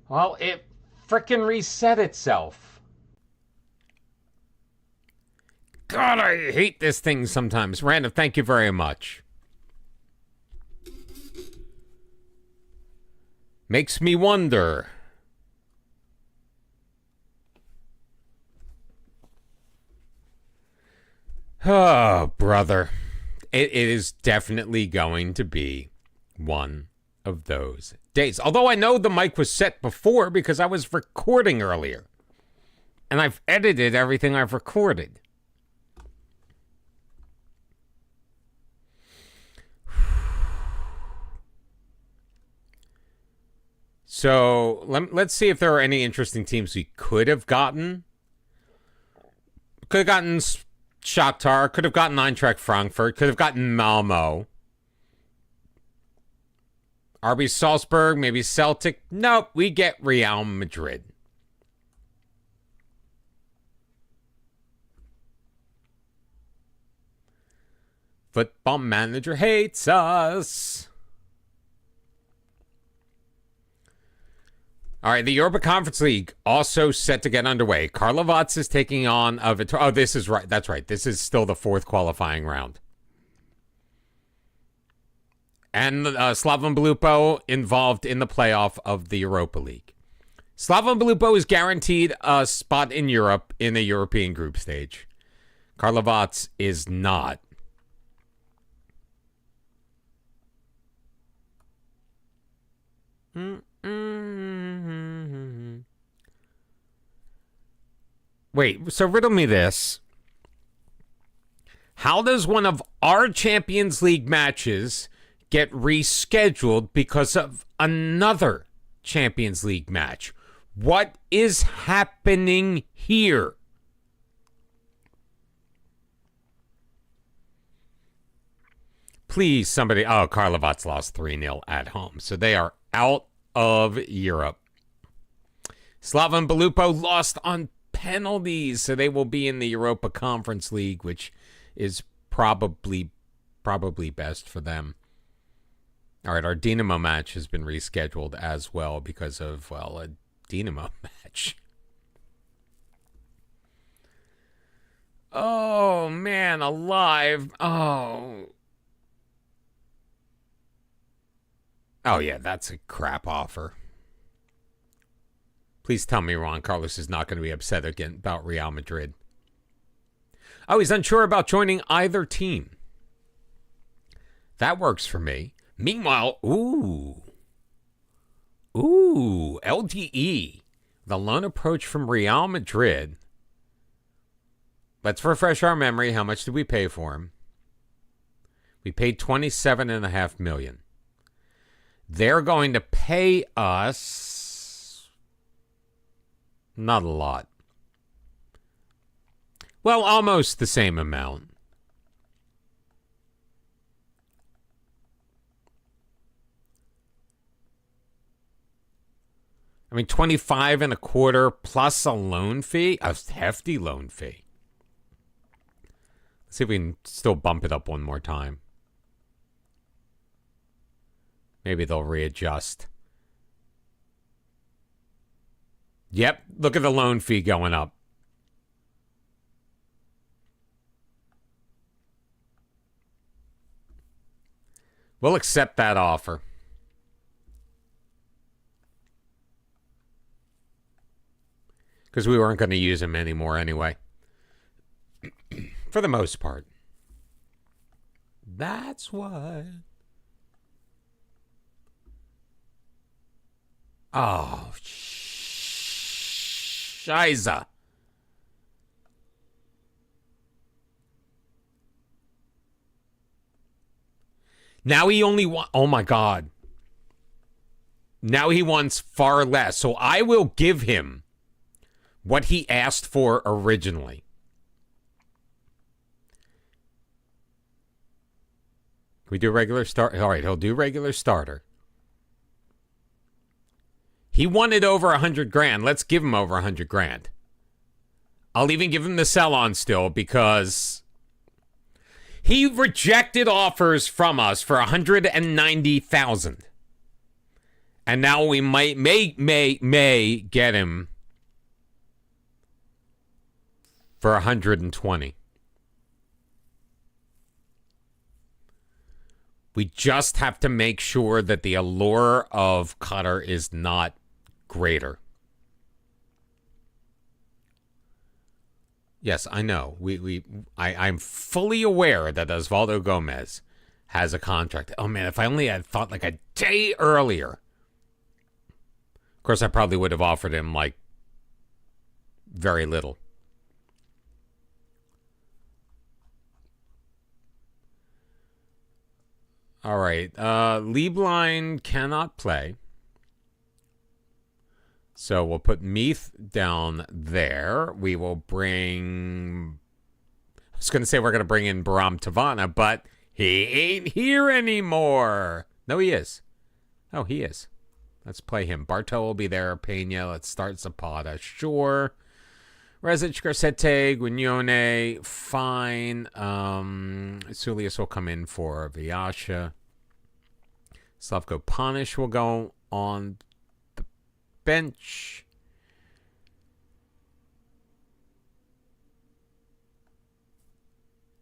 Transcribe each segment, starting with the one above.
Well, it frickin' reset itself. God, I hate this thing sometimes. Random, thank you very much. Makes me wonder. Oh, brother. It is definitely going to be one of those days. Although I know the mic was set before because I was recording earlier. And I've edited everything I've recorded. So let's see if there are any interesting teams we could have gotten. Could have gotten Shakhtar, could have gotten Eintracht Frankfurt, could have gotten Malmo. RB Salzburg, maybe Celtic. Nope, we get Real Madrid. Football manager hates us. All right, the Europa Conference League also set to get underway. Karlovac is taking on oh, this is right. That's right. This is still the fourth qualifying round. And Slaven Belupo involved in the playoff of the Europa League. Slaven Belupo is guaranteed a spot in Europe in the European group stage. Karlovac is not. Wait, so riddle me this. How does one of our Champions League matches get rescheduled because of another Champions League match? What is happening here? Please, somebody. Oh, Karlovac lost 3-0 at home. So they are out of Europe. Slaven Belupo lost on penalties, so they will be in the Europa Conference League, which is probably best for them. All right, our Dinamo match has been rescheduled as well because of, well, a Dinamo match. Oh, man, alive. Oh, yeah, that's a crap offer. Please tell me Juan Carlos is not going to be upset again about Real Madrid. Oh, he's unsure about joining either team. That works for me. Meanwhile, LDE, the loan approach from Real Madrid. Let's refresh our memory. How much did we pay for him? We paid $27.5 million. They're going to pay us not a lot. Well, almost the same amount. I mean, 25 and a quarter plus a loan fee, a hefty loan fee. Let's see if we can still bump it up one more time. Maybe they'll readjust. Yep, look at the loan fee going up. We'll accept that offer. Because we weren't going to use him anymore anyway. For the most part. That's why. Oh, Scheiße. Now he only wants... Oh, my God. Now he wants far less. So I will give him what he asked for originally. Can we do regular start? All right, he'll do regular starter. He wanted over 100 grand. Let's give him over 100 grand. I'll even give him the sell-on still because he rejected offers from us for 190,000. And now we may get him for 120. We just have to make sure that the allure of Qatar is not greater. Yes, I know. I'm fully aware that Osvaldo Gomez has a contract. Oh, man, if I only had thought like a day earlier. Of course, I probably would have offered him, like, very little. All right. Lieblein cannot play. So we'll put Meath down there. We will bring... I was going to say we're going to bring in Baram Tavana, but he ain't here anymore. No, he is. Oh, he is. Let's play him. Bartow will be there. Pena. Let's start Zapata. Sure. Rezic, Garcete, Guignone. Fine. Sulius will come in for Viasha. Slavko Panish will go on the bench.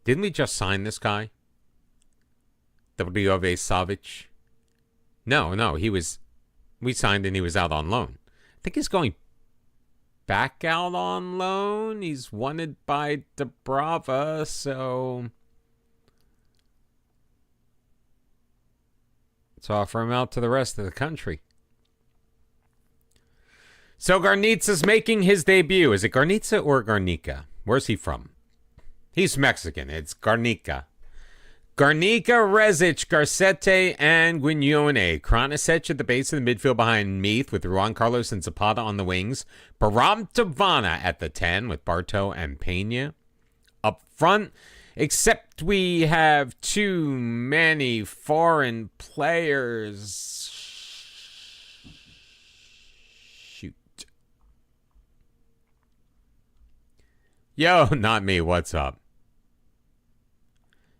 Didn't we just sign this guy? WV Savic? No, he was... We signed and he was out on loan. I think he's going back out on loan. He's wanted by Dubrava, so... let's offer him out to the rest of the country. So Garnitza's making his debut. Is it Garnitza or Garnica? Where's he from? He's Mexican. It's Garnica. Garnica, Rezic, Garcete, and Guignone. Kranisic at the base of the midfield behind Meath with Juan Carlos and Zapata on the wings. Baram Tavana at the 10 with Bartow and Pena. Up front, except we have too many foreign players. Shoot. Yo, not me. What's up?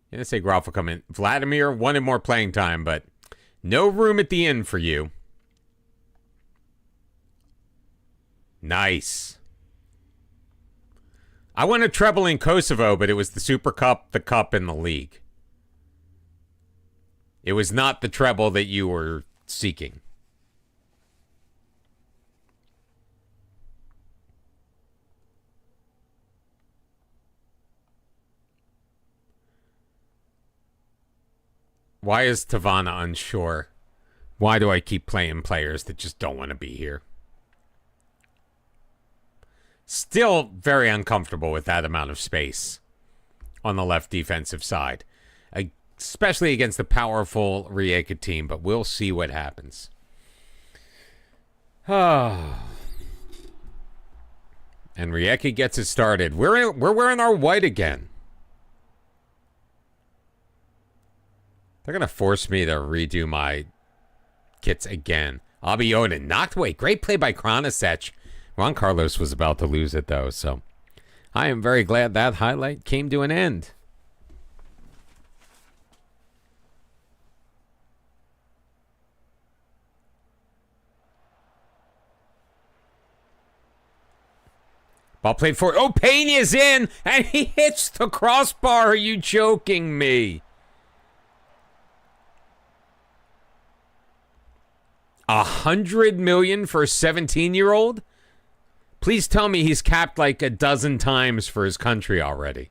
I'm going to say Groff will come in. Vladimir wanted more playing time, but no room at the inn for you. Nice. I won a treble in Kosovo, but it was the Super Cup, the Cup, and the League. It was not the treble that you were seeking. Why is Tavana unsure? Why do I keep playing players that just don't want to be here? Still very uncomfortable with that amount of space on the left defensive side, especially against the powerful Rijeka team, but we'll see what happens. And Rijeka gets it started. We're wearing our white again. They're going to force me to redo my kits again. Abiona knocked away. Great play by Kranisic. Juan Carlos was about to lose it, though, so I am very glad that highlight came to an end. Ball played for... oh, Pena's in, and he hits the crossbar. Are you joking me? $100 million for a 17-year-old? Please tell me he's capped like a dozen times for his country already.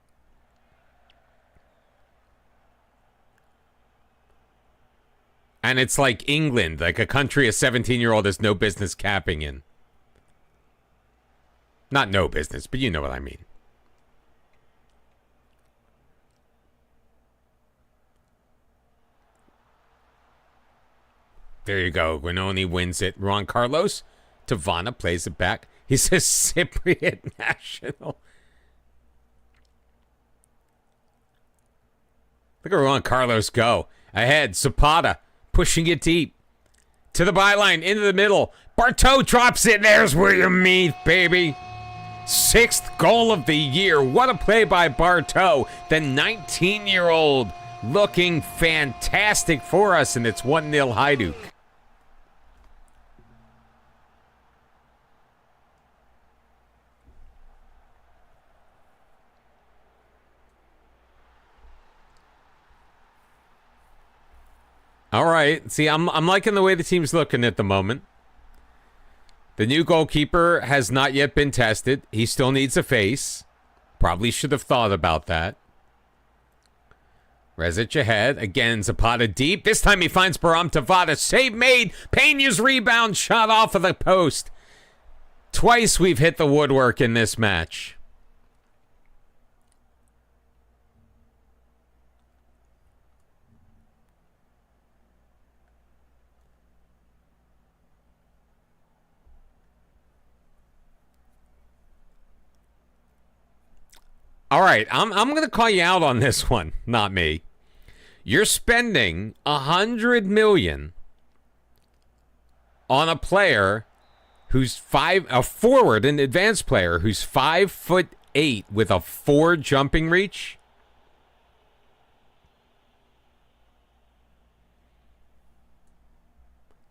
And it's like England, like a country a 17-year-old has no business capping in. Not no business, but you know what I mean. There you go. Guinoni wins it. Juan Carlos. Tavana plays it back. He's a Cypriot national. Look at Juan Carlos go. Ahead. Zapata pushing it deep. To the byline. Into the middle. Bartow drops it. There's William Meath, baby. 6th goal of the year. What a play by Bartow. The 19-year-old looking fantastic for us. And it's 1-0 Hajduk. All right. See, I'm liking the way the team's looking at the moment. The new goalkeeper has not yet been tested. He still needs a face. Probably should have thought about that. Rezic ahead. Again, Zapata deep. This time he finds Baram Tavada. Save made. Pena's rebound shot off of the post. Twice we've hit the woodwork in this match. All right, I'm going to call you out on this one, not me. You're spending $100 million on a player who's a forward, an advanced player who's 5'8" with a 4 jumping reach.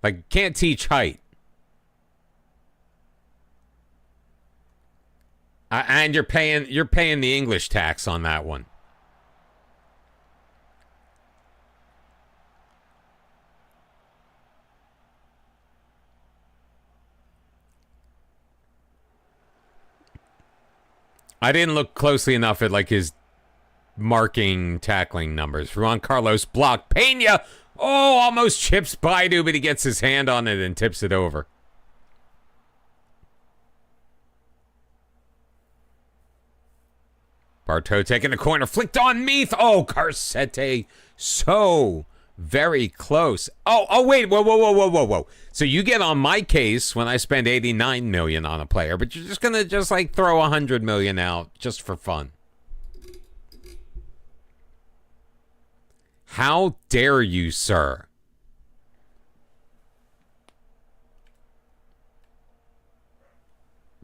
Like, can't teach height. And you're paying the English tax on that one. I didn't look closely enough at like his marking tackling numbers. Juan Carlos blocked. Pena, almost chips Baidu, but he gets his hand on it and tips it over. Bartow taking the corner, flicked on Meath. Garcete, so very close. Wait, whoa. So you get on my case when I spend $89 million on a player, but you're just gonna like throw $100 million out just for fun. How dare you, sir?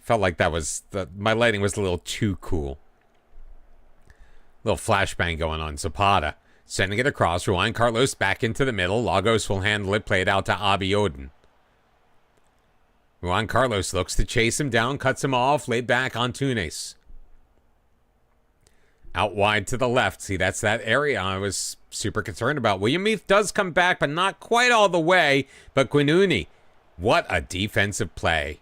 Felt like that was my lighting was a little too cool. Little flashbang going on. Zapata sending it across. Juan Carlos back into the middle. Lagos will handle it. Play it out to Abiodun. Juan Carlos looks to chase him down. Cuts him off. Laid back on Tunes. Out wide to the left. See, that's that area I was super concerned about. William Meath does come back, but not quite all the way. But Quinuni, what a defensive play.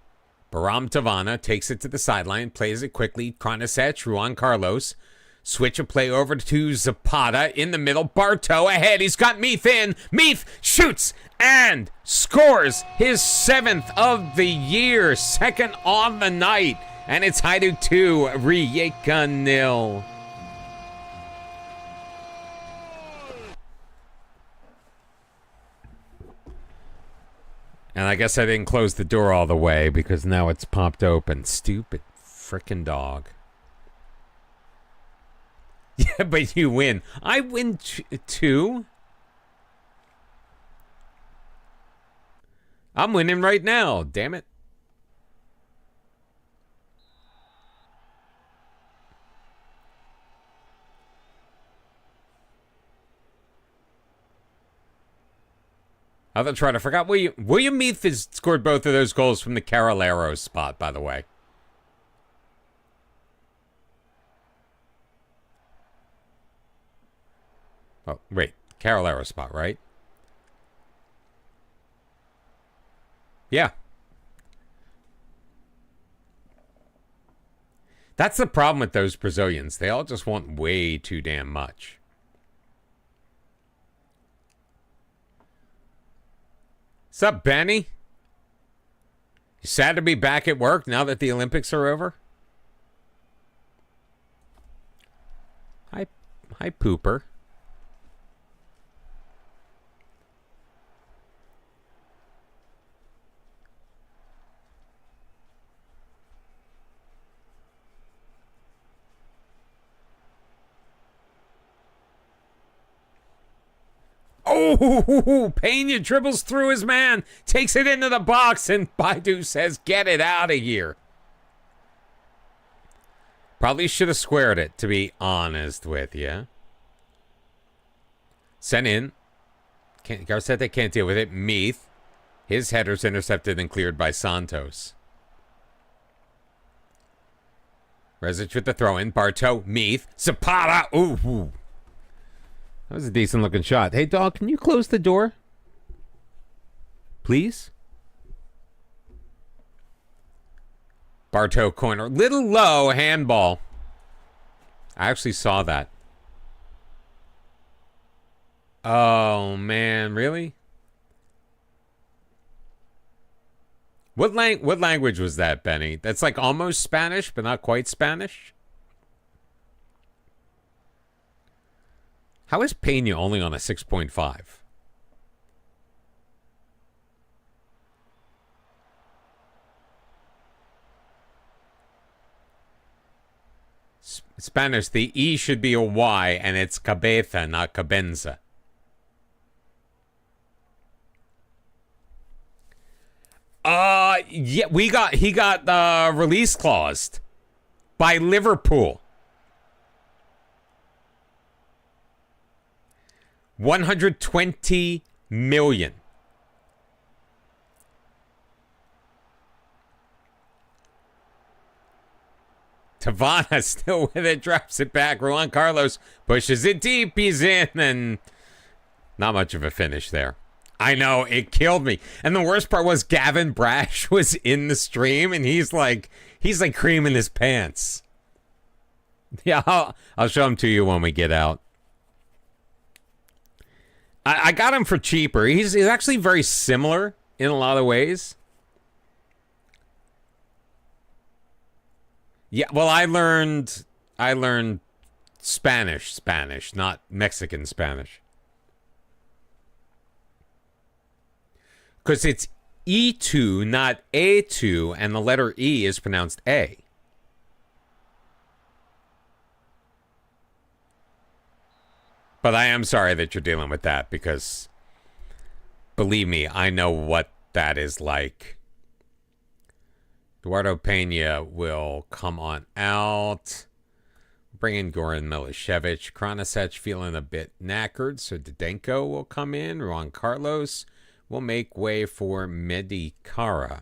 Baram Tavana takes it to the sideline. Plays it quickly. Kranasech, Juan Carlos. Switch a play over to Zapata in the middle. Bartow ahead. He's got Meath in. Meath shoots and scores his 7th of the year. 2nd on the night. And it's Hajduk 2, Rijeka 0. And I guess I didn't close the door all the way because now it's popped open. Stupid frickin' dog. Yeah, but you win. I win 2. I'm winning right now. Damn it. That's right. I forgot. William Meath has scored both of those goals from the Carolero spot, by the way. Oh, wait. Carolero spot, right? Yeah. That's the problem with those Brazilians. They all just want way too damn much. What's up, Benny? You sad to be back at work now that the Olympics are over? Hi, Pooper. Pena dribbles through his man, takes it into the box, and Baidu says, get it out of here. Probably should have squared it, to be honest with you. Sent in. Garcete can't deal with it. Meath. His header's intercepted and cleared by Santos. Rezic with the throw-in. Bartow. Meath. Zapata. Ooh. That was a decent-looking shot. Hey, dog, can you close the door? please. Bartow corner. Little low, handball. I actually saw that. Oh, man, really? What language was that, Benny? That's like almost Spanish, but not quite Spanish? How is Pena only on a 6.5? Spanish, the E should be a Y, and it's cabeza, not cabenza. Yeah, he got release claused by Liverpool. 120 million. Tavana still with it, drops it back. Juan Carlos pushes it deep. He's in, and not much of a finish there. I know, it killed me. And the worst part was Gavin Brash was in the stream, and he's like creaming his pants. Yeah, I'll show him to you when we get out. I got him for cheaper. He's actually very similar in a lot of ways. Yeah, well, I learned Spanish, not Mexican Spanish. Because it's E2, not A2, and the letter E is pronounced A. But I am sorry that you're dealing with that, because believe me, I know what that is like. Eduardo Pena will come on out. Bring in Goran Milicevic. Kranasec feeling a bit knackered, so Didenko will come in. Juan Carlos will make way for Medikara.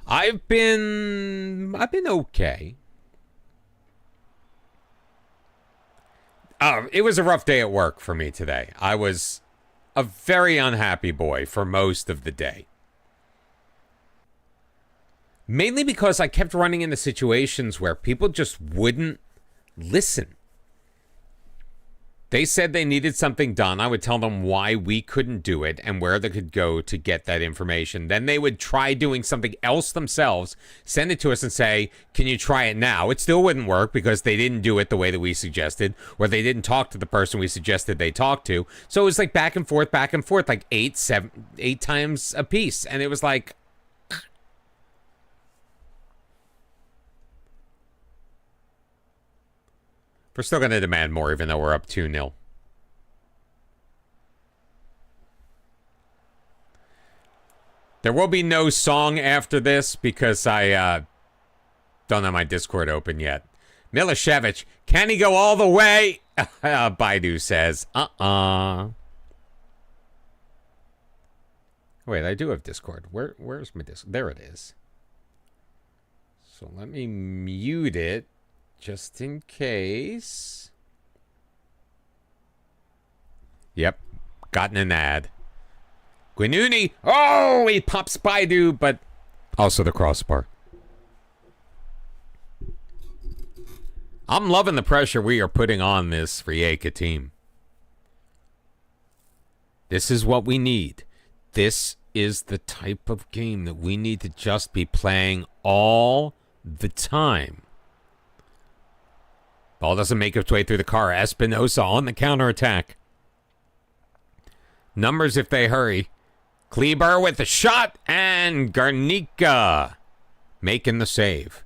I've been okay. It was a rough day at work for me today. I was a very unhappy boy for most of the day. Mainly because I kept running into situations where people just wouldn't listen. They said they needed something done. I would tell them why we couldn't do it and where they could go to get that information. Then they would try doing something else themselves, send it to us and say, can you try it now? It still wouldn't work because they didn't do it the way that we suggested, or they didn't talk to the person we suggested they talk to. So it was like back and forth, like eight times a piece. And it was like, we're still going to demand more, even though we're up 2-0. There will be no song after this because I don't have my Discord open yet. Milicevic, can he go all the way? Baidu says, Wait, I do have Discord. Where's my Discord? There it is. So let me mute it. Just in case. Yep. Gotten an ad. Guinuni. Oh, he pops Baidu, but also the crossbar. I'm loving the pressure we are putting on this Rijeka team. This is what we need. This is the type of game that we need to just be playing all the time. Ball doesn't make its way through the car. Espinosa on the counterattack. Numbers if they hurry. Kleber with the shot, and Garnica making the save.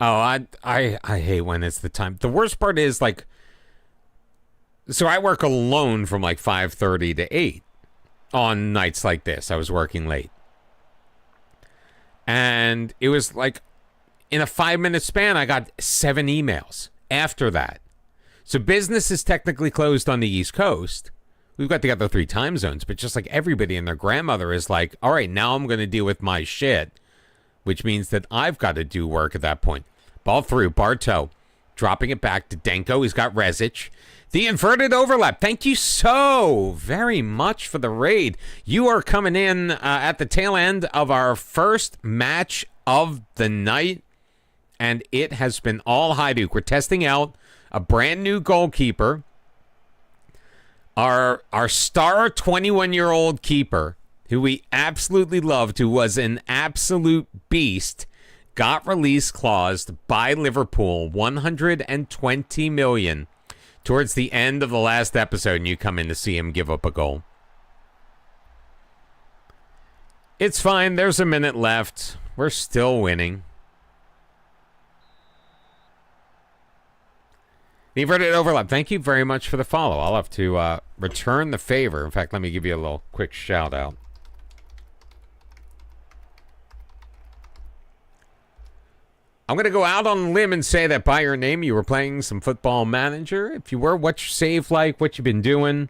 Oh, I hate when it's the time. The worst part is, like, so I work alone from like 5:30 to 8 on nights like this. I was working late. And it was like, in a 5-minute span, I got 7 emails after that. So business is technically closed on the East Coast. We've got the other 3 time zones, but just like everybody and their grandmother is like, all right, now I'm going to deal with my shit, which means that I've got to do work at that point. Ball through. Bartow dropping it back to Denko. He's got Rezic. The inverted overlap. Thank you so very much for the raid. You are coming in at the tail end of our first match of the night, and it has been all Hajduk. We're testing out a brand new goalkeeper. Our star 21-year-old keeper, who we absolutely loved, who was an absolute beast, got release claused by Liverpool, 120 million. Towards the end of the last episode, and you come in to see him give up a goal. It's fine. There's a minute left. We're still winning. The inverted overlap. Thank you very much for the follow. I'll have to return the favor. In fact, let me give you a little quick shout out. I'm going to go out on a limb and say that by your name, you were playing some Football Manager. If you were, what's your save like? What you been doing?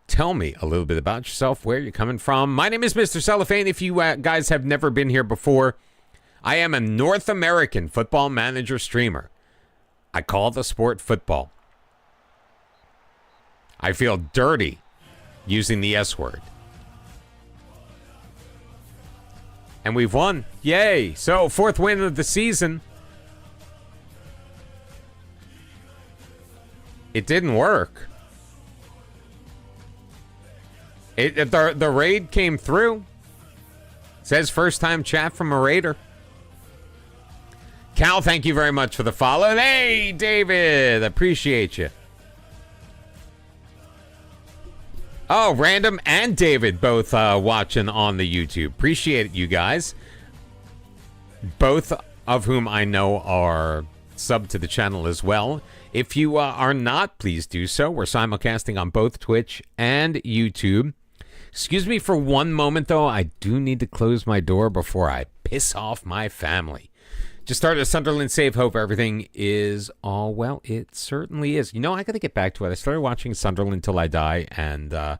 Tell me a little bit about yourself, where you're coming from. My name is Mr. Cellophane. If you guys have never been here before, I am a North American Football Manager streamer. I call the sport football. I feel dirty using the S word. And we've won. Yay. So, 4th win of the season. It didn't work. The raid came through. Says first time chat from a raider. Cal, thank you very much for the follow. And hey, David, appreciate you. Oh, Random and David both watching on the YouTube. Appreciate it, you guys. Both of whom I know are subbed to the channel as well. If you are not, please do so. We're simulcasting on both Twitch and YouTube. Excuse me for one moment, though. I do need to close my door before I piss off my family. Just started a Sunderland save. Hope everything is all well. It certainly is. You know, I got to get back to it. I started watching Sunderland Till I Die and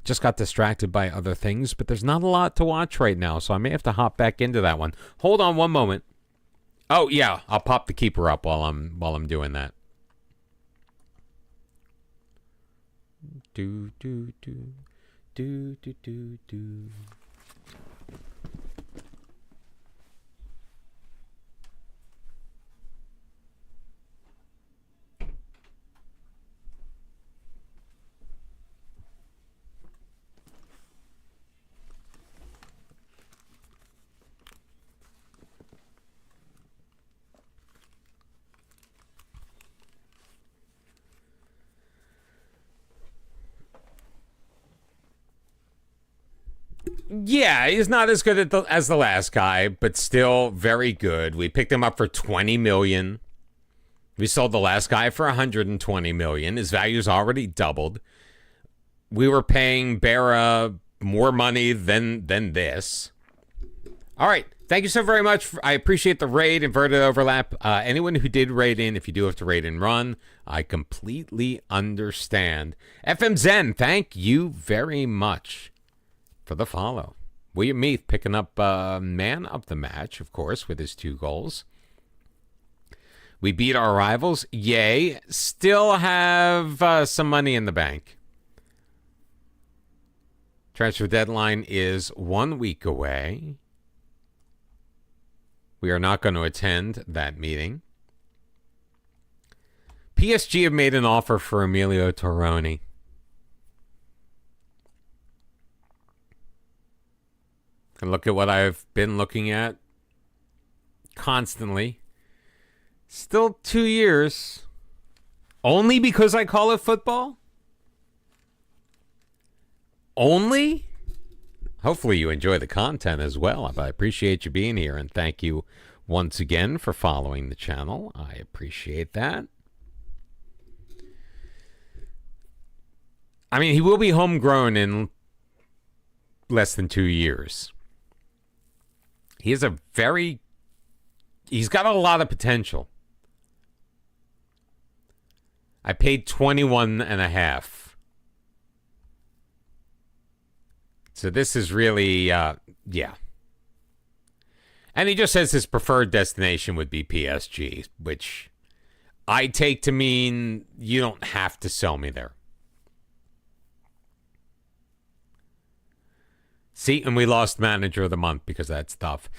just got distracted by other things. But there's not a lot to watch right now, so I may have to hop back into that one. Hold on one moment. Oh, yeah. I'll pop the keeper up while I'm doing that. Do, do, do. Do, do, do, do. Yeah, he's not as good as the last guy, but still very good. We picked him up for 20 million. We sold the last guy for 120 million. His value's already doubled. We were paying Berra more money than this. All right. Thank you so very much. I appreciate the raid, inverted overlap. Anyone who did raid in, if you do have to raid and run, I completely understand. FM Zen, thank you very much for the follow. William Meath picking up man of the match, of course, with his 2 goals. We beat our rivals. Yay. Still have some money in the bank. Transfer deadline is 1 week away. We are not going to attend that meeting. PSG have made an offer for Emilio Torroni. And look at what I've been looking at constantly. Still 2 years. Only because I call it football? Only? Hopefully you enjoy the content as well. I appreciate you being here, and thank you once again for following the channel. I appreciate that. I mean, he will be homegrown in less than 2 years. He's got a lot of potential. I paid 21.5. So this is really, yeah. And he just says his preferred destination would be PSG, which I take to mean you don't have to sell me there. See, and we lost manager of the month because of that stuff.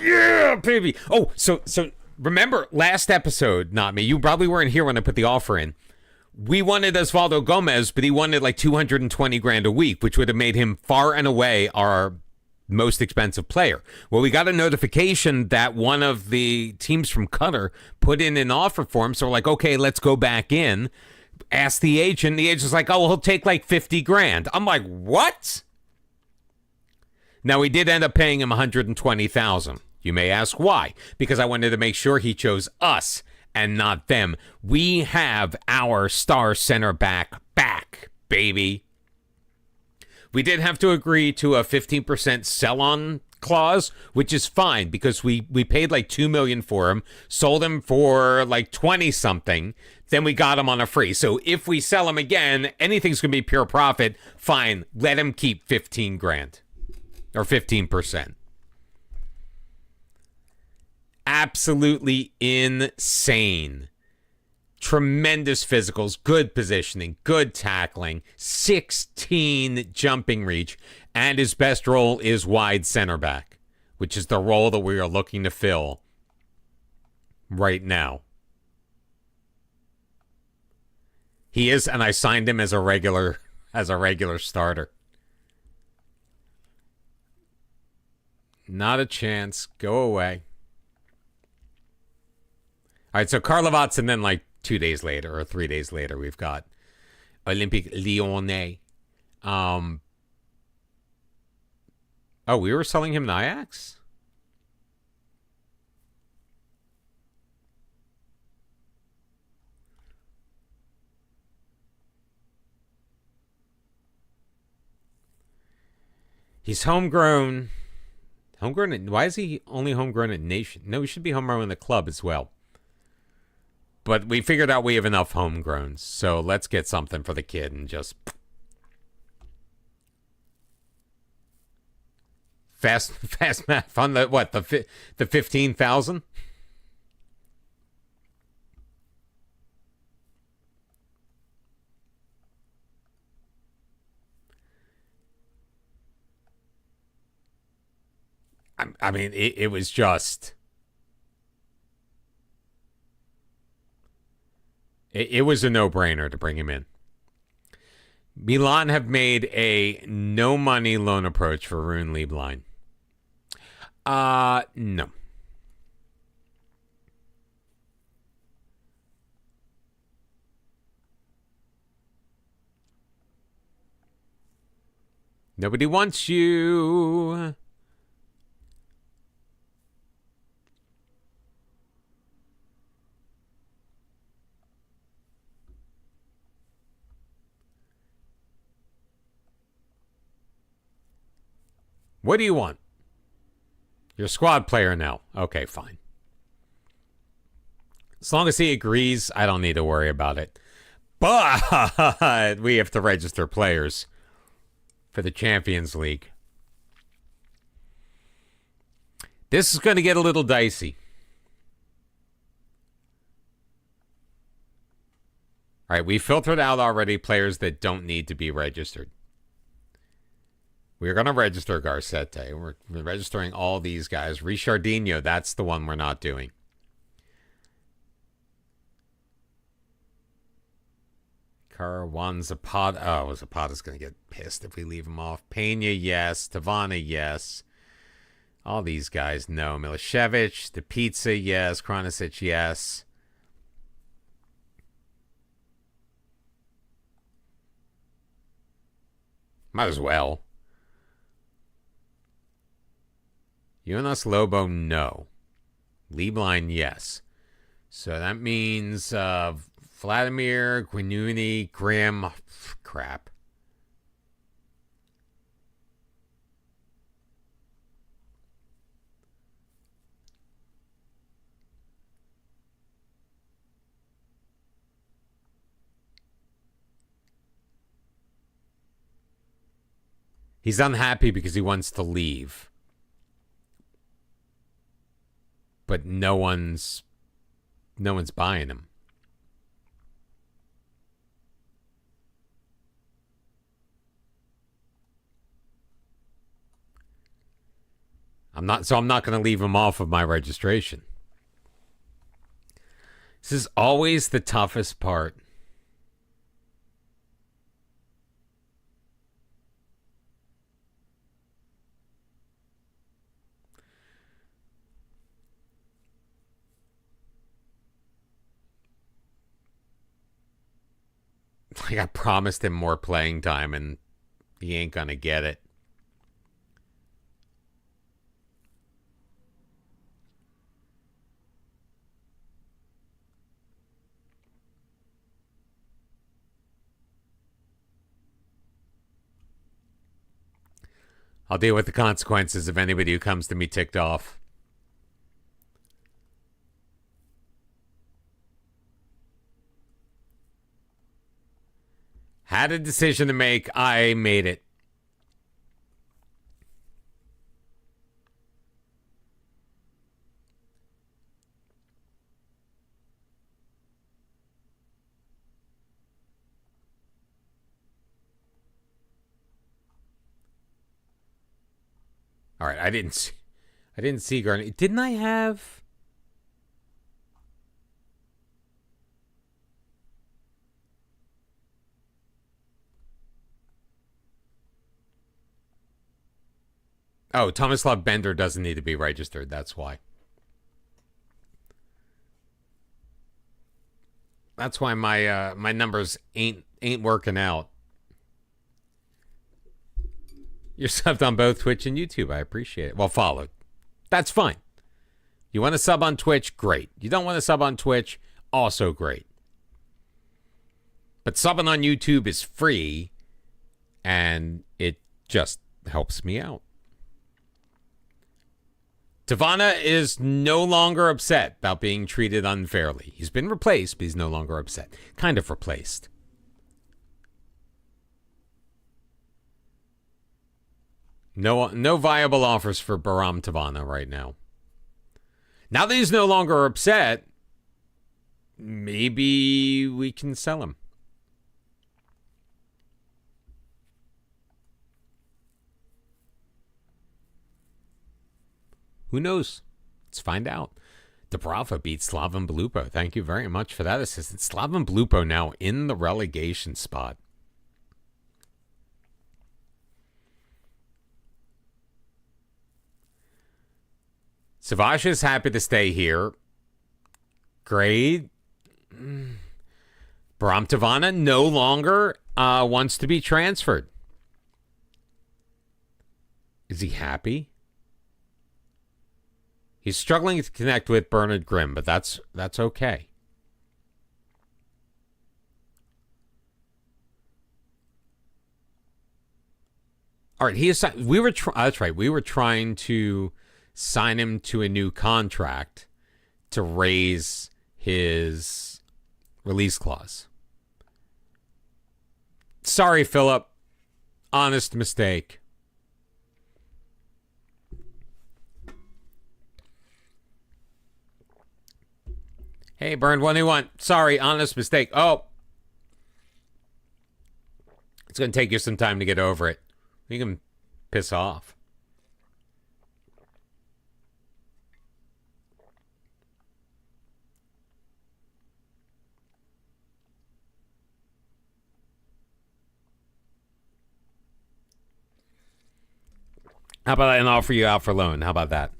Yeah, baby. Oh, so remember last episode, not me. You probably weren't here when I put the offer in. We wanted Osvaldo Gomez, but he wanted like 220 grand a week, which would have made him far and away our most expensive player. Well, we got a notification that one of the teams from Qatar put in an offer for him. So we're like, okay, let's go back in. Ask the agent. The agent's like, oh, well, he'll take like 50 grand. I'm like, what? Now, we did end up paying him 120,000. You may ask why. Because I wanted to make sure he chose us and not them. We have our star center back, baby. We did have to agree to a 15% sell-on clause, which is fine because we paid like $2 million for him, sold him for like 20-something, then we got him on a free. So if we sell him again, anything's going to be pure profit. Fine, let him keep 15 grand or 15%. Absolutely insane. Tremendous physicals, good positioning, good tackling, 16 jumping reach, and his best role is wide center back, which is the role that we are looking to fill right now. He is, and I signed him as a regular starter. Not a chance. Go away. All right, so Karlovac, and then like 2 days later or 3 days later, we've got Olympique Lyonnais. Oh, we were selling him Ajax? He's homegrown. Why is he only homegrown at Nation? No, he should be homegrown in the club as well. But we figured out we have enough homegrowns, so let's get something for the kid and just fast math on the what, the 15,000. I mean, it was just. It was a no-brainer to bring him in. Milan have made a no-money loan approach for Rune Lieblein. No. Nobody wants you. What do you want? You're a squad player now. Okay, fine. As long as he agrees, I don't need to worry about it. But we have to register players for the Champions League. This is going to get a little dicey. All right, we filtered out already players that don't need to be registered. We're going to register Garcete. We're registering all these guys. Richardinho, that's the one we're not doing. Juan Zapata. Oh, Zapata's going to get pissed if we leave him off. Pena, yes. Tavana, yes. All these guys, no. Milicevic, the Pizza, yes. Kranisic, yes. Might as well. Jonas Lobo, no. Lieblein, yes. So that means Vladimir, Guinuni, Grimm. Crap. He's unhappy because he wants to leave. But no one's buying him. I'm not going to leave him off of my registration. This is always the toughest part. Like, I promised him more playing time, and he ain't gonna get it. I'll deal with the consequences of anybody who comes to me ticked off. Had a decision to make. I made it. All right, I didn't see Garnet. Didn't I have? Oh, Tomislav Bender doesn't need to be registered. That's why. That's why my numbers ain't working out. You're subbed on both Twitch and YouTube. I appreciate it. Well, followed. That's fine. You want to sub on Twitch? Great. You don't want to sub on Twitch? Also great. But subbing on YouTube is free, and it just helps me out. Tavana is no longer upset about being treated unfairly. He's been replaced, but he's no longer upset. Kind of replaced. No viable offers for Baram Tavana right now. Now that he's no longer upset, maybe we can sell him. Who knows? Let's find out. Dubrava beats Slaven Belupo. Thank you very much for that assistance. Slaven Belupo now in the relegation spot. Savage is happy to stay here. Great. Baram Tavana no longer wants to be transferred. Is he happy? He's struggling to connect with Bernard Grimm, but that's okay. All right, that's right. We were trying to sign him to a new contract to raise his release clause. Sorry, Philip. Honest mistake. Hey, Burn 121. Sorry, honest mistake. Oh. It's going to take you some time to get over it. You can piss off. How about an offer you out for loan? How about that?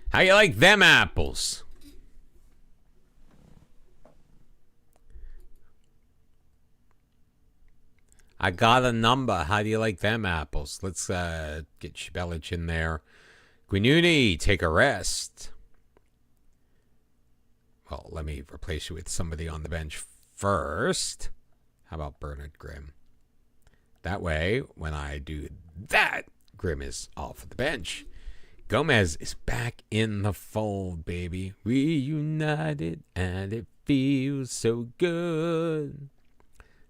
How you like them apples? I got a number. How do you like them apples? Let's get Shbelich in there. Guinuni, take a rest. Well, let me replace you with somebody on the bench first. How about Bernard Grimm? That way, when I do that, Grimm is off the bench. Gomez is back in the fold, baby. Reunited, and it feels so good.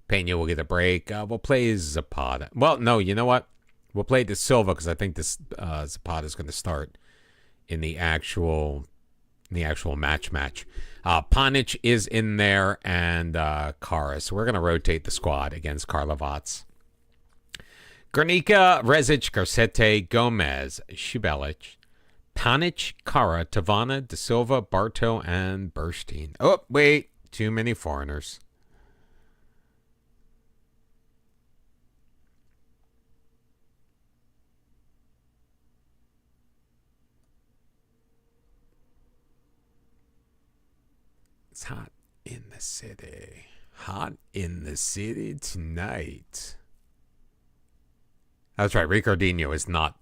Pena will get a break. We'll play Zapata. Well, no, you know what? We'll play De Silva because I think this Zapata is going to start in the actual the actual match. Panic is in there and Kara. So we're going to rotate the squad against Karlovac. Granica, Rezic, Garcete, Gomez, Shibelic, Panic, Kara, Tavana, De Silva, Barto, and Burstein. Oh, wait. Too many foreigners. It's hot in the city. Hot in the city tonight. That's right. Ricardinho is not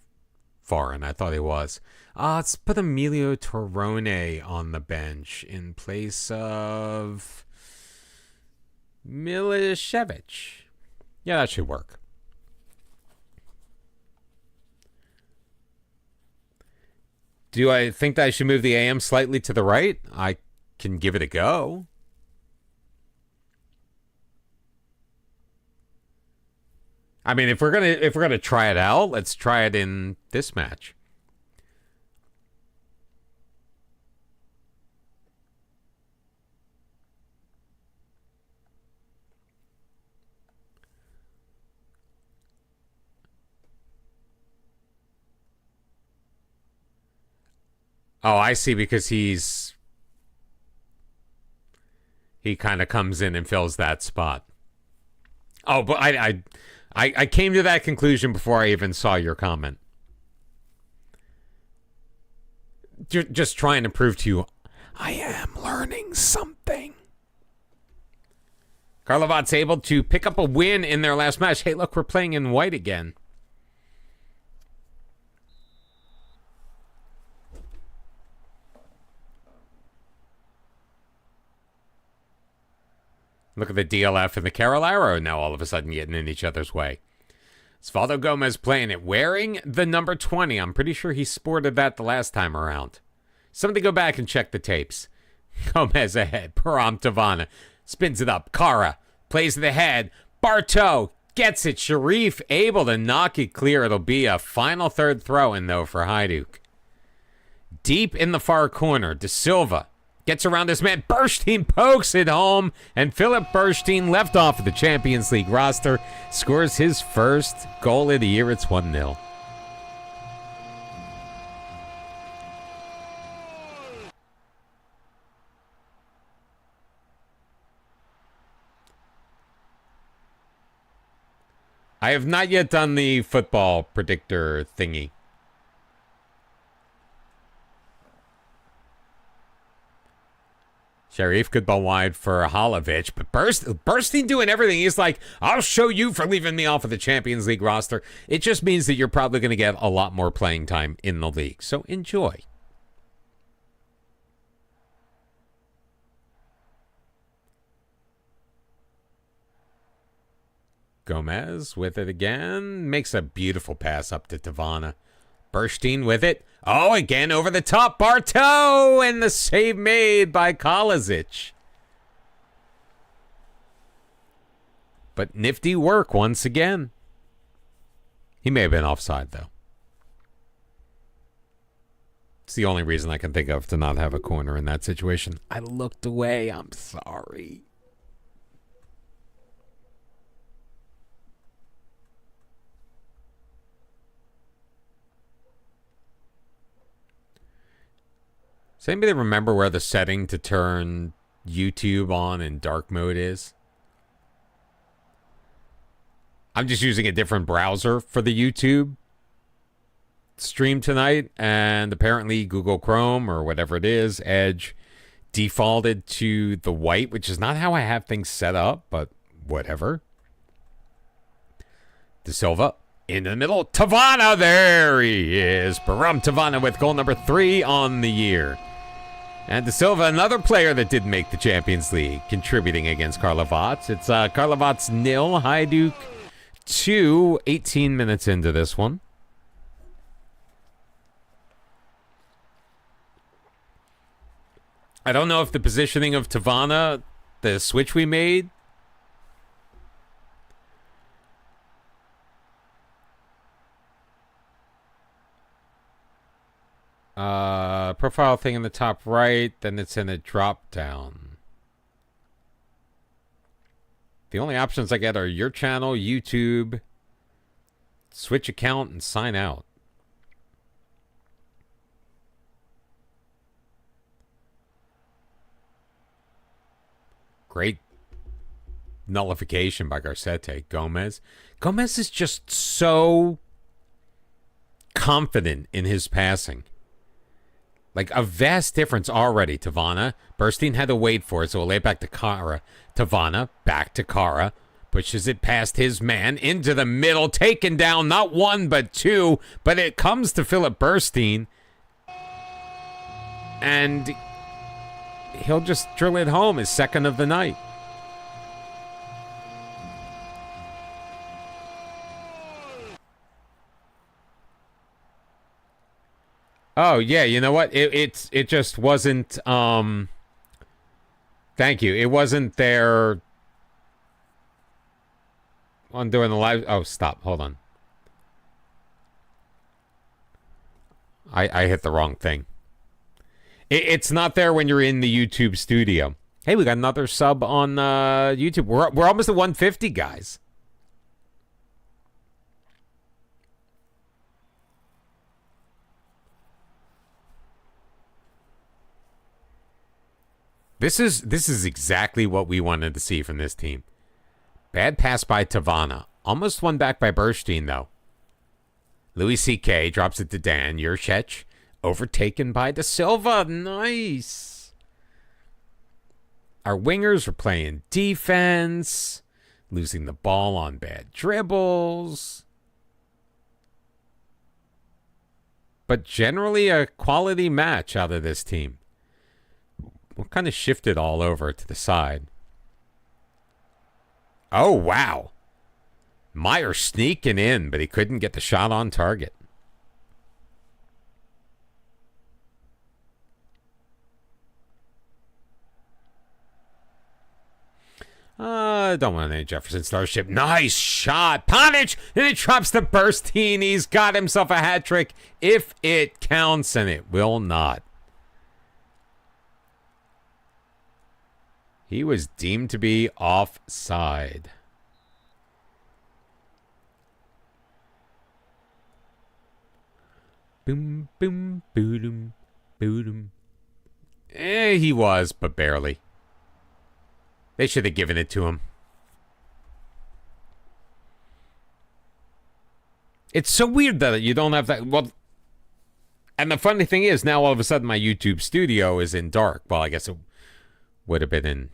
foreign. I thought he was. Let's put Emilio Torrone on the bench in place of Milicevic. Yeah, that should work. Do I think that I should move the AM slightly to the right? I can give it a go. I mean, if we're gonna try it out, let's try it in this match. Oh, I see, because he kind of comes in and fills that spot. Oh, but I came to that conclusion before I even saw your comment. Just trying to prove to you, I am learning something. Karlovac able to pick up a win in their last match. Hey, look, we're playing in white again. Look at the DLF and the Carolaro now all of a sudden getting in each other's way. Osvaldo Gomez playing it, wearing the number 20. I'm pretty sure he sported that the last time around. Somebody go back and check the tapes. Gomez ahead. Param Tavana spins it up. Kara plays the head. Barto gets it. Sharif able to knock it clear. It'll be a final third throw-in, though, for Hajduk. Deep in the far corner, De Silva gets around this man. Burstein pokes it home, and Philip Burstein, left off of the Champions League roster, scores his first goal of the year. It's 1-0. I have not yet done the football predictor thingy. Sharif could ball wide for Halovic, but Burstein doing everything. He's like, I'll show you for leaving me off of the Champions League roster. It just means that you're probably going to get a lot more playing time in the league. So enjoy. Gomez with it again. Makes a beautiful pass up to Tavana. Burstein with it. Oh, again over the top. Barto, and the save made by Kalazic. But nifty work once again. He may have been offside, though. It's the only reason I can think of to not have a corner in that situation. I looked away. I'm sorry. Does anybody remember where the setting to turn YouTube on in dark mode is? I'm just using a different browser for the YouTube stream tonight, and apparently Google Chrome or whatever it is, Edge, defaulted to the white, which is not how I have things set up, but whatever. De Silva into the middle. Tavana, there he is. Baram Tavana with goal number 3 on the year. And De Silva, another player that didn't make the Champions League, contributing against Karlovac. It's Karlovac 0, Hajduk 2, 18 minutes into this one. I don't know if the positioning of Tavana, the switch we made, Profile thing in the top right, then it's in a drop down. The only options I get are your channel, YouTube, switch account, and sign out. Great nullification by Garcete. Gomez is just so confident in his passing. Like a vast difference already. Tavana. Burstein had to wait for it, so we'll lay it back to Kara. Tavana, back to Kara. Pushes it past his man into the middle. Taken down, not one, but two. But it comes to Philip Burstein. And he'll just drill it home, his second of the night. Oh, yeah, you know what? It just wasn't, thank you. It wasn't there on doing the live. Oh, stop. Hold on. I hit the wrong thing. It's not there when you're in the YouTube studio. Hey, we got another sub on YouTube. We're almost at 150, guys. This is exactly what we wanted to see from this team. Bad pass by Tavana. Almost one back by Burstein, though. Louis C.K. drops it to Dan. Jurchech overtaken by Da Silva. Nice. Our wingers are playing defense. Losing the ball on bad dribbles. But generally a quality match out of this team. We'll kind of shift it all over to the side. Oh, wow. Meyer sneaking in, but he couldn't get the shot on target. Don't want any Jefferson Starship. Nice shot. Panic! And it drops to Burstein. He's got himself a hat trick if it counts, and it will not. He was deemed to be offside. Boom, boom, boom, boom. He was, but barely. They should have given it to him. It's so weird that you don't have that. Well, and the funny thing is, now all of a sudden my YouTube studio is in dark. Well, I guess it would have been in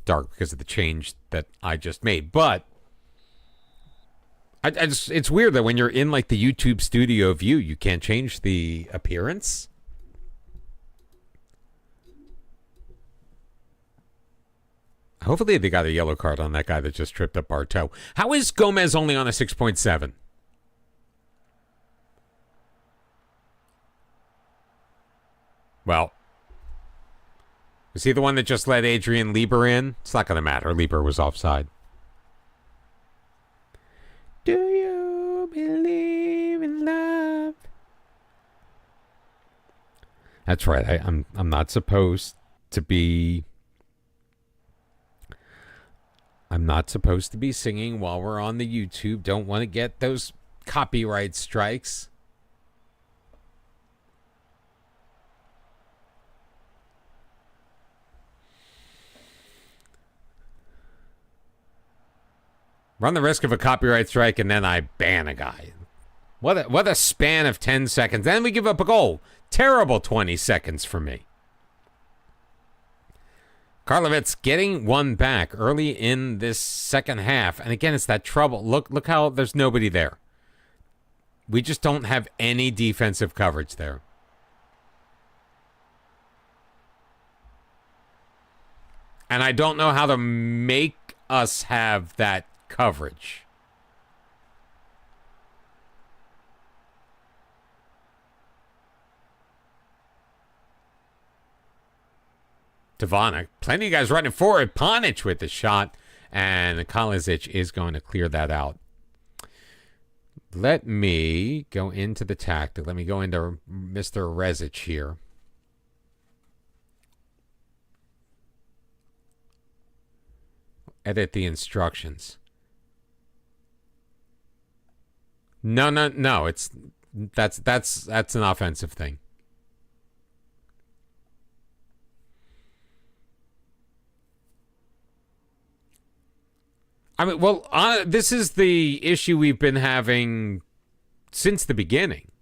dark because of the change that I just made. But it's weird that when you're in like the YouTube studio view, you can't change the appearance. Hopefully they got a yellow card on that guy that just tripped up Bartow. How is Gomez only on a 6.7? Well, is he the one that just let Adrian Lieber in? It's not going to matter. Lieber was offside. Do you believe in love? That's right. I'm not supposed to be. I'm not supposed to be singing while we're on the YouTube. Don't want to get those copyright strikes. Run the risk of a copyright strike, and then I ban a guy. What a span of 10 seconds. Then we give up a goal. Terrible 20 seconds for me. Karlovitz getting one back early in this second half. And again, it's that trouble. Look how there's nobody there. We just don't have any defensive coverage there. And I don't know how to make us have that coverage. Tavana, plenty of guys running forward. Panic with the shot, and Kalizic is going to clear that out. Let me go into the tactic. Let me go into Mr. Rezic here. Edit the instructions. No. That's an offensive thing. I mean, well, this is the issue we've been having since the beginning.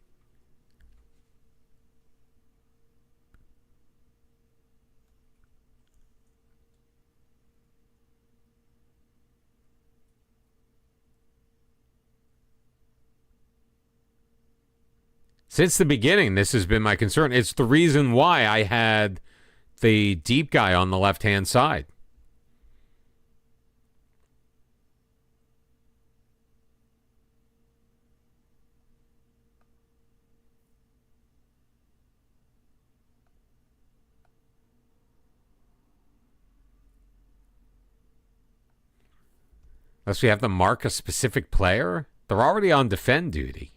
Since the beginning, this has been my concern. It's the reason why I had the deep guy on the left-hand side. Unless we have to mark a specific player, they're already on defend duty.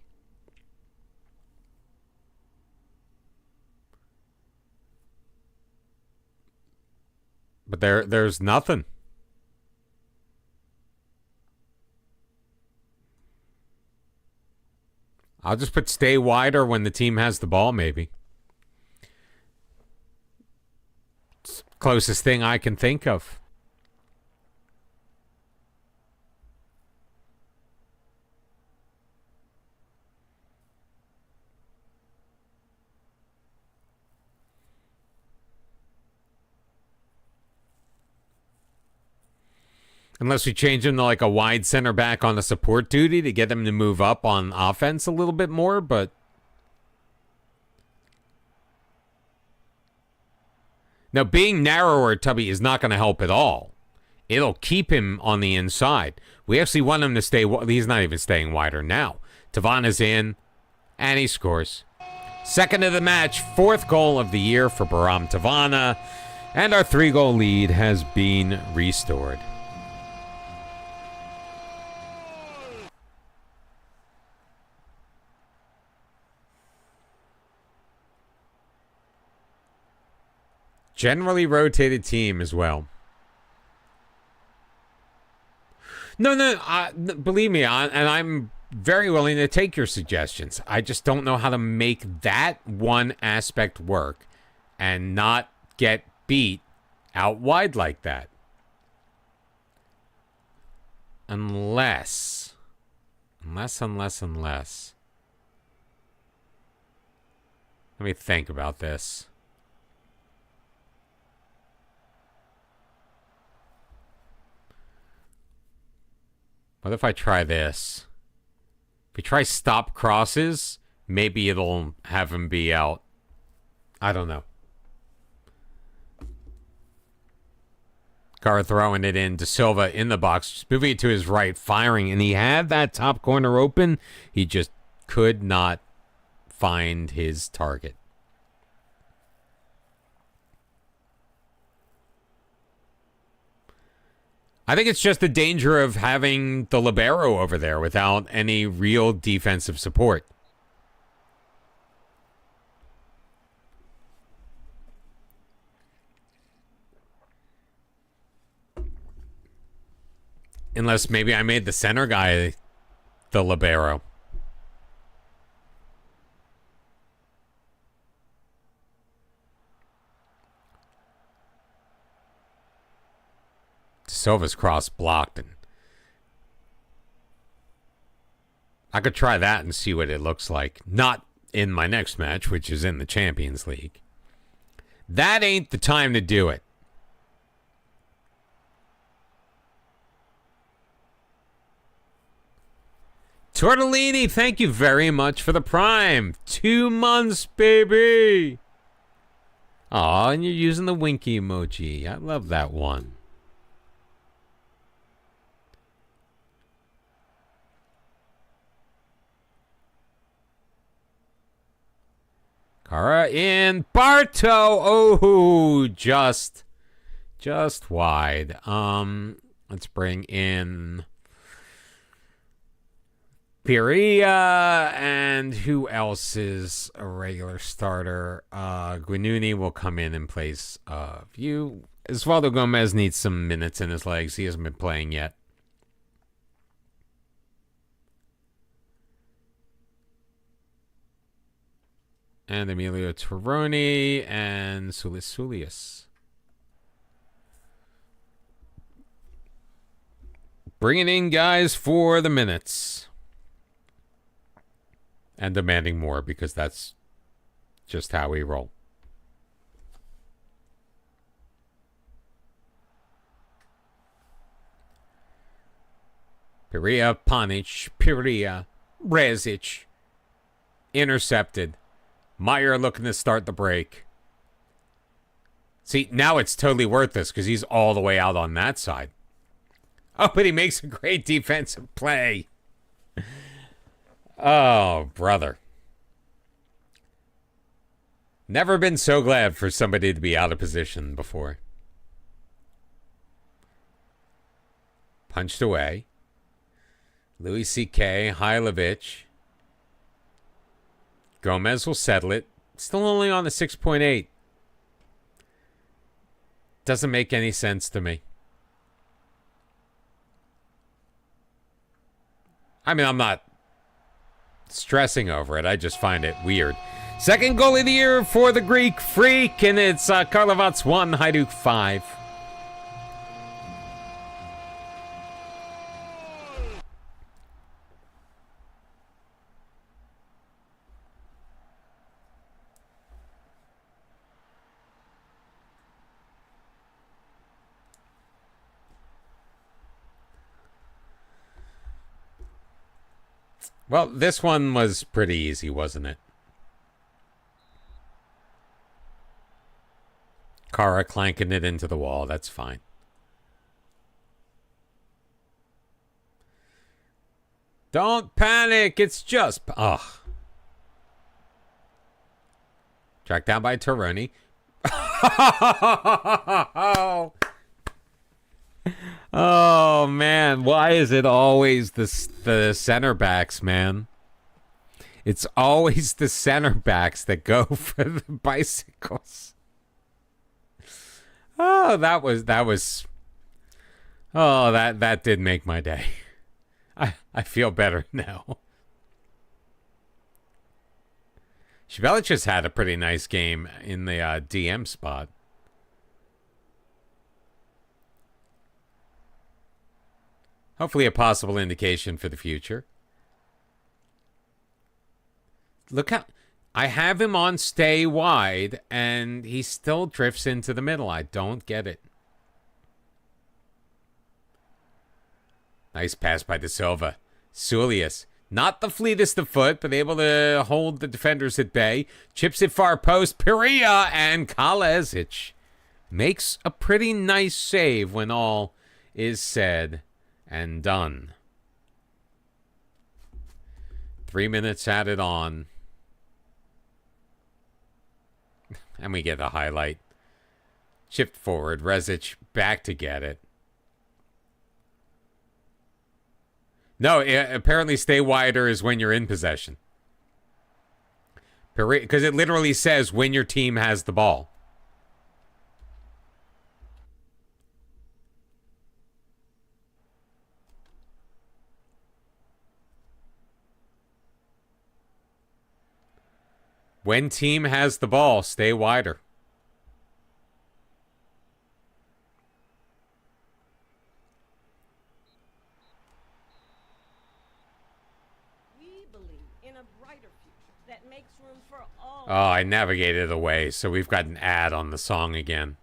But there's nothing. I'll just put stay wider when the team has the ball, maybe. It's the closest thing I can think of. Unless we change him to like a wide center back on a support duty to get him to move up on offense a little bit more, but now being narrower, Tubby, is not going to help at all. It'll keep him on the inside. We actually want him to stay. He's not even staying wider now. Tavana's in, and he scores. Second of the match, fourth goal of the year for Baram Tavana, and our 3-goal lead has been restored. Generally rotated team as well. No, believe me, and I'm very willing to take your suggestions. I just don't know how to make that one aspect work and not get beat out wide like that. Unless. Let me think about this. What if I try this? If we try stop crosses, maybe it'll have him be out. I don't know. Carr throwing it in to Silva in the box, just moving it to his right, firing, and he had that top corner open. He just could not find his target. I think it's just the danger of having the libero over there without any real defensive support. Unless maybe I made the center guy the libero. Silva's cross blocked, and I could try that and see what it looks like. Not in my next match, which is in the Champions League. That ain't the time to do it. Tortellini, thank you very much for the Prime. 2 months, baby. Aw, and you're using the winky emoji. I love that one. Kara in. Barto. Oh, just wide. Let's bring in Piria, and who else is a regular starter? Guinuni will come in place of you. Osvaldo Gomez needs some minutes in his legs. He hasn't been playing yet. And Emilio Torroni and Sulius. Bringing in guys for the minutes. And demanding more because that's just how we roll. Piria, Panic, Piria, Rezic. Intercepted. Meyer looking to start the break. See, now it's totally worth this because he's all the way out on that side. Oh, but he makes a great defensive play. Oh, brother. Never been so glad for somebody to be out of position before. Punched away. Louis C.K., Hailovich. Gomez will settle it. Still only on the 6.8. Doesn't make any sense to me. I mean, I'm not stressing over it. I just find it weird. Second goal of the year for the Greek Freak, and it's Karlovac 1, Hajduk 5. Well, this one was pretty easy, wasn't it? Kara clanking it into the wall. That's fine. Don't panic. It's just... Ugh. Tracked down by Torroni. Oh, man. Why is it always the center backs, man? It's always the center backs that go for the bicycles. Oh, that did make my day. I feel better now. Shibelic just had a pretty nice game in the DM spot. Hopefully a possible indication for the future. Look how... I have him on stay wide, and he still drifts into the middle. I don't get it. Nice pass by De Silva. Sulius. Not the fleetest of foot, but able to hold the defenders at bay. Chips it far post. Piria and Kalezic makes a pretty nice save when all is said and done. 3 minutes added on. And we get a highlight. Chipped forward. Rezic back to get it. No, apparently stay wider is when you're in possession. Because it literally says when your team has the ball. When team has the ball, stay wider. We believe in a brighter future that makes room for all. Oh, I navigated away, so we've got an ad on the song again.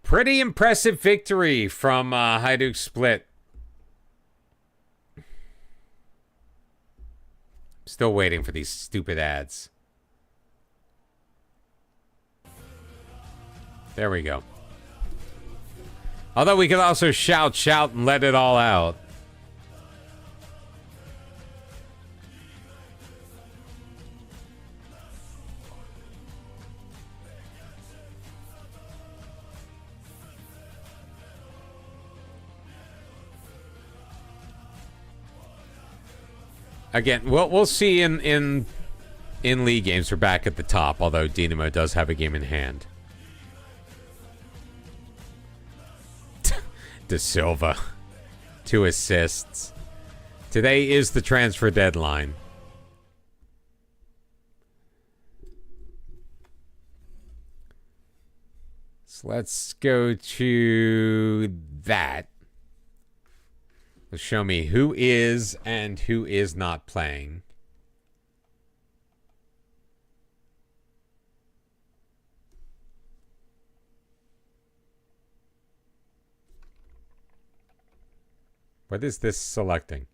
Pretty impressive victory from Hajduk Split. Still waiting for these stupid ads. There we go. Although we could also shout, and let it all out. Again, we'll see in league games. We're back at the top, although Dinamo does have a game in hand. De Silva, 2 assists. Today is the transfer deadline. So let's go to that. Show me who is and who is not playing. What is this selecting?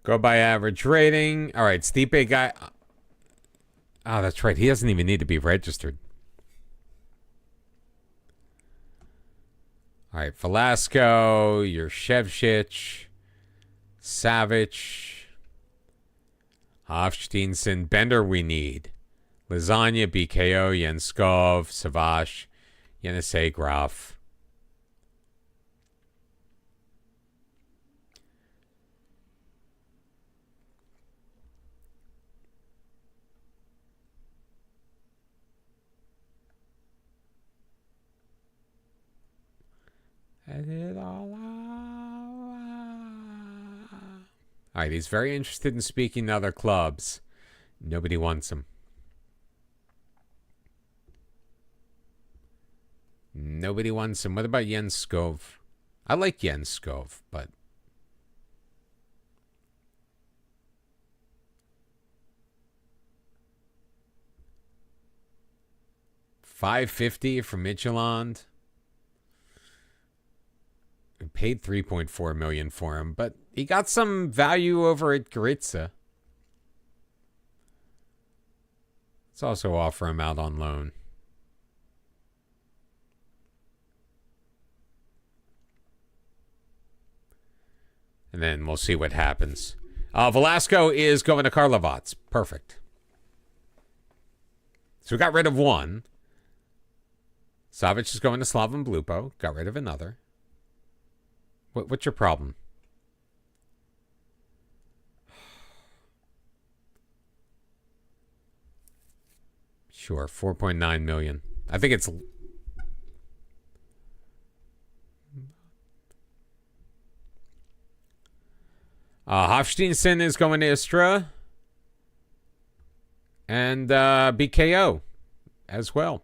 Go by average rating. All right, Stipe guy. Oh, that's right. He doesn't even need to be registered. All right, Velasco, Juršević, Savic, Hofsteinson, Bender we need. Lasagna, BKO, Jenskov, Savash, Yenisei, Graf. All right, he's very interested in speaking to other clubs. Nobody wants him. Nobody wants him. What about Jens Skov? I like Jens Skov, but $550 from Midtjylland. We paid $3.4 million for him, but he got some value over at Goritza. Let's also offer him out on loan. And then we'll see what happens. Velasco is going to Karlovac. Perfect. So we got rid of one. Savic is going to Slaven Blupo. Got rid of another. What's your problem? Sure, 4.9 million. I think it's Hofsteinson is going to Istra. And BKO as well.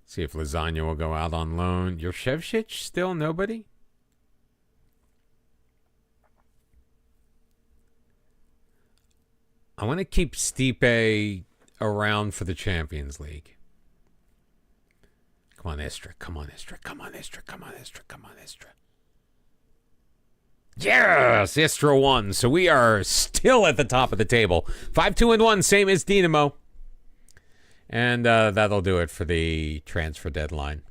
See if Lasagna will go out on loan. Juršević, still nobody? I want to keep Stipe around for the Champions League. Come on, Istra. Come on, Istra. Come on, Istra. Come on, Istra. Come on, Istra. Yes! Istra won. So we are still at the top of the table. 5-2-1, same as Dinamo. And that'll do it for the transfer deadline.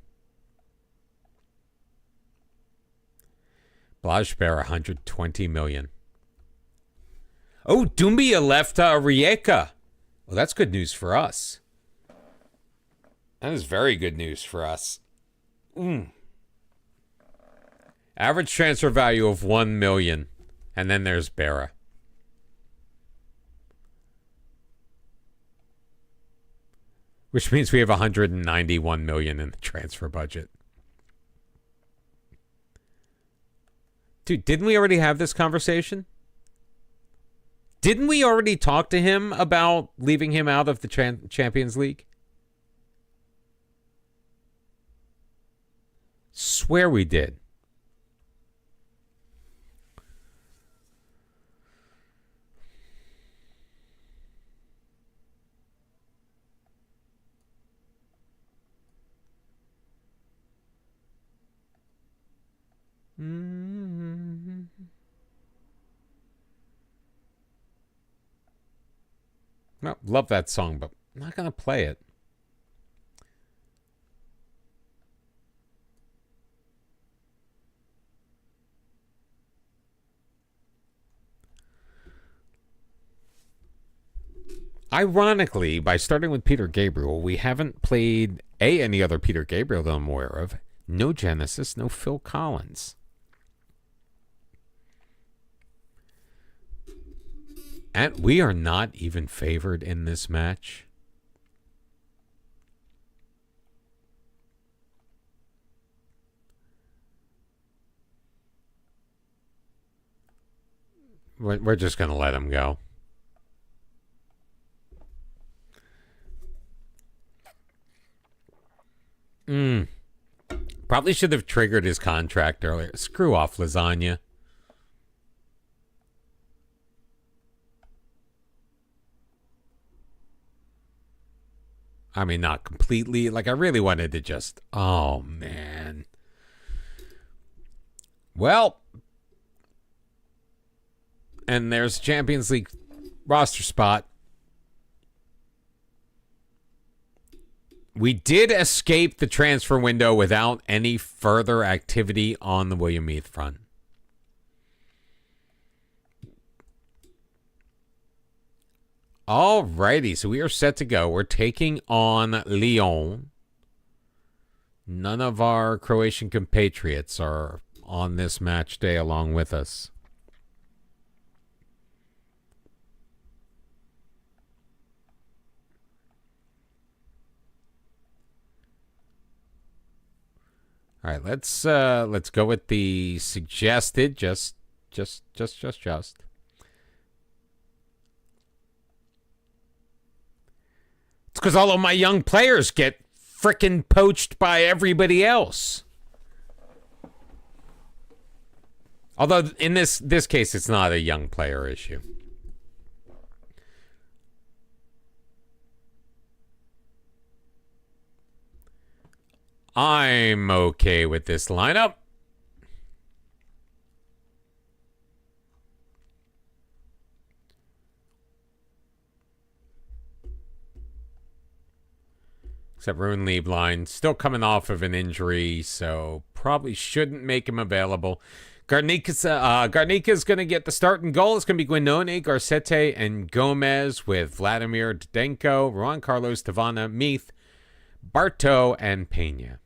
Blajbear, $120 million. Oh, Dumbia left Rijeka. Well, that's good news for us. That is very good news for us. Average transfer value of $1 million. And then there's Berra. Which means we have $191 million in the transfer budget. Dude, didn't we already have this conversation? Didn't we already talk to him about leaving him out of the Champions League? Swear we did. Well, love that song, but I'm not going to play it. Ironically, by starting with Peter Gabriel, we haven't played any other Peter Gabriel that I'm aware of. No Genesis, no Phil Collins. And we are not even favored in this match. We're just going to let him go. Probably should have triggered his contract earlier. Screw off, Lasagna. I mean, not completely. Like, I really wanted to just... Oh, man. Well... And there's Champions League roster spot. We did escape the transfer window without any further activity on the William Heath front. Alrighty, so we are set to go. We're taking on Lyon. None of our Croatian compatriots are on this match day along with us. All right, let's go with the suggested just. It's because all of my young players get frickin' poached by everybody else. Although in this case, it's not a young player issue. I'm okay with this lineup. Except Ruin Lieblein, still coming off of an injury, so probably shouldn't make him available. Garnika's going to get the start and goal. It's going to be Guinone, Garcete, and Gomez with Vladimir Didenko, Juan Carlos, Tavana, Meath, Barto, and Pena.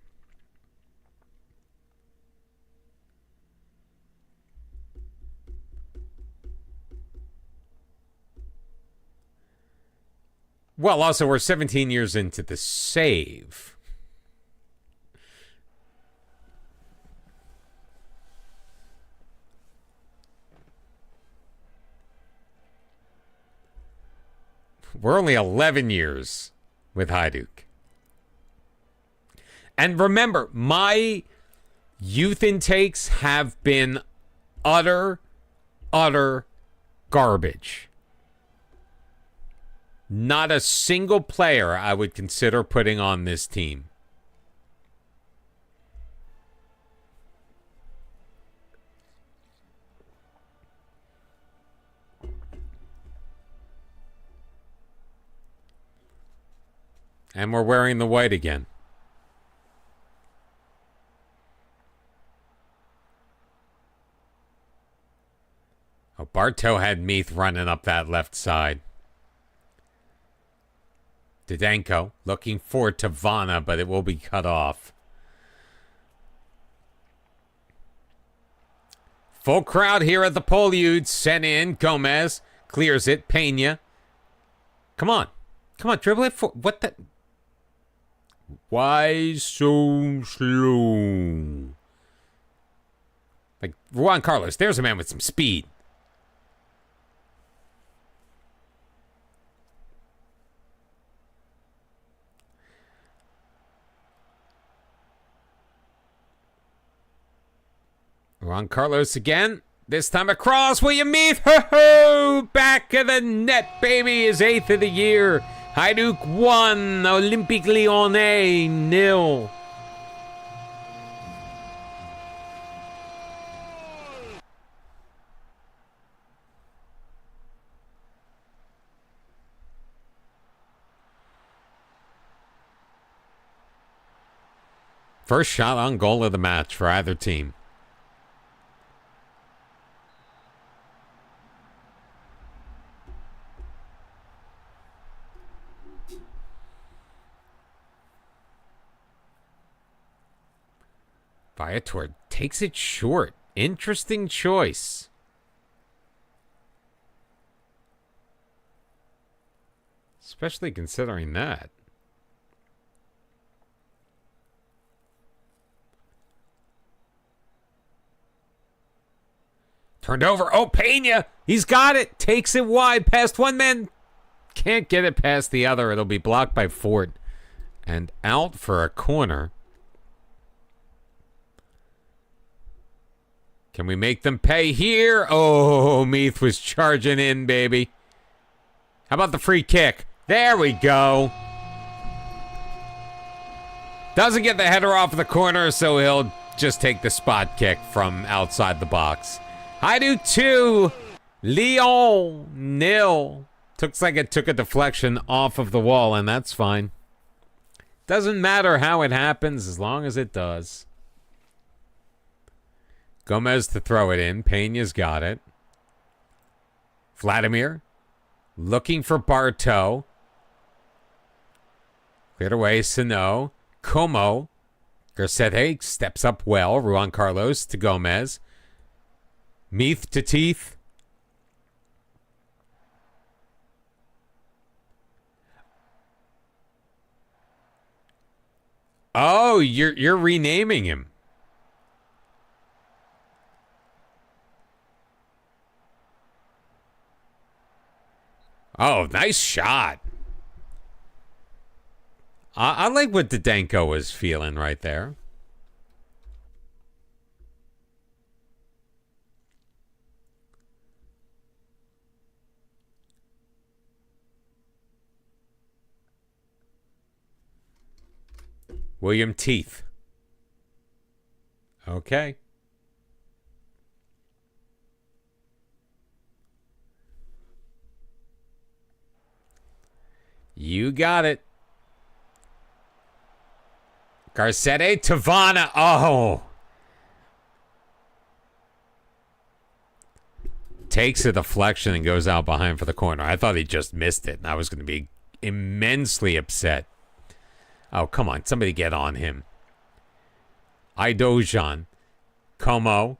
Well, also, we're 17 years into the save. We're only 11 years with Hajduk. And remember, my youth intakes have been utter garbage. Not a single player I would consider putting on this team. And we're wearing the white again. Oh, Barto had Meath running up that left side. Didenko looking for Tavana, but it will be cut off. Full crowd here at the Polyude. Sent in. Gomez clears it. Pena. Come on. Come on, dribble it for... What the... Why so slow? Like, Juan Carlos, there's a man with some speed. Juan Carlos again. This time across. William Meath. Ho-ho! Back of the net, baby. His 8th of the year. Hajduk 1. Olympique Lyonnais 0. First shot on goal of the match for either team. Viator takes it short. Interesting choice. Especially considering that. Turned over. Oh, Pena. He's got it. Takes it wide past one man. Can't get it past the other. It'll be blocked by Ford. And out for a corner. Can we make them pay here? Oh, Meath was charging in, baby. How about the free kick? There we go. Doesn't get the header off the corner, so he'll just take the spot kick from outside the box. Hajduk 2, Lyon 0. Looks like it took a deflection off of the wall, and that's fine. Doesn't matter how it happens as long as it does. Gomez to throw it in. Pena's got it. Vladimir looking for Bartow. Cleared away. Sano. Como. Garcete steps up well. Juan Carlos to Gomez. Meath to Teeth. Oh, you're renaming him. Oh, nice shot. I like what Didenko was feeling right there. William Teeth. Okay. You got it. Garcete, Tavana. Oh. Takes a deflection and goes out behind for the corner. I thought he just missed it, and I was going to be immensely upset. Oh, come on. Somebody get on him. Idojan. Como.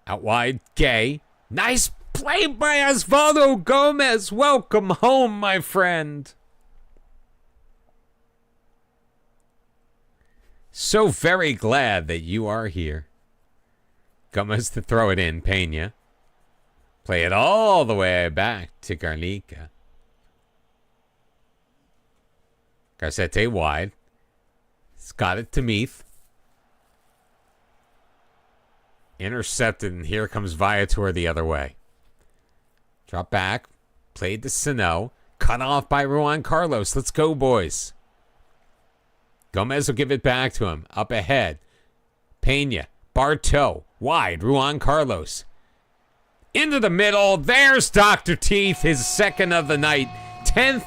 Out wide. Gay. Nice play by Osvaldo Gomez. Welcome home, my friend. So very glad that you are here. Gomez to throw it in. Pena. Play it all the way back to Garnica. Garcete wide. He's got it to Meath. Intercepted, and here comes Viator the other way. Drop back. Played to Sano. Cut off by Juan Carlos. Let's go, boys. Gomez will give it back to him. Up ahead. Pena. Bartow. Wide. Juan Carlos. Into the middle. There's Dr. Teeth. His second of the night. 10th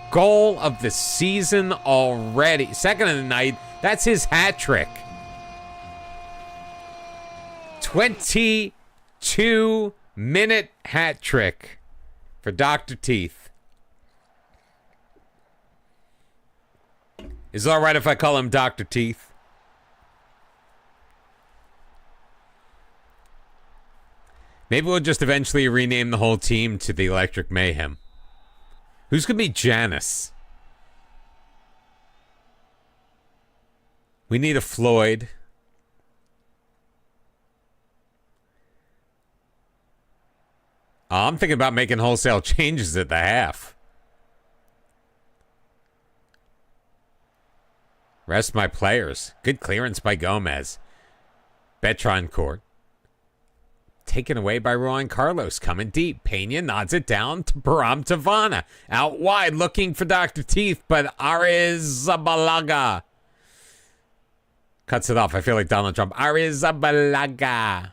goal of the season already. Second of the night. That's his hat trick. 22-minute hat trick for Dr. Teeth. Is it all right if I call him Dr. Teeth? Maybe we'll just eventually rename the whole team to the Electric Mayhem. Who's going to be Janice? We need a Floyd. I'm thinking about making wholesale changes at the half. Rest my players. Good clearance by Gomez. Betrancourt. Taken away by Juan Carlos. Coming deep. Pena nods it down to Baram Tavana. Out wide looking for Dr. Teeth, but Arizabalaga cuts it off. I feel like Donald Trump. Arizabalaga.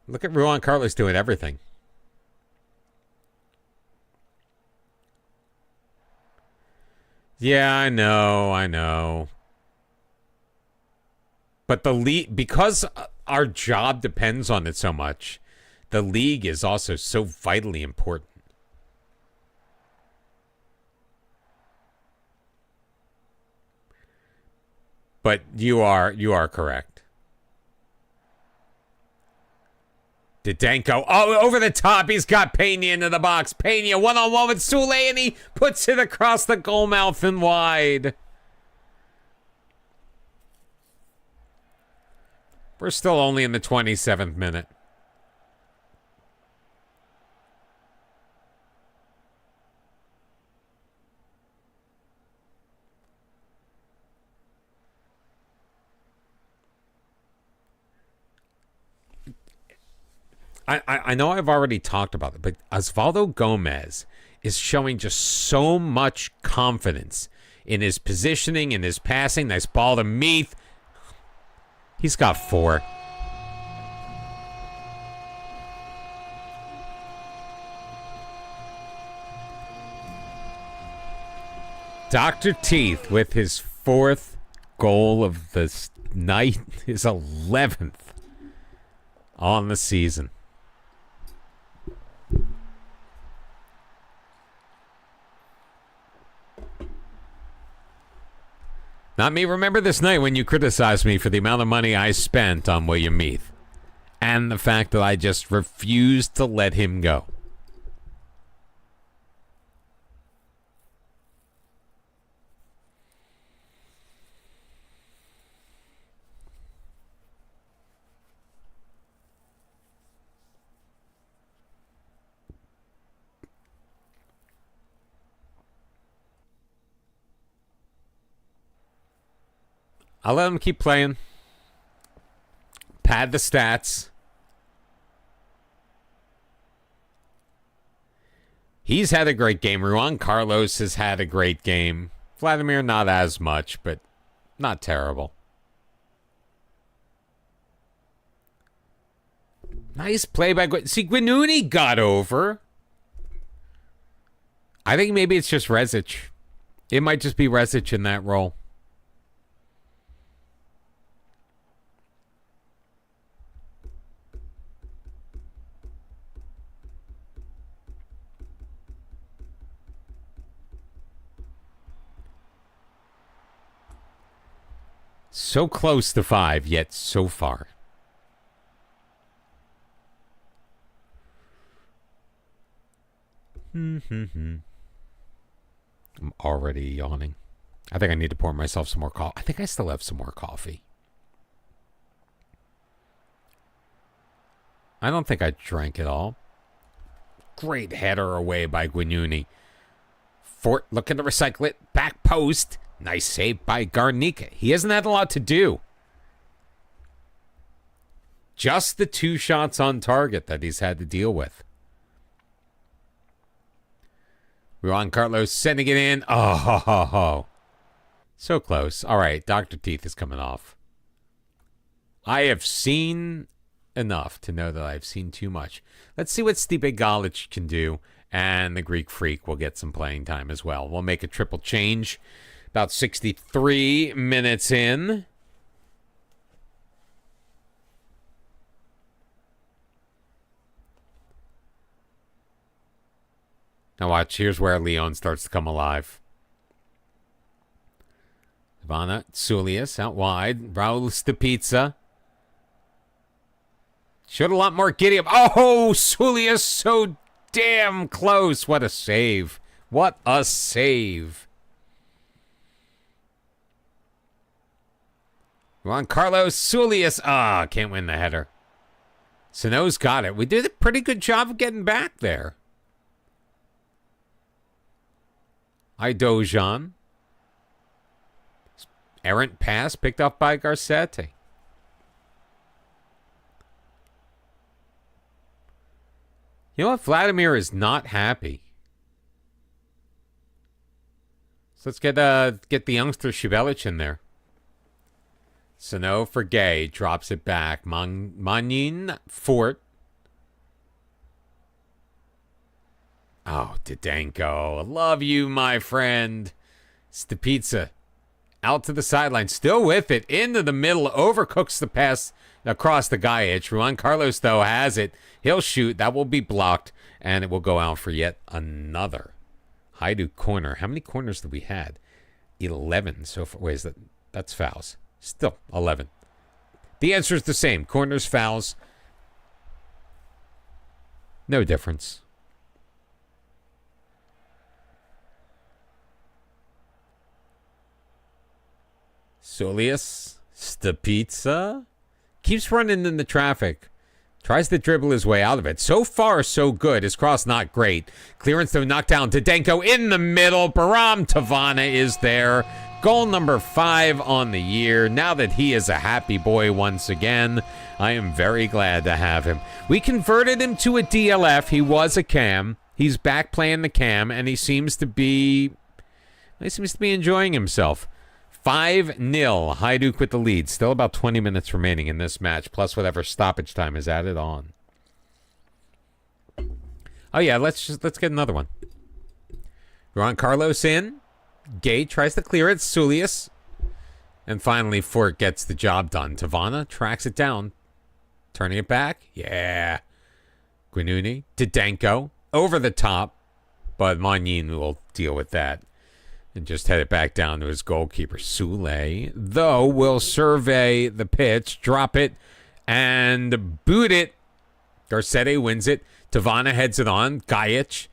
Look at Juan Carlos doing everything. Yeah, I know. But the lead, because our job depends on it so much, the league is also so vitally important. But you are correct. Didenko, over the top. He's got Pena into the box. Pena one-on-one with Sule, and he puts it across the goal mouth and wide. We're still only in the 27th minute. I know I've already talked about it, but Osvaldo Gomez is showing just so much confidence in his positioning, in his passing. Nice ball to Meath. He's got 4. Dr. Teeth with his 4th goal of the night, his 11th on the season. Not me. Remember this night when you criticized me for the amount of money I spent on William Meath and the fact that I just refused to let him go. I'll let him keep playing. Pad the stats. He's had a great game. Juan Carlos has had a great game. Vladimir, not as much, but not terrible. Nice play by Guinuni got over. I think maybe it's just Rezic. It might just be Rezic in that role. So close to 5, yet so far. I'm already yawning. I think I need to pour myself some more coffee. I think I still have some more coffee. I don't think I drank it all. Great header away by Guinuni. Fort looking to recycle it. Back post. Nice save by Garnica. He hasn't had a lot to do. Just the 2 shots on target that he's had to deal with. Juan Carlos sending it in. Oh. So close. All right, Dr. Teeth is coming off. I have seen enough to know that I've seen too much. Let's see what Stipe Galic can do. And the Greek Freak will get some playing time as well. We'll make a triple change. About 63 minutes in. Now watch, here's where Leon starts to come alive. Ivana Tsulius out wide. Raul Stepizza. Showed a lot more giddy up. Oh, Tsulius so damn close. What a save. What a save. Juan Carlos Tsulius. Can't win the header. Sano's got it. We did a pretty good job of getting back there. Idojan. Errant pass picked up by Garcetti. You know what? Vladimir is not happy. So let's get the youngster Shibelic in there. Sano for Gay. Drops it back. Magnin Fort. Oh, Didenko. I love you, my friend. Stepizza. Out to the sideline, still with it, into the middle, overcooks the pass across the Gajic. Juan Carlos, though, has it. He'll shoot. That will be blocked, and it will go out for yet another Hajduk corner. How many corners did we had? 11 so far. Wait, that's fouls. Still 11. The answer is the same. Corners, fouls. No difference. Sulius, Stapizza, keeps running in the traffic. Tries to dribble his way out of it. So far, so good. His cross not great. Clearance, though, knocked down. Didenko in the middle. Baram Tavana is there. Goal number 5 on the year. Now that he is a happy boy once again, I am very glad to have him. We converted him to a DLF. He was a cam. He's back playing the cam, and he seems to be enjoying himself. 5-0, Hajduk with the lead. Still about 20 minutes remaining in this match, plus whatever stoppage time is added on. Oh yeah, let's get another one. Juan Carlos in. Gay tries to clear it. Sulius. And finally, Fort gets the job done. Tavana tracks it down. Turning it back. Yeah. Guinuni. Didenko. Over the top. But Magnin will deal with that. And just head it back down to his goalkeeper. Sule, though, will survey the pitch, drop it, and boot it. Garcetti wins it. Tavana heads it on. Galich,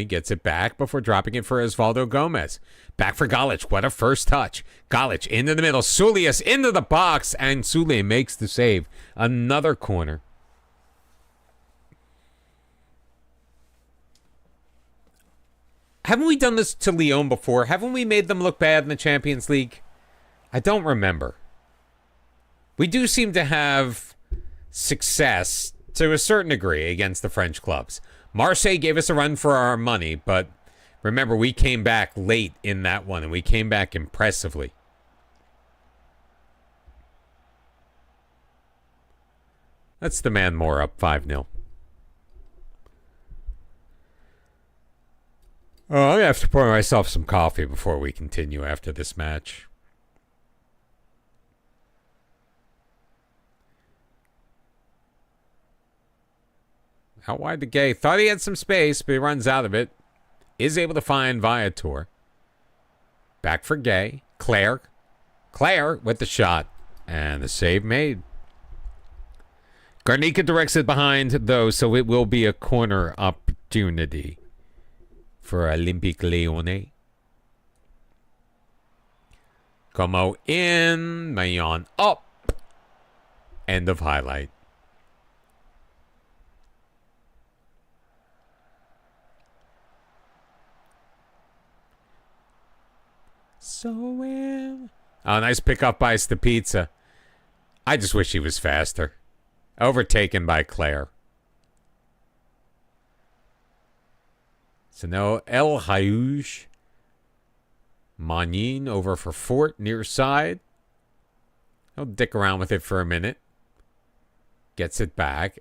gets it back before dropping it for Osvaldo Gomez. Back for Galich. What a first touch. Galich into the middle. Sulius into the box, and Sule makes the save. Another corner. Haven't we done this to Lyon before? Haven't we made them look bad in the Champions League? I don't remember. We do seem to have success to a certain degree against the French clubs. Marseille gave us a run for our money, but remember, we came back late in that one, and we came back impressively. Let's demand more, up 5-0. Oh, I'm going to have to pour myself some coffee before we continue after this match. Out wide to Gay. Thought he had some space, but he runs out of it. Is able to find Viator. Back for Gay. Claire with the shot. And the save made. Garnica directs it behind, though, so it will be a corner opportunity for Olympique Lyonnais. Como in, Mayon up. End of highlight. Oh, nice pickup by Stapizza. I just wish he was faster. Overtaken by Claire. So now El Hayouj. Magnin over for Fort, near side. He'll dick around with it for a minute. Gets it back.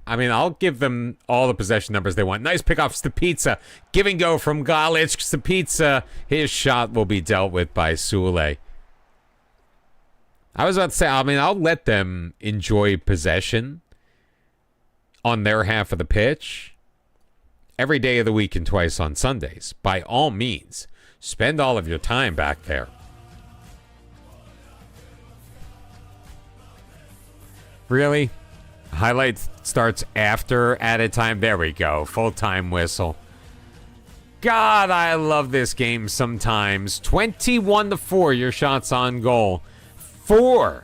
I mean, I'll give them all the possession numbers they want. Nice pick off Stapizza. Give and go from Galich. Stapizza, his shot will be dealt with by Sule. I was about to say, I mean, I'll let them enjoy possession on their half of the pitch every day of the week and twice on Sundays. By all means, spend all of your time back there. Really? Highlight starts after added time. There we go. Full-time whistle. God, I love this game sometimes. 21-4, your shots on goal. 4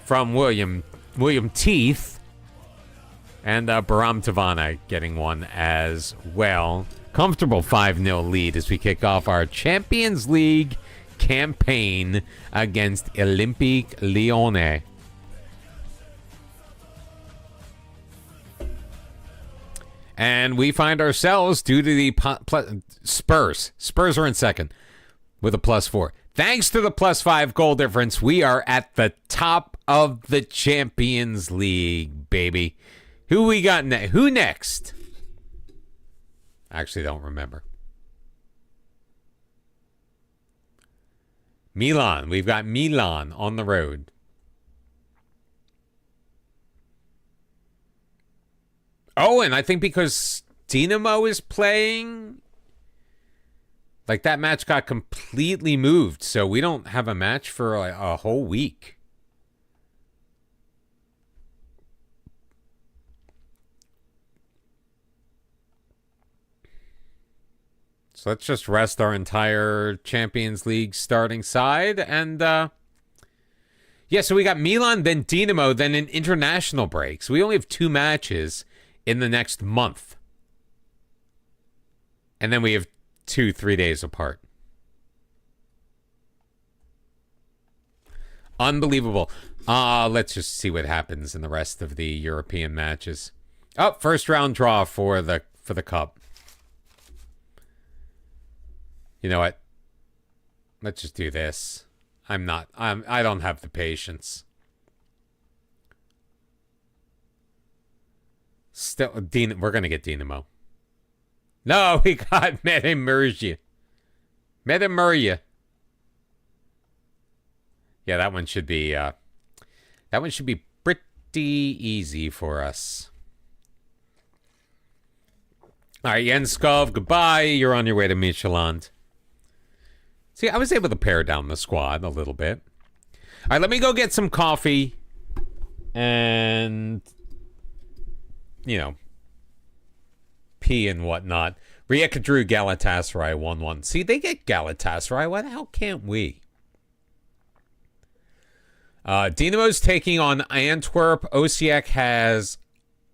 from William Teeth. And Baram Tavana getting one as well. Comfortable 5-0 lead as we kick off our Champions League campaign against Olympique Lyonnais. And we find ourselves, due to the Spurs are in second with a +4. Thanks to the +5 goal difference, we are at the top of the Champions League, baby. Who we got next? Who next? I actually don't remember. Milan. We've got Milan on the road. Oh, and I think because Dinamo is playing, like that match got completely moved. So we don't have a match for like a whole week. So let's just rest our entire Champions League starting side. And yeah, so we got Milan, then Dinamo, then an international break. So we only have 2 matches in the next month. And then we have 2-3 days apart. Unbelievable. Let's just see what happens in the rest of the European matches. Oh, first round draw for the cup. You know what? Let's just do this. I don't have the patience. Still, we're going to get Dinamo. No, we got Metamuria. Yeah, that one should be pretty easy for us. All right, Yenskov, goodbye. You're on your way to Michelin. See, I was able to pare down the squad a little bit. All right, let me go get some coffee and, you know, pee and whatnot. Rijeka drew Galatasaray 1-1. See, they get Galatasaray. Why the hell can't we? Dinamo's taking on Antwerp. Osijek has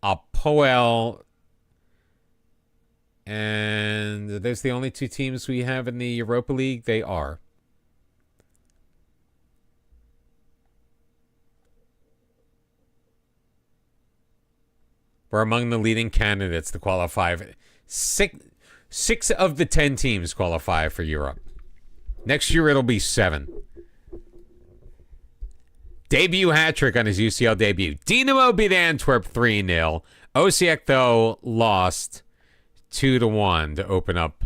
Apoel. And there's the only 2 teams we have in the Europa League. They are. We're among the leading candidates to qualify. Six of the 10 teams qualify for Europe. Next year it'll be 7. Debut hat-trick on his UCL debut. Dinamo beat Antwerp 3-0. Osijek, though, lost 2-1 to open up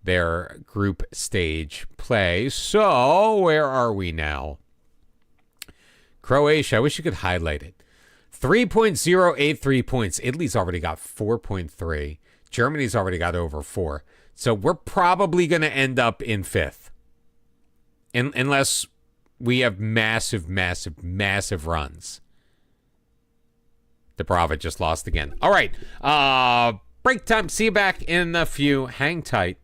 their group stage play. So, where are we now? Croatia. I wish you could highlight it. 3.083 points. Italy's already got 4.3. Germany's already got over 4. So we're probably going to end up in 5th. Unless we have massive runs. Dubrava just lost again. All right. Break time. See you back in a few. Hang tight.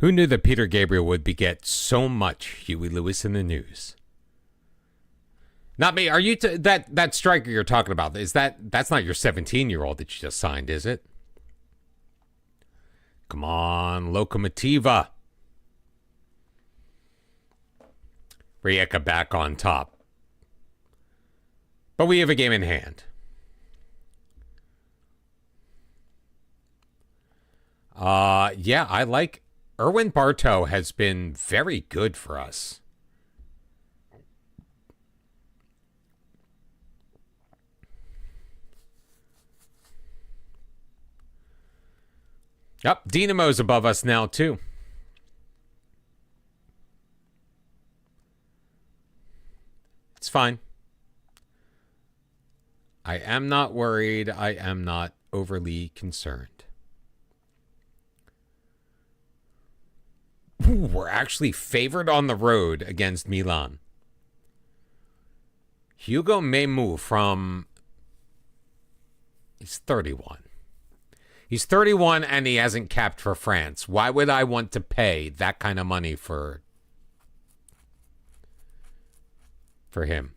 Who knew that Peter Gabriel would beget so much Huey Lewis in the news? Not me. Are you that striker you're talking about? That's not your 17-year-old that you just signed, is it? Come on, Lokomotiva. Rijeka back on top. But we have a game in hand. Yeah, I like Erwin Bartow has been very good for us. Yep, Dinamo's above us now, too. It's fine. I am not worried. I am not overly concerned. Ooh, we're actually favored on the road against Milan. Hugo Memu from... He's 31. He's 31 and he hasn't capped for France. Why would I want to pay that kind of money for him?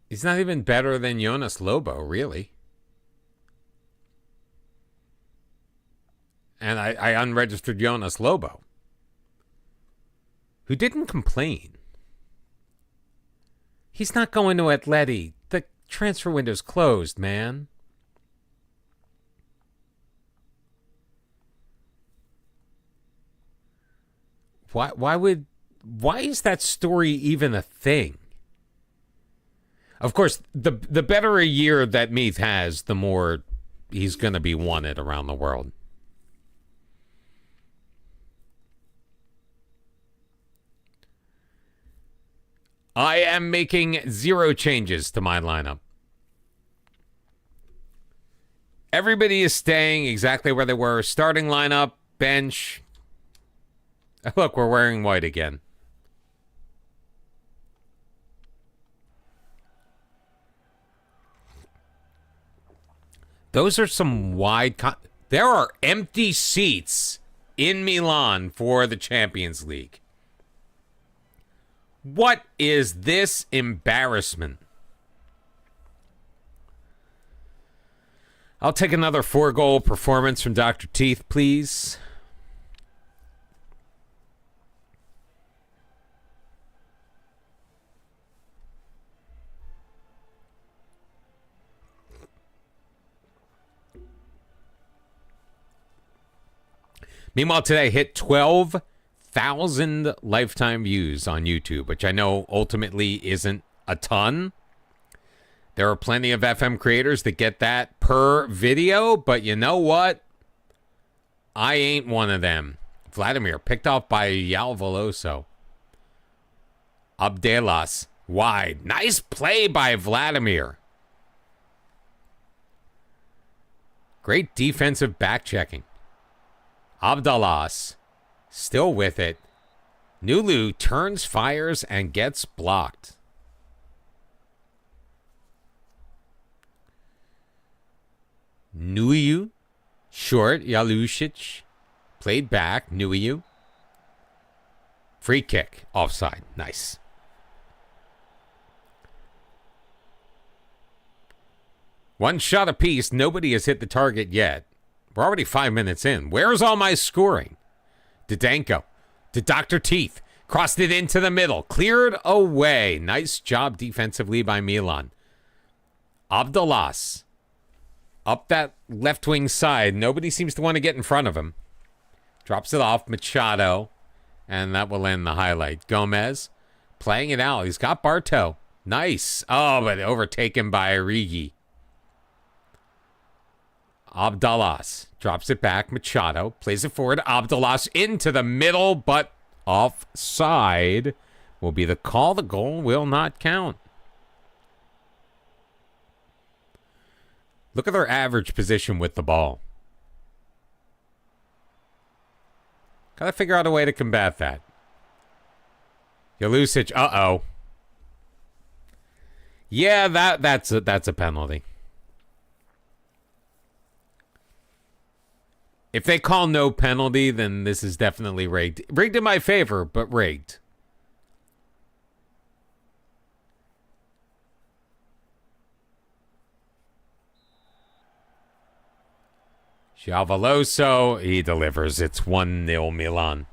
He's not even better than Jonas Lobo, really. And I unregistered Jonas Lobo, who didn't complain. He's not going to Atleti. The transfer window's closed, man. Why is that story even a thing? Of course, the better a year that Meath has, the more he's going to be wanted around the world. I am making 0 changes to my lineup. Everybody is staying exactly where they were. Starting lineup, bench. Look, we're wearing white again. Those are some wide... There are empty seats in Milan for the Champions League. What is this embarrassment? I'll take another 4-goal performance from Dr. Teeth, please. Meanwhile, today hit 12,000 lifetime views on YouTube, which I know ultimately isn't a ton. There are plenty of FM creators that get that per video, but you know what? I ain't one of them. Vladimir picked off by Yal Veloso. Abdelas wide. Nice play by Vladimir. Great defensive back checking. Abdalas still with it. Nulu turns, fires, and gets blocked. Nuiu, short, Yalusic, played back, Nuiu. Free kick, offside, nice. One shot apiece, nobody has hit the target yet. We're already 5 minutes in. Where's all my scoring? Didenko to Dr. Teeth. Crossed it into the middle. Cleared away. Nice job defensively by Milan. Abdalas. Up that left wing side. Nobody seems to want to get in front of him. Drops it off. Machado. And that will end the highlight. Gomez playing it out. He's got Bartow. Nice. Oh, but overtaken by Origi. Abdalas drops it back. Machado plays it forward. Abdalas into the middle, but offside will be the call. The goal will not count. Look at their average position with the ball. Gotta figure out a way to combat that. Jelusic, uh-oh. Yeah, that's a penalty. If they call no penalty, then this is definitely rigged. Rigged in my favor, but rigged. Sciavoloso, he delivers. It's 1-0 Milan.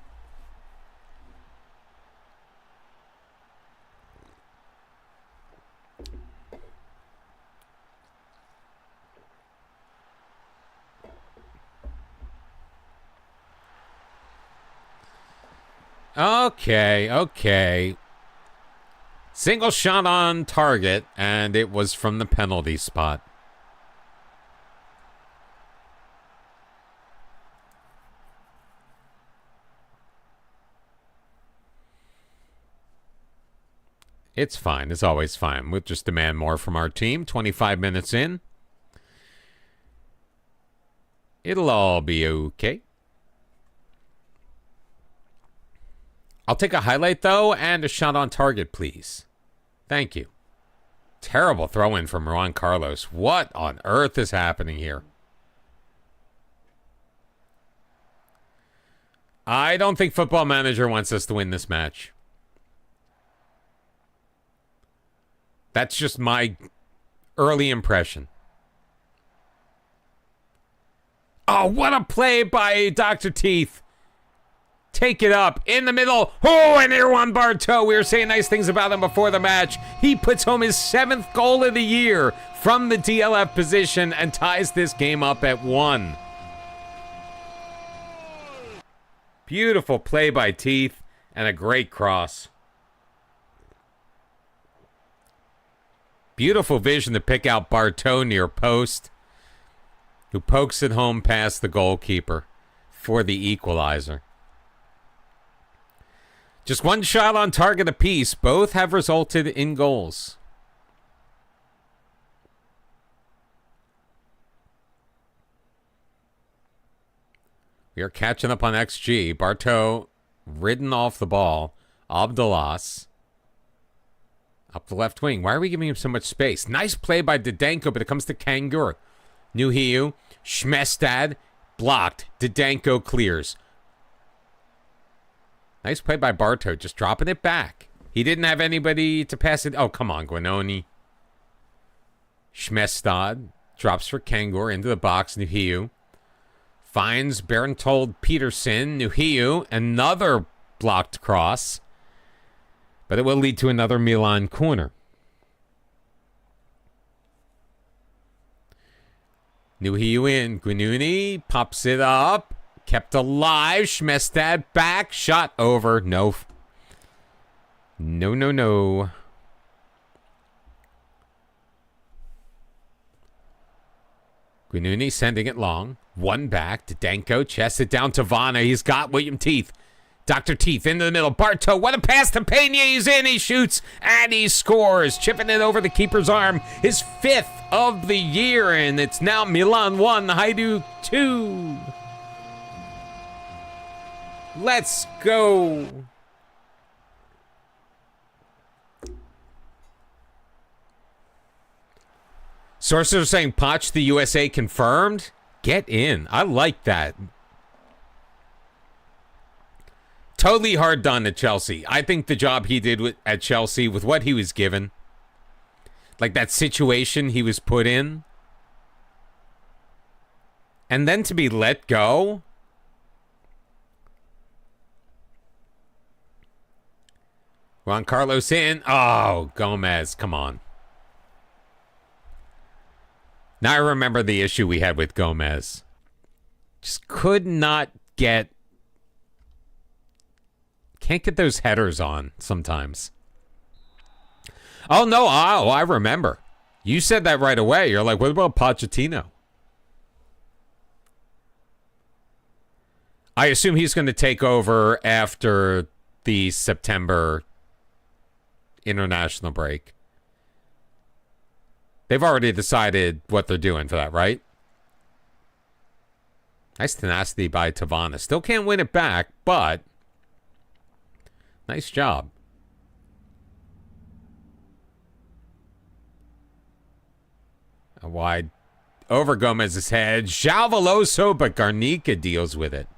Okay. Single shot on target, and it was from the penalty spot. It's fine. It's always fine. We'll just demand more from our team. 25 minutes in. It'll all be okay. I'll take a highlight, though, and a shot on target, please. Thank you. Terrible throw-in from Juan Carlos. What on earth is happening here? I don't think Football Manager wants us to win this match. That's just my early impression. Oh, what a play by Dr. Teeth. Take it up in the middle. Oh, and Erwan Bartow. We were saying nice things about him before the match. He puts home his 7th goal of the year from the DLF position and ties this game up at 1. Beautiful play by Teeth and a great cross. Beautiful vision to pick out Bartow near post, who pokes it home past the goalkeeper for the equalizer. Just one shot on target apiece. Both have resulted in goals. We are catching up on XG. Bartow ridden off the ball. Abdalas up the left wing. Why are we giving him so much space? Nice play by Didenko, but it comes to Kangur. Nuhiu. Schmestad. Blocked. Didenko clears. Nice play by Bartow, just dropping it back. He didn't have anybody to pass it. Oh, come on, Guanoni. Schmestad drops for Kangur into the box. Nuhiu finds Bernthold Peterson. Nuhiu, another blocked cross. But it will lead to another Milan corner. Nuhiu in. Guanoni pops it up. Kept alive. Schmestad back. Shot over. No. No. Guanoni sending it long. One back to Danko. Chests it down to Vanna. He's got William Teeth. Dr. Teeth into the middle. Bartow. What a pass to Pena. He's in. He shoots. And he scores. Chipping it over the keeper's arm. His 5th of the year. And it's now Milan 1. Hajduk 2. Let's go. Sources are saying Poch, the USA confirmed. Get in. I like that. Totally hard done at Chelsea. I think the job he did at Chelsea with what he was given, like that situation he was put in, and then to be let go. Juan Carlos in. Oh, Gomez, come on. Now I remember the issue we had with Gomez. Just could not get... Can't get those headers on sometimes. Oh, no. Oh, I remember. You said that right away. You're like, what about Pochettino? I assume he's going to take over after the September international break. They've already decided what they're doing for that, right? Nice tenacity by Tavana. Still can't win it back, but nice job. A wide over Gomez's head. João Veloso, but Garnica deals with it.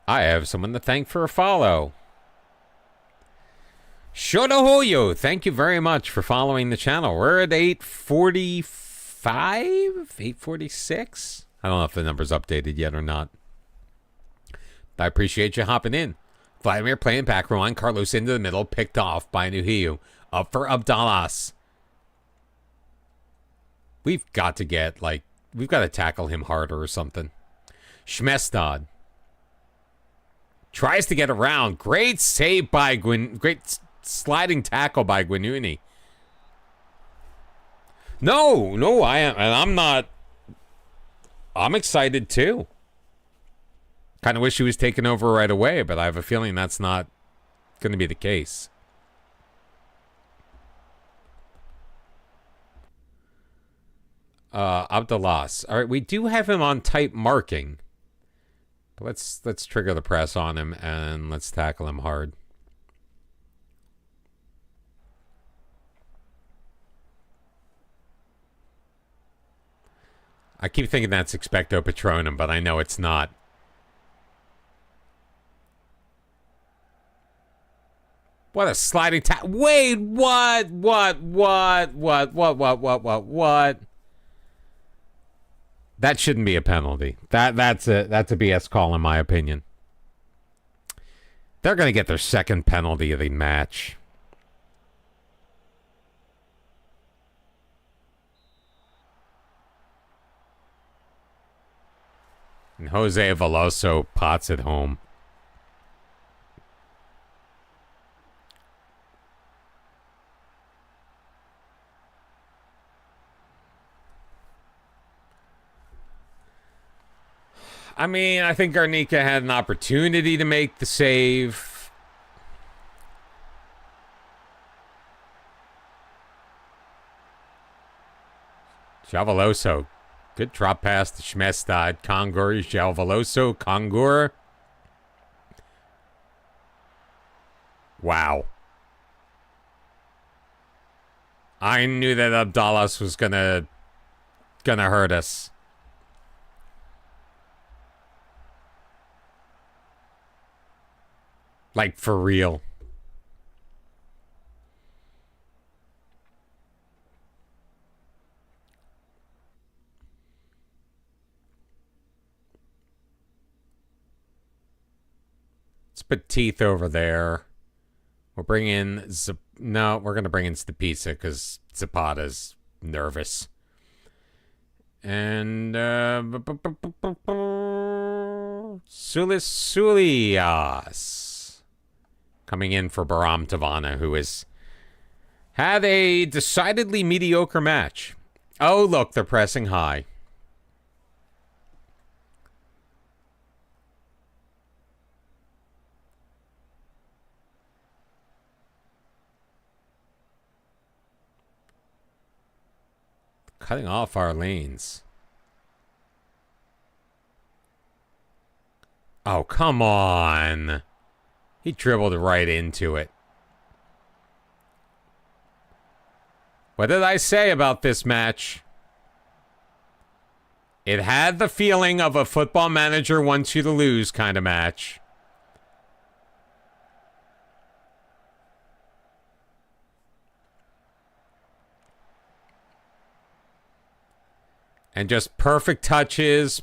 I have someone to thank for a follow. Shodohoyo, thank you very much for following the channel. We're at 845? 846? I don't know if the number's updated yet or not. I appreciate you hopping in. Vladimir playing back, Rowan Carlos into the middle, picked off by Nuhiu. Up for Abdallas. We've got to get, we've got to tackle him harder or something. Schmestad. Tries to get around. Great save by great sliding tackle by Guinuni. No, I'm not. I'm excited too. Kind of wish he was taken over right away, but I have a feeling that's not going to be the case. Abdallas. All right, we do have him on tight marking. But let's trigger the press on him and let's tackle him hard. I keep thinking that's Expecto Patronum, but I know it's not. What a sliding Wait, what? That shouldn't be a penalty. That's a BS call in my opinion. They're going to get their second penalty of the match. And Jose Veloso pots it home. I mean, I think Garnica had an opportunity to make the save. Veloso. Good drop pass to Schmestad. Kongur, Veloso, Kongur. Wow. I knew that Abdallas was gonna hurt us. Like, for real. Let's put Teeth over there. We'll bring in... No, we're going to bring in Stapisa because Zapata's nervous. And... Sulias. Coming in for Baram Tavana, who has had a decidedly mediocre match. Oh, look, they're pressing high. Cutting off our lanes. Oh, come on. He dribbled right into it. What did I say about this match? It had the feeling of a football manager wants you to lose kind of match. And just perfect touches.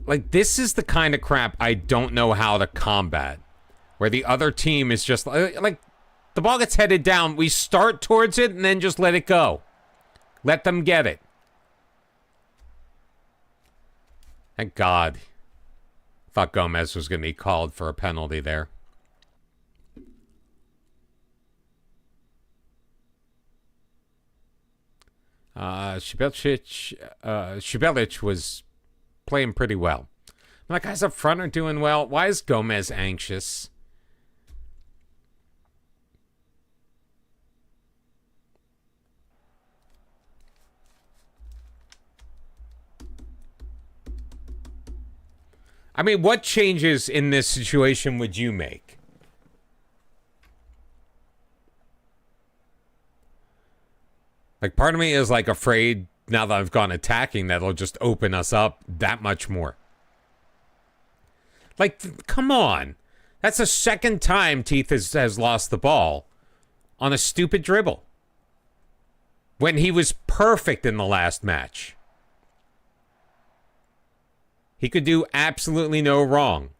Like, this is the kind of crap I don't know how to combat. Where the other team is just... Like, the ball gets headed down. We start towards it and then just let it go. Let them get it. Thank God. Thought Gomez was going to be called for a penalty there. Shibelic was playing pretty well. My guys up front are doing well. Why is Gomez anxious? I mean, what changes in this situation would you make? Like, part of me is like afraid now that I've gone attacking that it'll just open us up that much more. Like, come on. That's the second time Teeth has lost the ball on a stupid dribble. When he was perfect in the last match. He could do absolutely no wrong.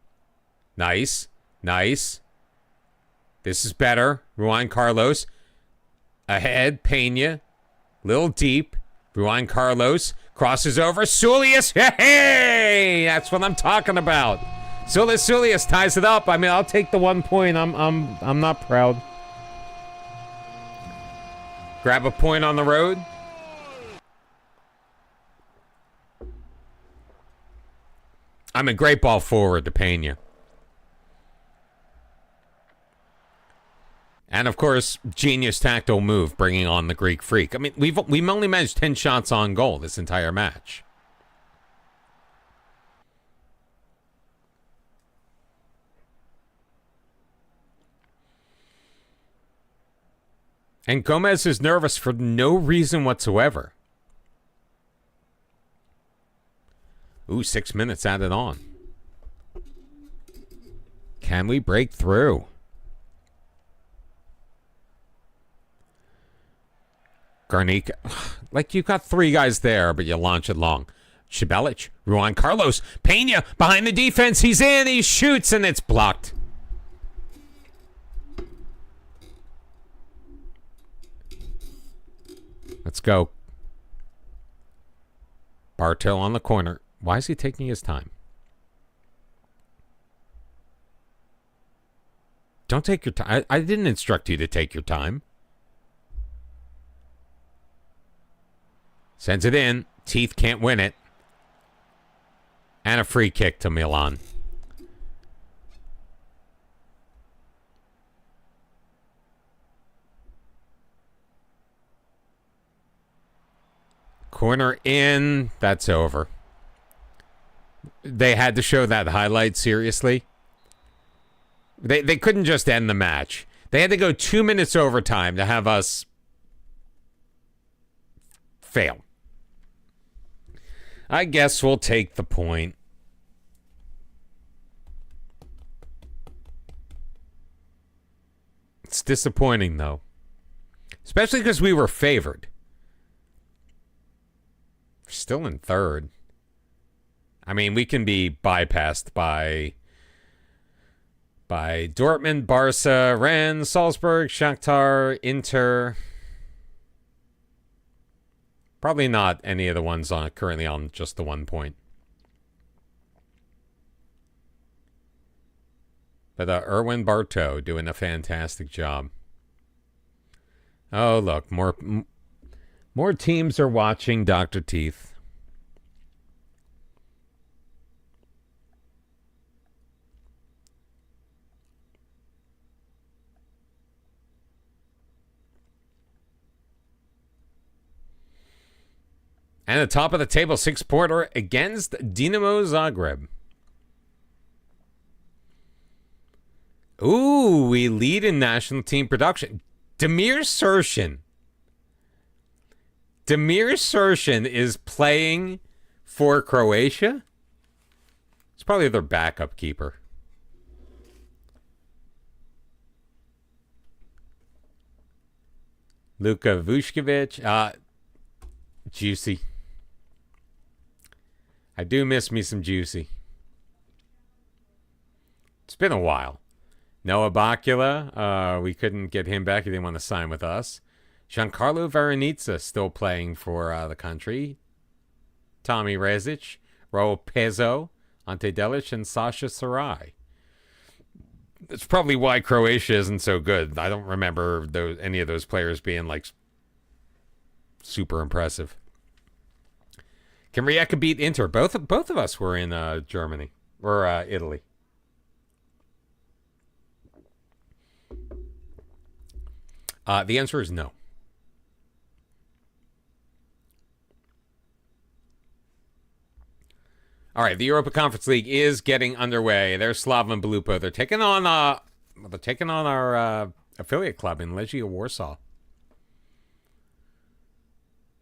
Nice. Nice. This is better. Juan Carlos. Ahead. Pena. Little deep. Juan Carlos. Crosses over. Sulius. Hey! That's what I'm talking about. Sulius ties it up. I mean, I'll take the 1 point. I'm not proud. Grab a point on the road. I'm a great ball forward to Pena. And of course, genius tactile move, bringing on the Greek Freak. I mean, we've only managed 10 shots on goal this entire match. And Gomez is nervous for no reason whatsoever. Ooh, 6 minutes added on. Can we break through? Garnica. Like, you got 3 guys there, but you launch it long. Shibelic. Juan Carlos. Pena behind the defense. He's in. He shoots, and it's blocked. Let's go. Bartow on the corner. Why is he taking his time? Don't take your time. I didn't instruct you to take your time. Sends it in. Teeth can't win it. And a free kick to Milan. Corner in. That's over. They had to show that highlight, seriously. They couldn't just end the match. They had to go 2 minutes overtime to have us fail. I guess we'll take the point. It's disappointing, though. Especially because we were favored. We're still in third. I mean, we can be bypassed by Dortmund, Barca, Rennes, Salzburg, Shakhtar, Inter. Probably not any of the ones currently on just the 1 point. But Erwin Bartow doing a fantastic job. Oh, look, more teams are watching Dr. Teeth. And the top of the table, 6-pointer against Dinamo Zagreb. Ooh, we lead in national team production. Damir Surshin. Damir Surshin is playing for Croatia. It's probably their backup keeper. Luka Vučković. Juicy. I do miss me some Juicy. It's been a while. Noah Bakula, we couldn't get him back. He didn't want to sign with us. Giancarlo Varanitsa still playing for the country. Tommy Rezic, Raul Pezzo, Ante Delic, and Sasha Sarai. That's probably why Croatia isn't so good. I don't remember any of those players being like super impressive. Can Rijeka beat Inter? Both of us were in Germany or Italy. The answer is no. All right, the Europa Conference League is getting underway. There's Slaven Belupo. They're taking on our affiliate club in Legia Warsaw.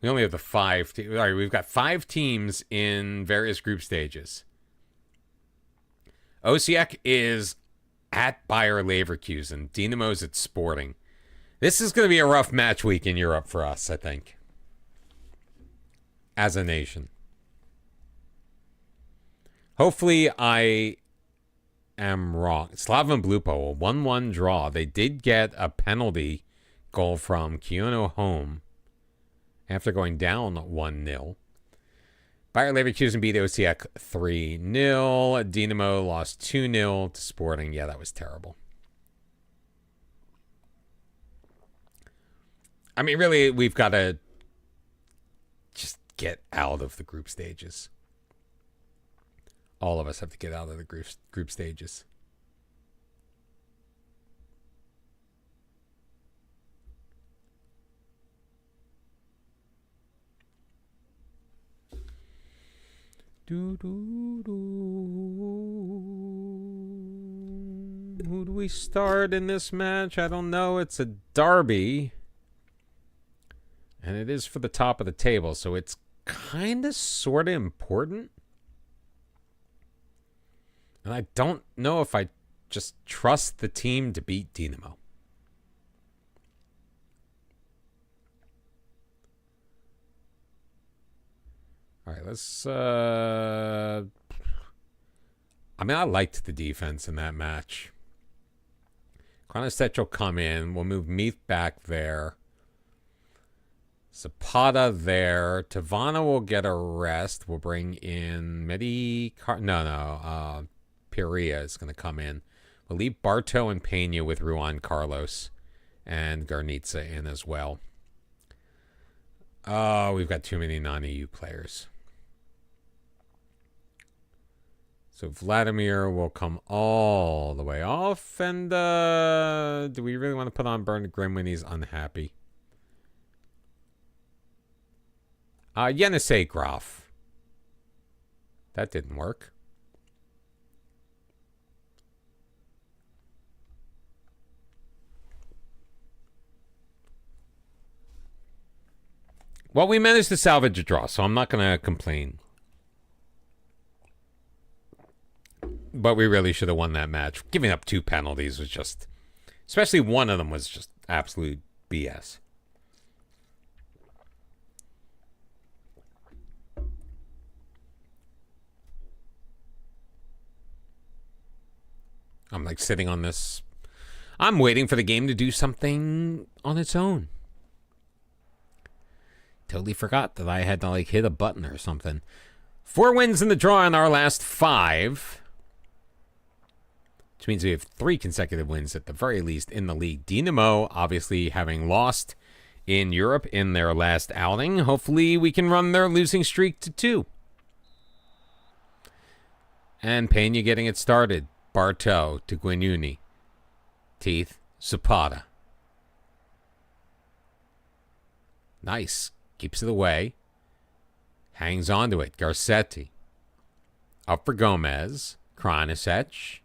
We only have the 5 teams. All right, we've got 5 teams in various group stages. Osijek is at Bayer Leverkusen. Dynamo's at Sporting. This is going to be a rough match week in Europe for us, I think, as a nation. Hopefully I am wrong. Slaven Belupo, a 1-1 draw. They did get a penalty goal from Kyoto home after going down 1-0. Bayer Leverkusen beat Osijek 3-0. Dynamo lost 2-0 to Sporting. Yeah, that was terrible. I mean, really, we've got to just get out of the group stages. All of us have to get out of the group stages. Who do we start in this match? I don't know. It's a derby. And it is for the top of the table, so it's kind of sort of important. And I don't know if I just trust the team to beat Dynamo. All right, let's... I mean, I liked the defense in that match. Kronostech will come in. We'll move Meath back there. Zapata there. Tavana will get a rest. We'll bring in Piria is going to come in. We'll leave Barto and Pena with Ruan Carlos and Garnitsa in as well. Oh, we've got too many non-EU players. So Vladimir will come all the way off. And do we really want to put on Bernd Grimm when he's unhappy? Yenisei Graf. That didn't work. Well, we managed to salvage a draw, so I'm not going to complain. But we really should have won that match. Giving up 2 penalties was just... Especially one of them was just absolute BS. I'm like sitting on this. I'm waiting for the game to do something on its own. Totally forgot that I had to like hit a button or something. 4 wins in the draw in our last 5. Which means we have 3 consecutive wins at the very least in the league. Dynamo obviously having lost in Europe in their last outing. Hopefully we can run their losing streak to 2. And Pena getting it started. Barto to Guignuni. Teeth. Zapata. Nice. Keeps it away. Hangs on to it. Garcetti. Up for Gomez. Kronostech.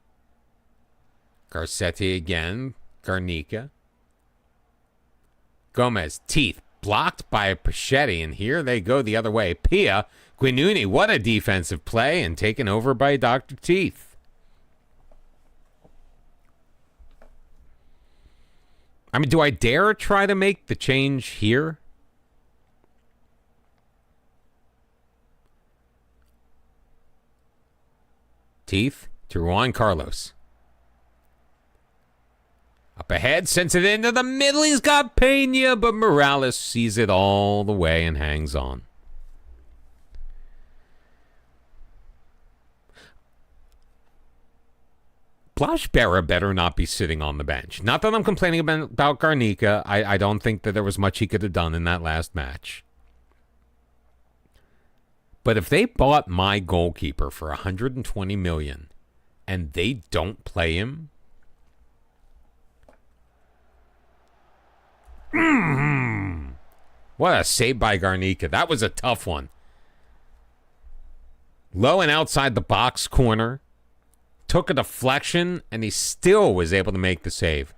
Garcetti again. Garnica. Gomez. Teeth. Blocked by Pachetti. And here they go the other way. Pia. Guignuni. What a defensive play. And taken over by Dr. Teeth. I mean, do I dare try to make the change here? Teeth to Juan Carlos. Up ahead, sends it into the middle. He's got Pena, but Morales sees it all the way and hangs on. Blushbera better not be sitting on the bench. Not that I'm complaining about Garnica. I don't think that there was much he could have done in that last match. But if they bought my goalkeeper for $120 million and they don't play him, what a save by Garnica. That was a tough one. Low and outside the box corner. Took a deflection, and he still was able to make the save.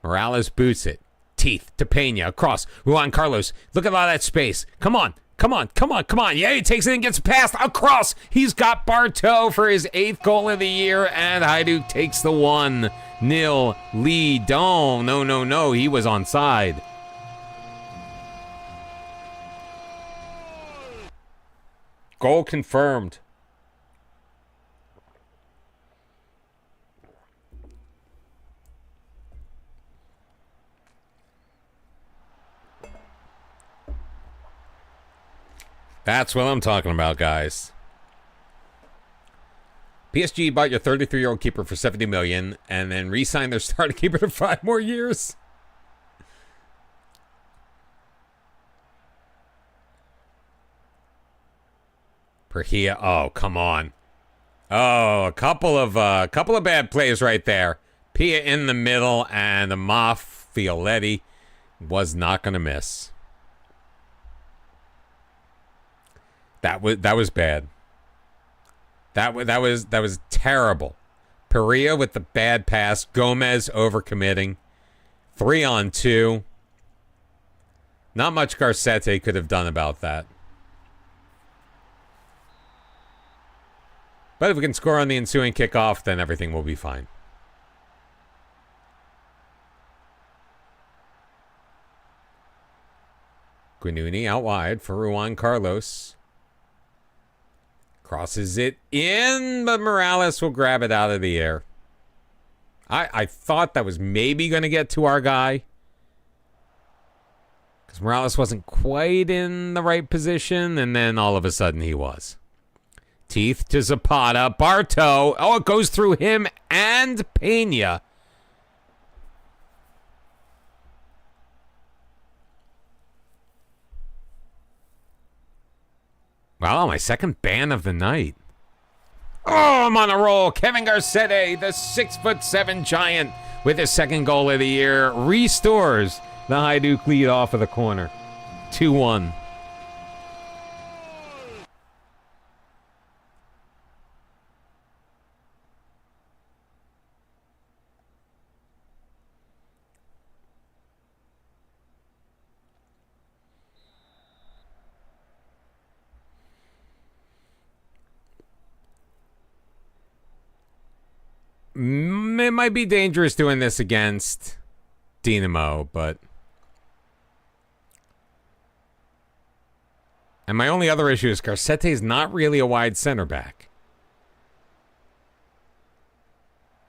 Morales boots it. Teeth to Pena. Across. Juan Carlos. Look at all that space. Come on. Come on. Come on. Come on. Yeah, he takes it and gets past. Across. He's got Bartow for his 8th goal of the year, and Hajduk takes the 1-0 lead. Oh, no. He was onside. Goal confirmed. That's what I'm talking about, guys. PSG bought your 33-year-old keeper for $70 million and then re-signed their starting keeper for 5 more years. Perhia, oh, come on. Oh, a couple of bad plays right there. Pia in the middle, and Amaf Fioletti was not going to miss. That was bad. That was terrible. Perea with the bad pass. Gomez overcommitting. 3-on-2. Not much Garcete could have done about that. But if we can score on the ensuing kickoff, then everything will be fine. Guinuni out wide for Juan Carlos. Crosses it in, but Morales will grab it out of the air. I thought that was maybe going to get to our guy, because Morales wasn't quite in the right position, and then all of a sudden he was. Teeth to Zapata. Bartow. Oh, it goes through him and Pena. Wow, my second ban of the night. Oh, I'm on a roll. Kevin Garcete, the 6'7" giant, with his 2nd goal of the year, restores the Hajduk lead off of the corner. 2-1. It might be dangerous doing this against Dinamo, but... And my only other issue is Garcete is not really a wide center back.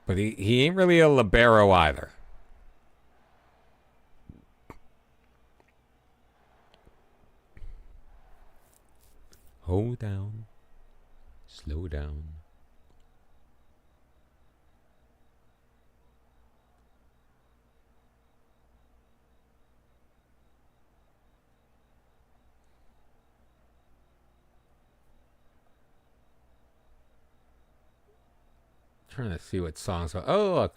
But he ain't really a libero either. Hold down. Slow down. Trying to see what songs are. Oh, look.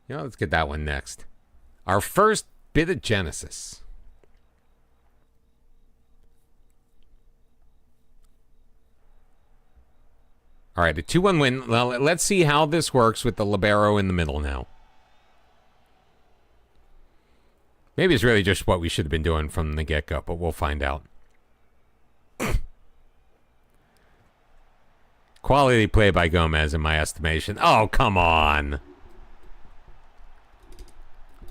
Let's get that one next. Our first bit of Genesis. All right, a 2-1 win. Well, let's see how this works with the libero in the middle now. Maybe it's really just what we should have been doing from the get-go, but we'll find out. Quality play by Gomez, in my estimation. Oh, come on.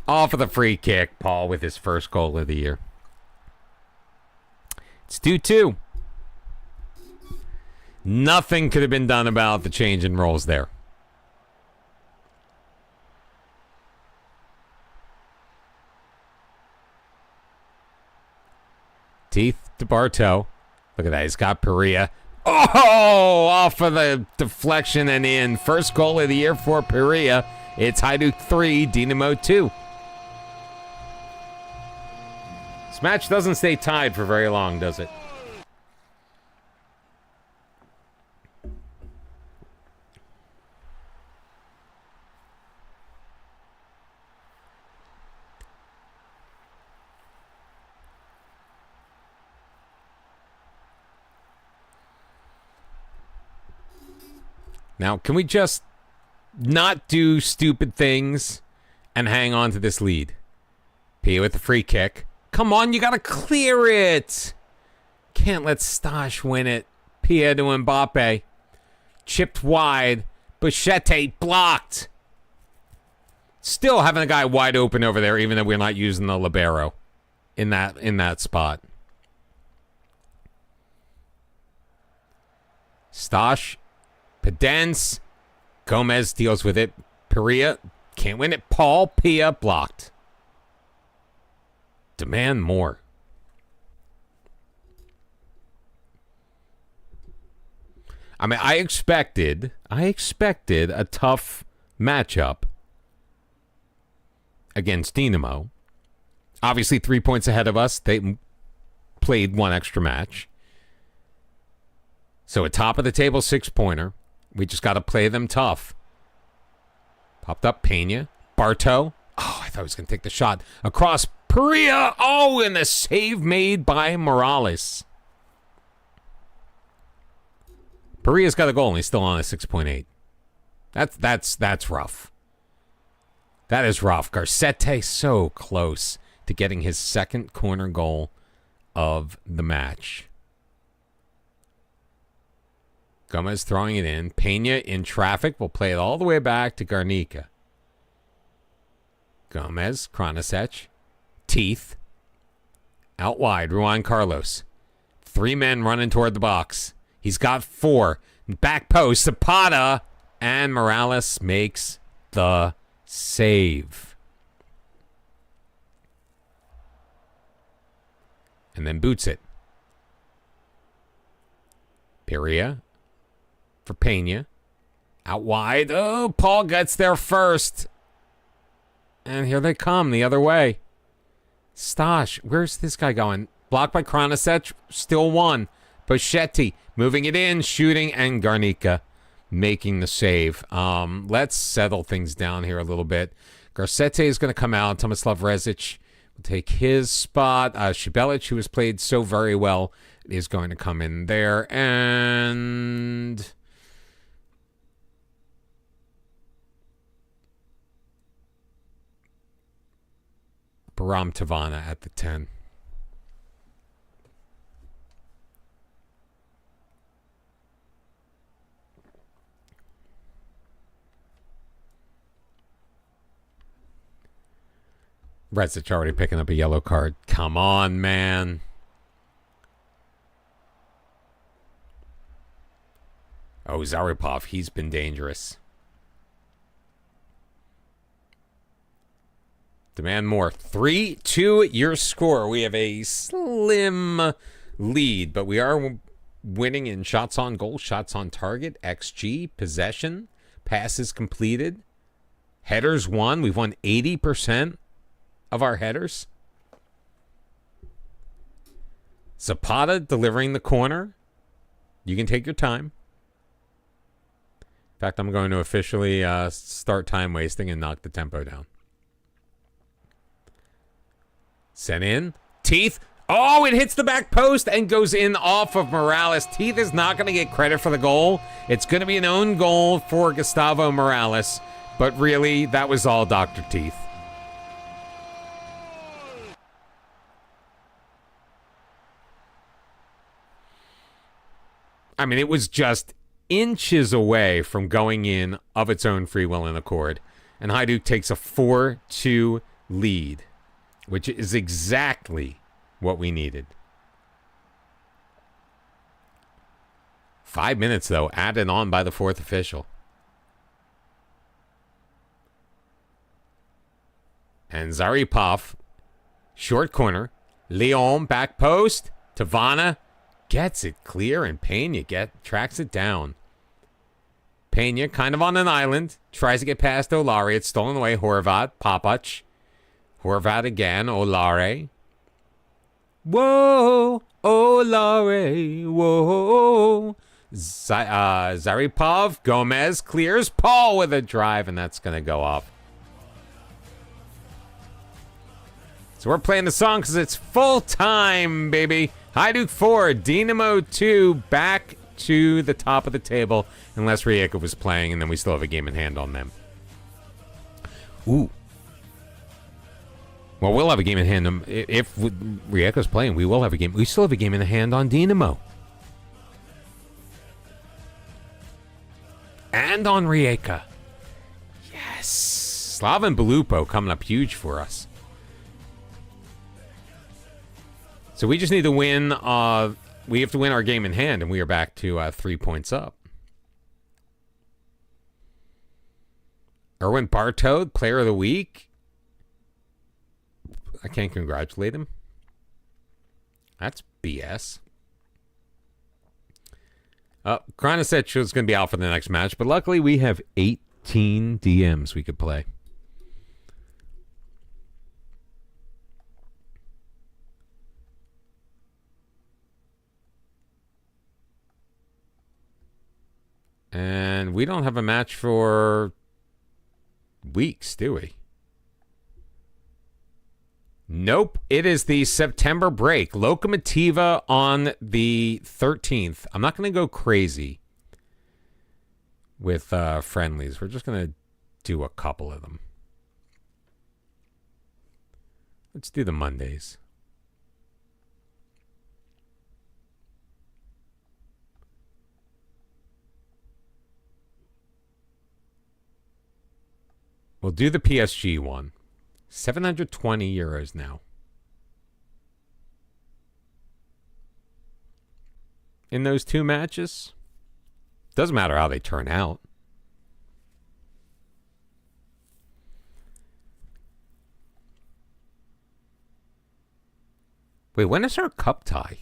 All for the free kick. Paul with his 1st goal of the year. It's 2-2. Nothing could have been done about the change in roles there. Teeth to Bartow. Look at that. He's got Perea. Oh, off of the deflection and in. First goal of the year for Perea. It's Hajduk 3, Dinamo 2. This match doesn't stay tied for very long, does it? Now, can we just not do stupid things and hang on to this lead? P with the free kick. Come on, you gotta clear it. Can't let Stash win it. Pia to Mbappe. Chipped wide. Buschette blocked. Still having a guy wide open over there, even though we're not using the libero in that spot. Stash. Pedence. Gomez deals with it. Perea can't win it. Paul Pia blocked. Demand more. I mean, I expected a tough matchup against Dinamo. Obviously, 3 points ahead of us. They played one extra match. So a top of the table 6-pointer. We just got to play them tough. Popped up Pena. Barto. Oh, I thought he was going to take the shot. Across Perea. Oh, and the save made by Morales. Perea's got a goal and he's still on a 6.8. That's rough. That is rough. Garcete so close to getting his second corner goal of the match. Gomez throwing it in. Pena in traffic. Will play it all the way back to Garnica. Gomez, Kranasec. Teeth. Out wide. Juan Carlos. 3 men running toward the box. He's got 4. Back post. Zapata. And Morales makes the save. And then boots it. Perea. For Pena. Out wide. Oh, Paul gets there first. And here they come the other way. Stash. Where's this guy going? Blocked by Kranasec. Still 1. Buschette moving it in. Shooting. And Garnica making the save. Let's settle things down here a little bit. Garcete is going to come out. Tomislav Rezic will take his spot. Shibelic, who has played so very well, is going to come in there. And Baram Tavana at the 10. Rezic already picking up a yellow card. Come on, man. Oh, Zaripov, he's been dangerous. Demand more. 3-2 your score. We have a slim lead, but we are winning in shots on goal, shots on target, XG, possession, passes completed, headers won. We've won 80% of our headers. Zapata delivering the corner. You can take your time. In fact, I'm going to officially start time wasting and knock the tempo down. Sent in. Teeth. Oh, it hits the back post and goes in off of Morales. Teeth is not going to get credit for the goal. It's going to be an own goal for Gustavo Morales. But really, that was all Dr. Teeth. I mean, it was just inches away from going in of its own free will and accord. And Hajduk takes a 4-2 lead, which is exactly what we needed. 5 minutes, though, added on by the 4th official. And Zaripov, short corner. Leon, back post. Tavana. gets it clear, and Pena tracks it down. Pena kind of on an island, tries to get past Olari. It's stolen away. Horvat, Papac. Horvat again. Olare. Whoa, Olare. Whoa. Zaripov. Gomez clears. Paul with a drive, and that's going to go off. So we're playing the song because it's full time, baby. Hajduk 4, Dinamo 2, back to the top of the table, unless Rijeka was playing, and then we still have a game in hand on them. Ooh. Well, we'll have a game in hand. If Rijeka's playing, we will have a game. We still have a game in the hand on Dinamo. And on Rijeka. Yes. Slaven Belupo coming up huge for us. So we just need to win. We have to win our game in hand, and we are back to 3 points up. Erwin Bartod, Player of the Week. I can't congratulate him. That's BS. Kranisic was going to be out for the next match, but luckily we have 18 DMs we could play. And we don't have a match for weeks, do we? Nope. It is the September break. Lokomotiva on the 13th. I'm not going to go crazy with friendlies. We're just going to do a couple of them. Let's do the Mondays. We'll do the PSG one. 720 euros now. In those two matches. Doesn't matter how they turn out. Wait, when is our cup tie?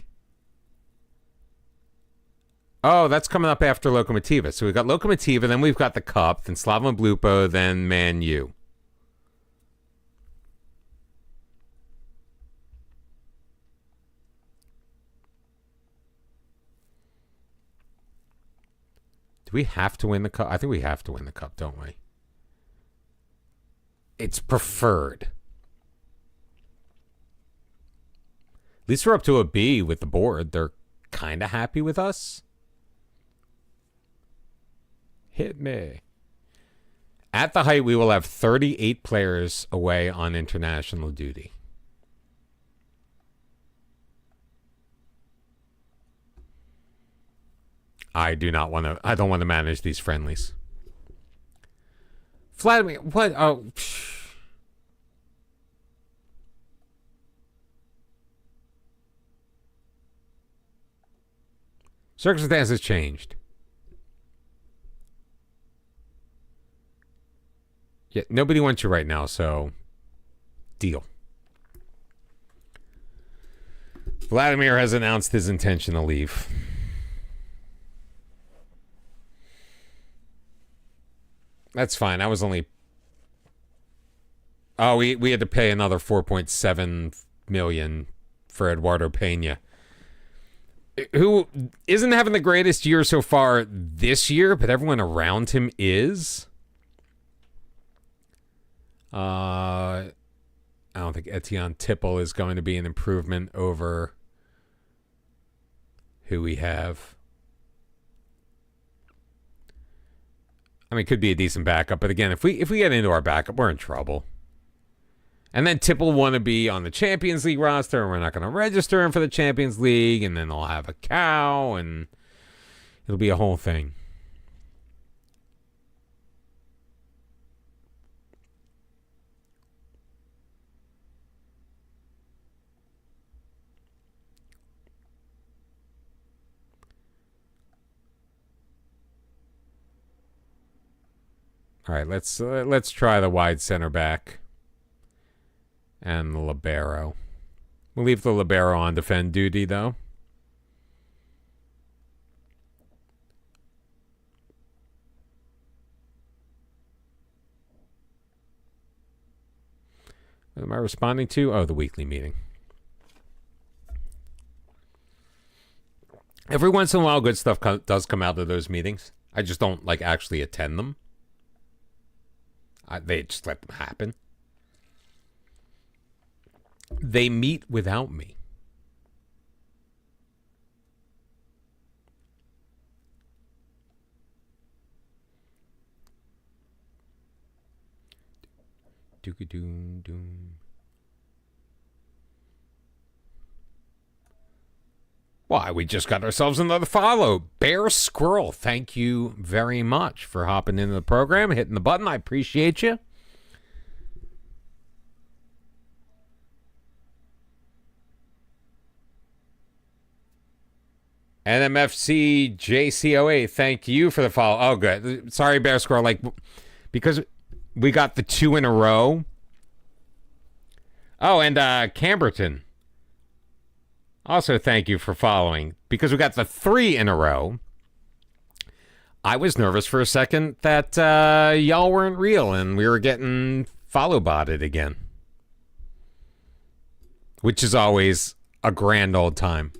Oh, that's coming up after Lokomotiva. So we've got Lokomotiva, then we've got the Cup, then Slaven Belupo, then Man U. Do we have to win the Cup? I think we have to win the Cup, don't we? It's preferred. At least we're up to a B with the board. They're kind of happy with us. Hit me. At the height, we will have 38 players away on international duty. I don't want to manage these friendlies. Vladimir, what? Oh, circumstances changed. Yeah, nobody wants you right now, so deal. Vladimir has announced his intention to leave. That's fine. I was only... Oh, we had to pay another 4.7 million for Eduardo Pena, who isn't having the greatest year so far this year, but everyone around him is. I don't think Etienne Tipple is going to be an improvement over who we have. I mean, could be a decent backup, but again, if we get into our backup, we're in trouble. And then Tipple want to be on the Champions League roster, and we're not going to register him for the Champions League, and then they'll have a cow, and it'll be a whole thing. All right, let's try the wide center back and the libero. We'll leave the libero on defend duty, though. What am I responding to? Oh, the weekly meeting. Every once in a while, good stuff does come out of those meetings. I just don't like actually attend them. They just let them happen. They meet without me. Doom. Why, we just got ourselves another follow. Bear Squirrel, thank you very much for hopping into the program, hitting the button. I appreciate you. NMFC JCOA, thank you for the follow. Oh, good. Sorry, Bear Squirrel. Because we got the 2 in a row. Oh, and Camberton. Also, thank you for following. Because we got the 3 in a row, I was nervous for a second that y'all weren't real and we were getting follow-botted again. Which is always a grand old time.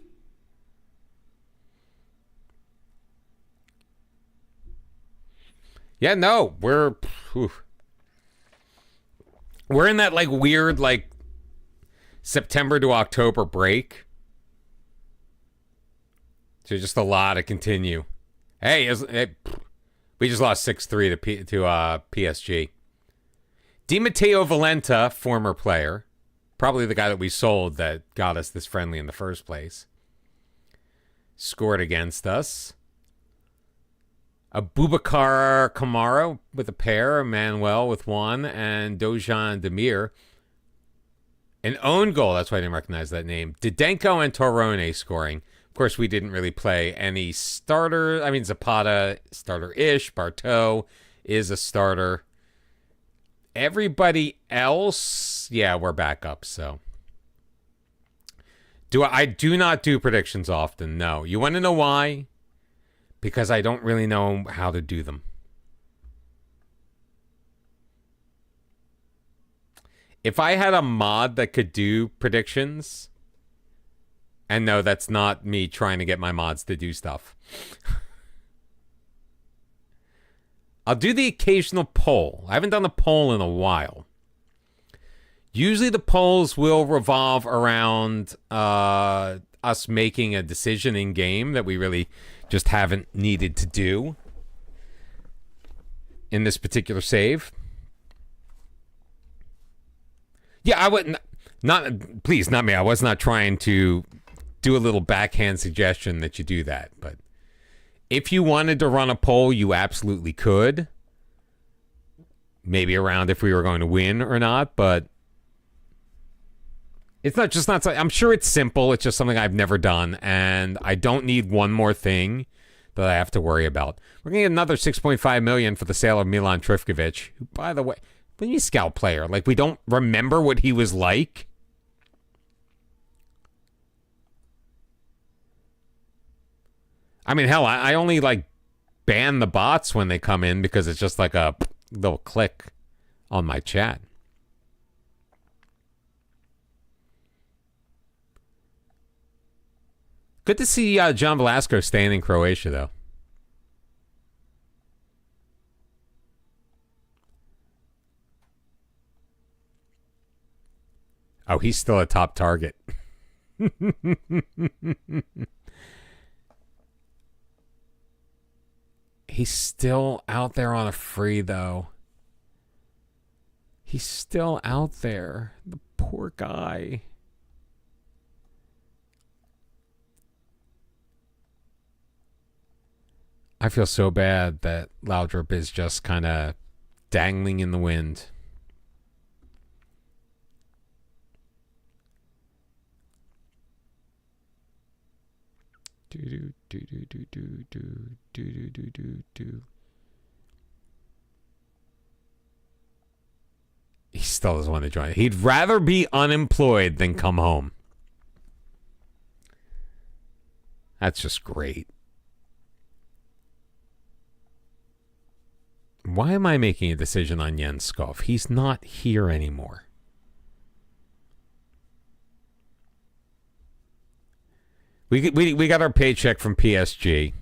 Yeah, no, we're in that weird September to October break. So just a lot to continue. Hey, we just lost 6-3 to PSG. Di Matteo Valenta, former player, probably the guy that we sold that got us this friendly in the first place, scored against us. Abubakar Kamara with a pair, Manuel with one, and Dojan Demir. An own goal, that's why I didn't recognize that name. Didenko and Torone scoring. Of course, we didn't really play any starter. I mean, Zapata, starter-ish. Barteau is a starter. Everybody else, yeah, we're back up, so. I do not do predictions often, no. You want to know why? Because I don't really know how to do them. If I had a mod that could do predictions, and no, that's not me trying to get my mods to do stuff. I'll do the occasional poll. I haven't done a poll in a while. Usually the polls will revolve around us making a decision in game that we really just haven't needed to do in this particular save. Yeah, I wouldn't. Please, not me. I was not trying to do a little backhand suggestion that you do that. But if you wanted to run a poll, you absolutely could. Maybe around if we were going to win or not, but it's not. I'm sure it's simple. It's just something I've never done, and I don't need one more thing that I have to worry about. We're going to get another $6.5 million for the sale of Milan Trifkovic, who, by the way, when you scout player, we don't remember what he was like. I mean, hell, I only ban the bots when they come in because it's just a little click on my chat. Good to see John Velasco staying in Croatia, though. Oh, he's still a top target. He's still out there on a free, though. He's still out there. The poor guy. I feel so bad that Laudrup is just kind of dangling in the wind. He still doesn't want to join. He'd rather be unemployed than come home. That's just great. Why am I making a decision on Jens Skov? He's not here anymore. We got our paycheck from PSG.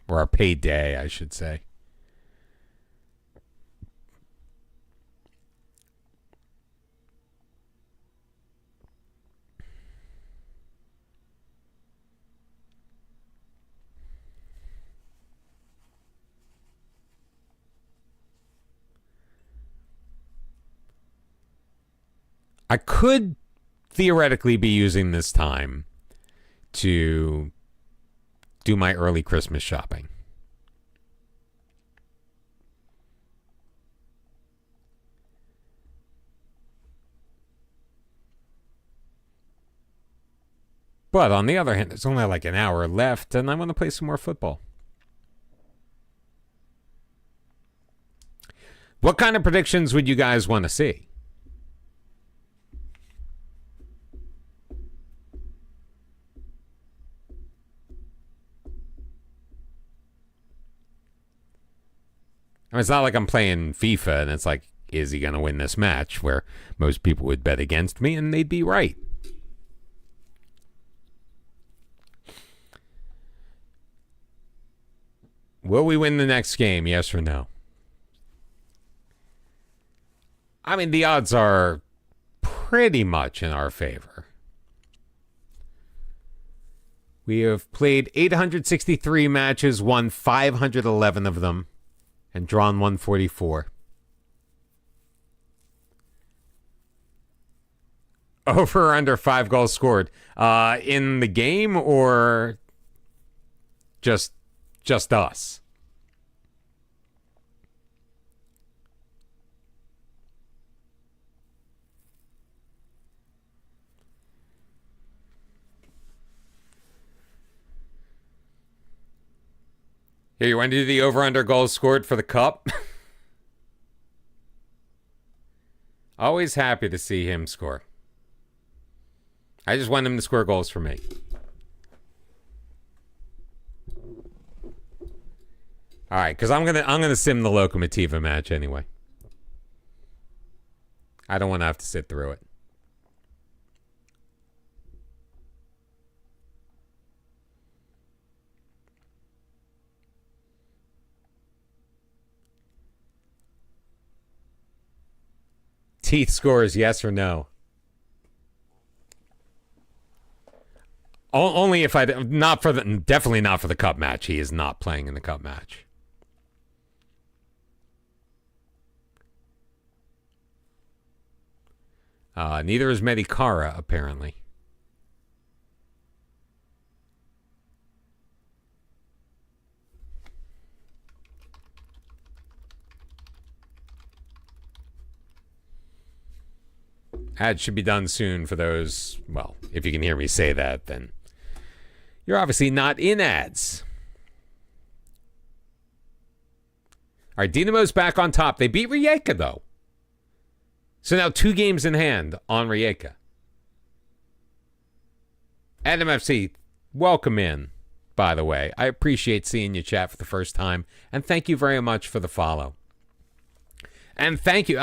Or our payday, I should say. I could theoretically be using this time to do my early Christmas shopping. But on the other hand, there's only like an hour left, and I want to play some more football. What kind of predictions would you guys want to see? I mean, it's not like I'm playing FIFA and it's like, is he going to win this match? Where most people would bet against me and they'd be right. Will we win the next game? Yes or no? I mean, the odds are pretty much in our favor. We have played 863 matches, won 511 of them, and drawn 144. Over or under 5 goals scored in the game, or just us? Here, you want to do the over-under goals scored for the cup? Always happy to see him score. I just want him to score goals for me. All right, because I'm gonna sim the Lokomotiva match anyway. I don't want to have to sit through it. Teeth scores, yes or no? Only if definitely not for the cup match. He is not playing in the cup match. Neither is Medikara, apparently. Ad should be done soon for those. Well, if you can hear me say that, then you're obviously not in ads. All right, Dinamo's back on top. They beat Rijeka, though. So now 2 games in hand on Rijeka. Adam FC, welcome in, by the way. I appreciate seeing you chat for the first time. And thank you very much for the follow. And thank you.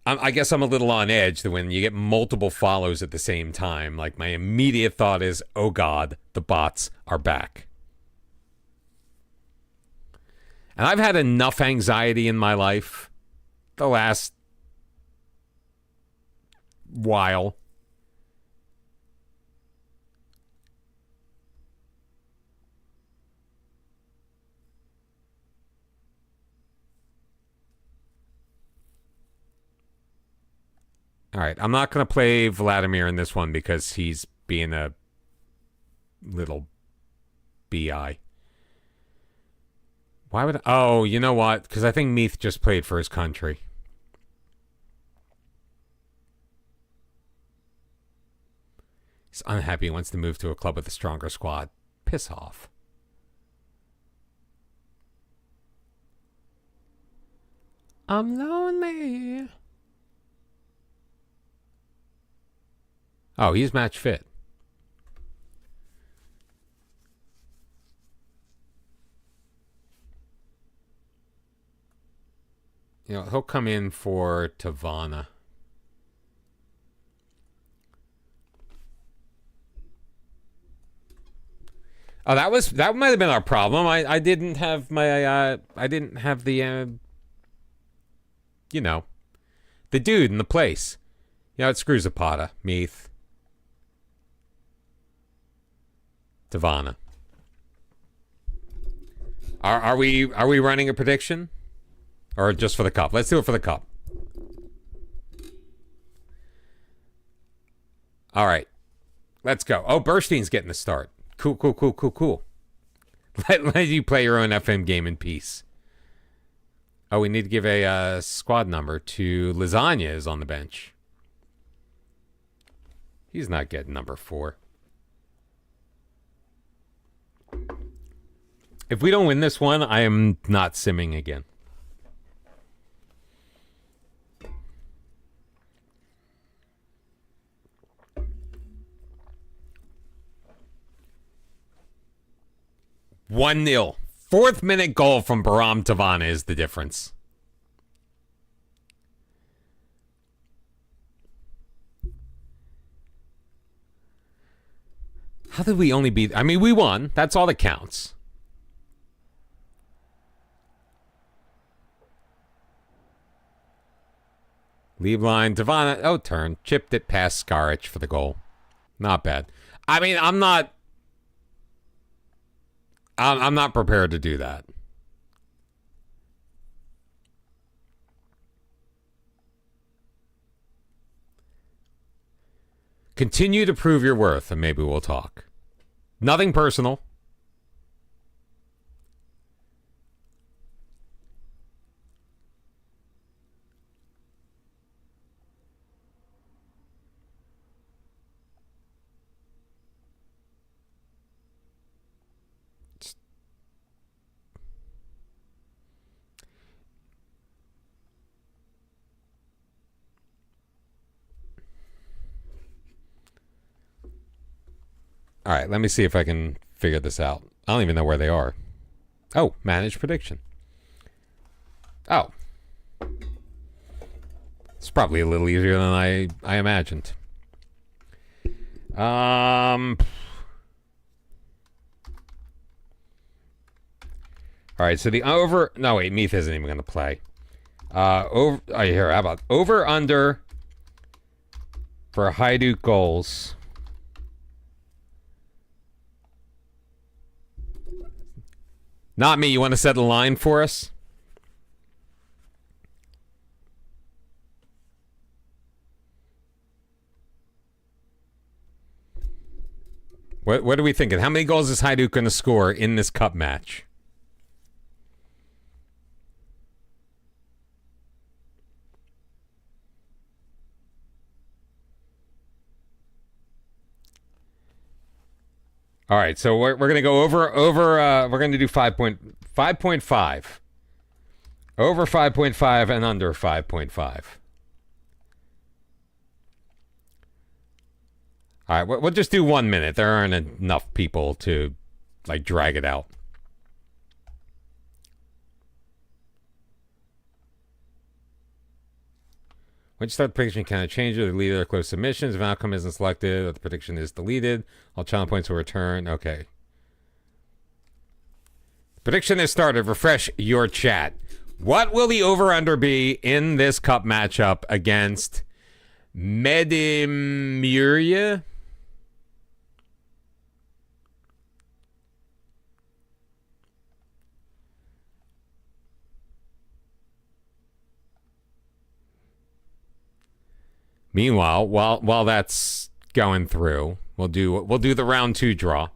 I guess I'm a little on edge that when you get multiple follows at the same time, like my immediate thought is, oh God, the bots are back. And I've had enough anxiety in my life the last while. All right, I'm not going to play Vladimir in this one because he's being a little BI. Why would... Oh, you know what? Because I think Meath just played for his country. He's unhappy. He wants to move to a club with a stronger squad. Piss off. I'm lonely. Oh, he's match fit. You know, he'll come in for Tavana. Oh, that might have been our problem. I didn't have my I didn't have the you know, the dude in the place. You know, it screws a potta. Meath. Tavana. Are we running a prediction? Or just for the cup? Let's do it for the cup. All right. Let's go. Oh, Burstein's getting the start. Cool. Let you play your own FM game in peace. Oh, we need to give a squad number to Lasagna is on the bench. He's not getting number 4. If we don't win this one, I am not simming again. One 0 4th minute goal from Baram Tavana is the difference. How did we only beat? I mean, we won. That's all that counts. Leave line, Tavana. Oh, turn. Chipped it past Skaric for the goal. Not bad. I mean, I'm not prepared to do that. Continue to prove your worth, and maybe we'll talk. Nothing personal. All right, let me see if I can figure this out. I don't even know where they are. Oh, manage prediction. Oh. It's probably a little easier than I imagined. All right, so the over... No, wait, Meath isn't even going to play. Over. Oh, here, how about over, under for Hajduk goals... Not me. You want to set a line for us? What are we thinking? How many goals is Hajduk going to score in this cup match? All right, so we're going to go over we're going to do 5.5. Over 5.5 and under 5.5. All right, we'll just do 1 minute. There aren't enough people to like drag it out. When you start the prediction, can I change it? The leader close submissions. If an outcome isn't selected, or the prediction is deleted, all challenge points will return. Okay. Prediction is started. Refresh your chat. What will the over-under be in this cup matchup against Medimuria? Meanwhile, while that's going through, we'll do the round 2 draw.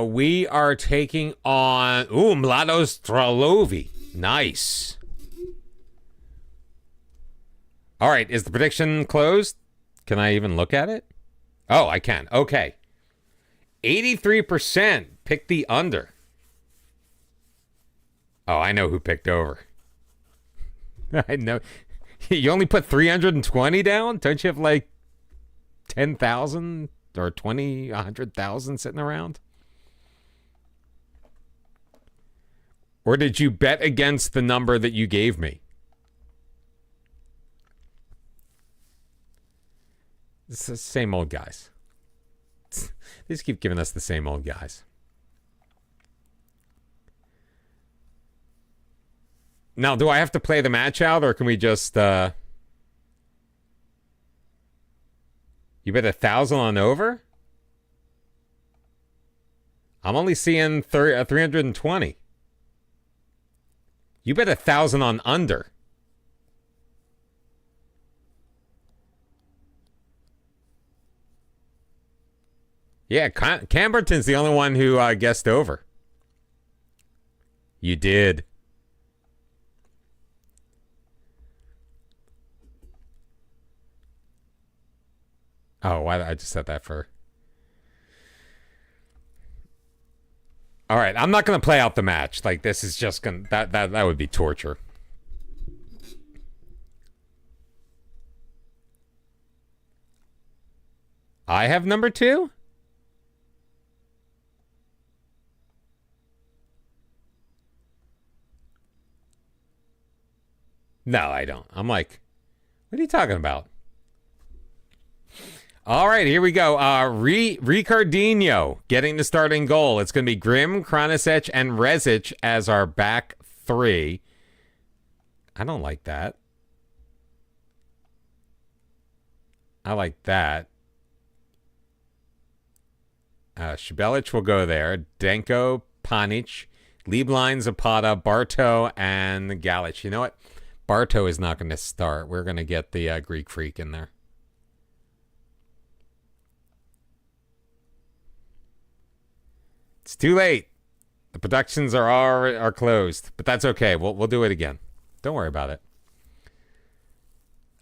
We are taking on Mlado Stralovi. Nice. All right, is the prediction closed? Can I even look at it? Oh, I can. Okay. 83% picked the under. Oh, I know who picked over. I know. You only put 320 down? Don't you have like 10,000 or 20, 100,000 sitting around? Or did you bet against the number that you gave me? It's the same old guys. They just keep giving us the same old guys. Now, do I have to play the match out, or can we just... You bet 1,000 on over? I'm only seeing 320. You bet 1,000 on under. Yeah, Camberton's the only one who guessed over. You did. Oh, why I just said that for... All right, I'm not going to play out the match. Like, this is just going to... That would be torture. I have number 2? No, I don't. I'm like, what are you talking about? All right, here we go. Ricardinho getting the starting goal. It's going to be Grimm, Kranisic, and Rezic as our back 3. I don't like that. I like that. Shibelic will go there. Denko, Panic, Lieblein, Zapata, Barto, and Galic. You know what? Barto is not going to start. We're going to get the Greek freak in there. It's too late. The productions are closed, but that's okay. We'll do it again. Don't worry about it.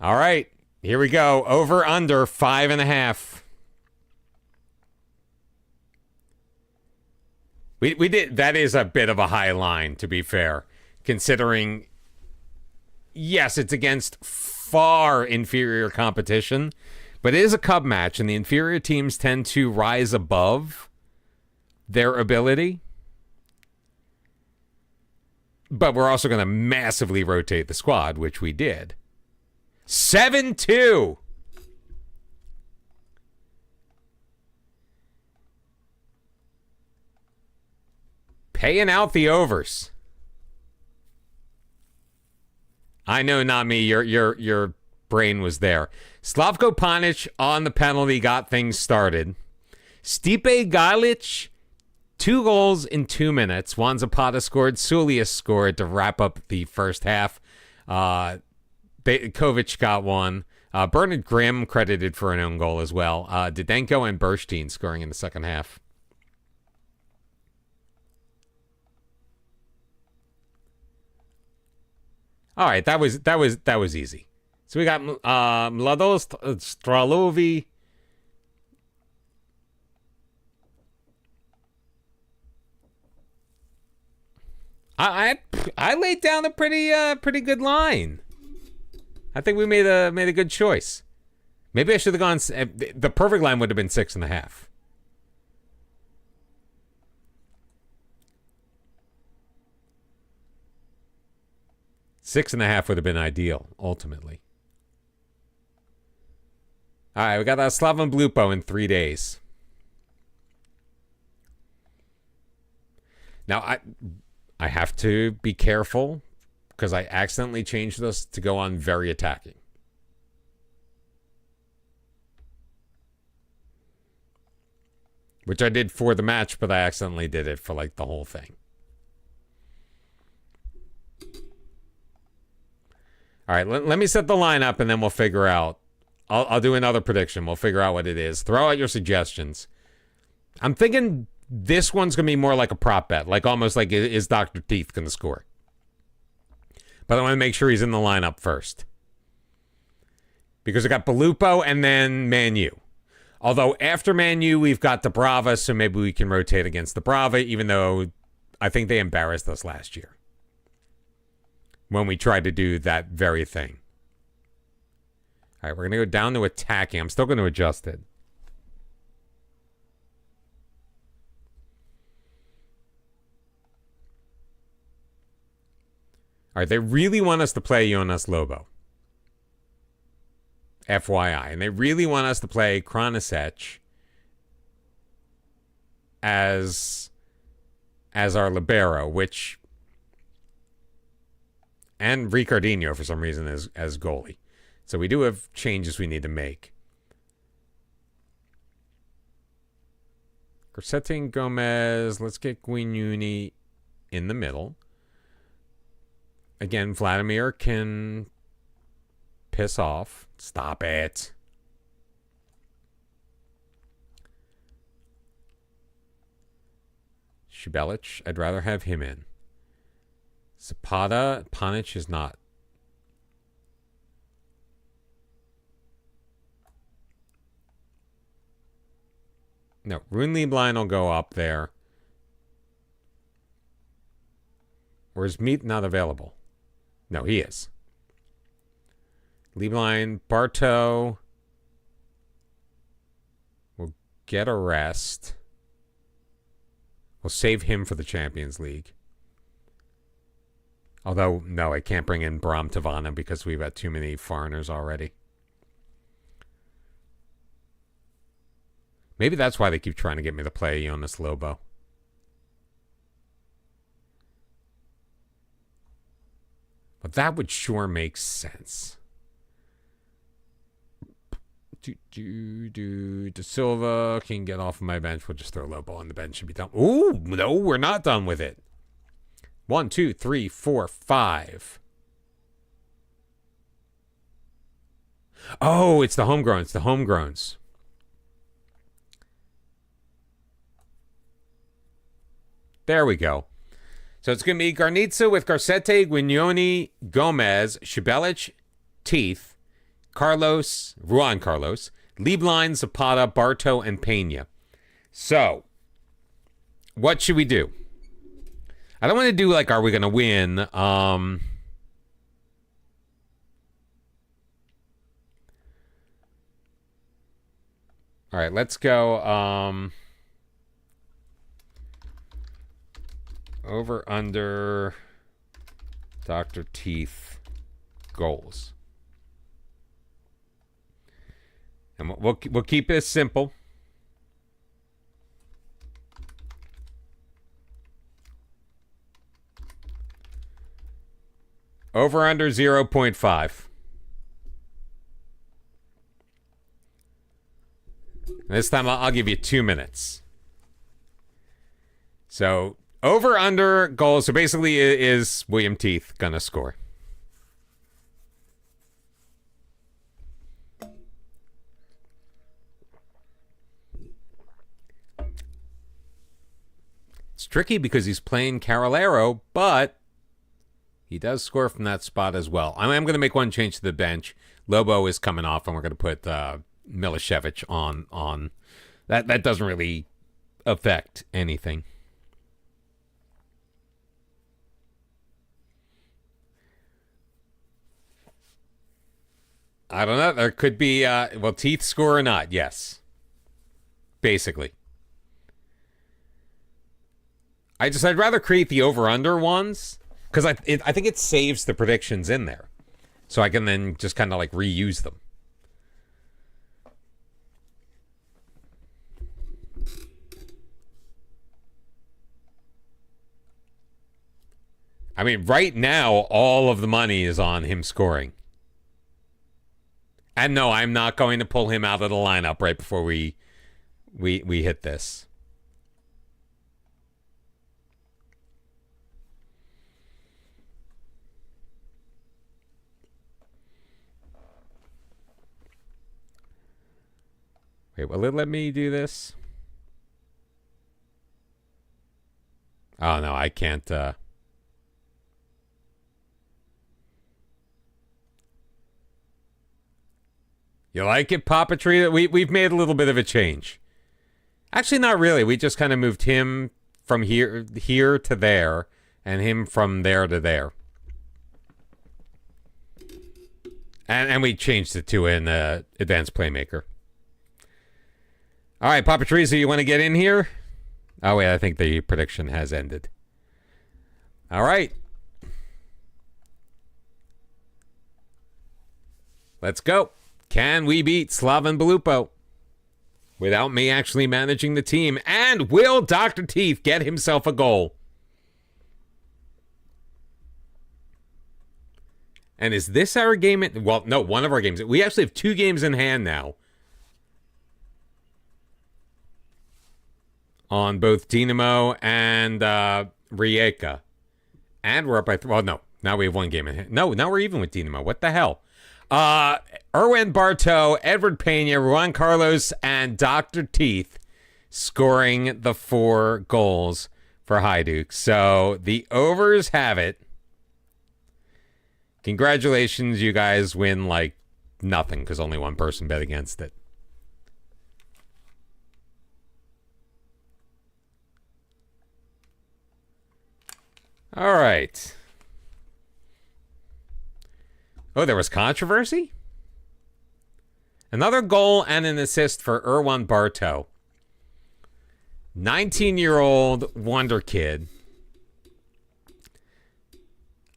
All right, here we go. Over under 5.5. We did. That is a bit of a high line, to be fair, considering. Yes, it's against far inferior competition, but it is a cup match, and the inferior teams tend to rise above their ability. But we're also going to massively rotate the squad, which we did. 7-2. Paying out the overs. I know, not me. Your brain was there. Slavko Panic on the penalty got things started. Stipe Galic, 2 goals in 2 minutes. Juan Zapata scored. Sulius scored to wrap up the first half. Kovic got one. Bernard Grimm credited for an own goal as well. Didenko and Burstein scoring in the second half. All right, that was easy. So we got Mladost Stralovi. I laid down a pretty good line. I think we made a good choice. Maybe I should have gone. The perfect line would have been 6.5. Six and a half would have been ideal, ultimately. All right, we got Slaven Blupo in 3 days. Now, I have to be careful because I accidentally changed this to go on very attacking. Which I did for the match, but I accidentally did it for like the whole thing. All right, let me set the line up and then we'll figure out. I'll do another prediction. We'll figure out what it is. Throw out your suggestions. I'm thinking this one's going to be more like a prop bet, like almost like is Dr. Teeth going to score? But I want to make sure he's in the lineup first. Because we got Belupo and then Man U. Although after Man U, we've got the Brava, so maybe we can rotate against the Brava, even though I think they embarrassed us last year when we tried to do that very thing. All right, we're going to go down to attacking. I'm still going to adjust it. All right, they really want us to play Jonas Lobo. FYI. And they really want us to play Kranasec as our libero, which... And Ricardinho, for some reason, as goalie. So we do have changes we need to make. Corsetti and Gomez. Let's get Guignuni in the middle. Again, Vladimir can piss off. Stop it. Shibelic, I'd rather have him in. Zapata, Panic is not. No, Rune Lieblein will go up there. Or is Meat not available? No, he is. Lieblein, Bartow will get a rest. We'll save him for the Champions League. Although, no, I can't bring in Bram Tavana because we've got too many foreigners already. Maybe that's why they keep trying to get me to play Jonas Lobo. But that would sure make sense. De Silva can get off of my bench. We'll just throw Lobo on the bench. Should be done. Ooh, no, we're not done with it. 1, 2, 3, 4, 5. Oh, it's the homegrown. It's the homegrowns. There we go. So it's going to be Garnitsa with Garcete, Guignoni, Gomez, Shibelic, Teeth, Juan Carlos, Lieblein, Zapata, Bartow, and Pena. So, what should we do? I don't want to do like, are we going to win? All right, let's go. Over, under, Dr. Teeth, goals. And we'll keep it simple. Over, under 0.5. This time I'll give you 2 minutes. So... Over, under, goals. So basically, is William Teeth going to score? It's tricky because he's playing Carolero, but he does score from that spot as well. I am going to make one change to the bench. Lobo is coming off, and we're going to put Milicevic on. That doesn't really affect anything. I don't know. There could be, will Teeth score or not? Yes. Basically. I'd rather create the over-under ones, because I think it saves the predictions in there. So I can then just kind of like reuse them. I mean, right now, all of the money is on him scoring. And no, I'm not going to pull him out of the lineup right before we hit this. Wait, will it let me do this? Oh, no, I can't. You like it, Papa Tree? We've made a little bit of a change. Actually, not really. We just kind of moved him from here to there, and him from there to there. And we changed it to an advanced playmaker. All right, Papa Teresa, you want to get in here? Oh, wait, I think the prediction has ended. All right. Let's go. Can we beat Slaven Belupo without me actually managing the team? And will Dr. Teeth get himself a goal? And is this our game? Well, no, one of our games. We actually have 2 games in hand now. On both Dinamo and Rijeka. And we're up by... Well, no. Now we have 1 game in hand. No, now we're even with Dinamo. What the hell? Erwin Bartow, Edward Pena, Juan Carlos, and Dr. Teeth scoring the 4 goals for Hajduk. So the overs have it. Congratulations, you guys win like nothing because only one person bet against it. All right. Oh, there was controversy? Another goal and an assist for Erwan Bartow. 19-year-old wonder kid.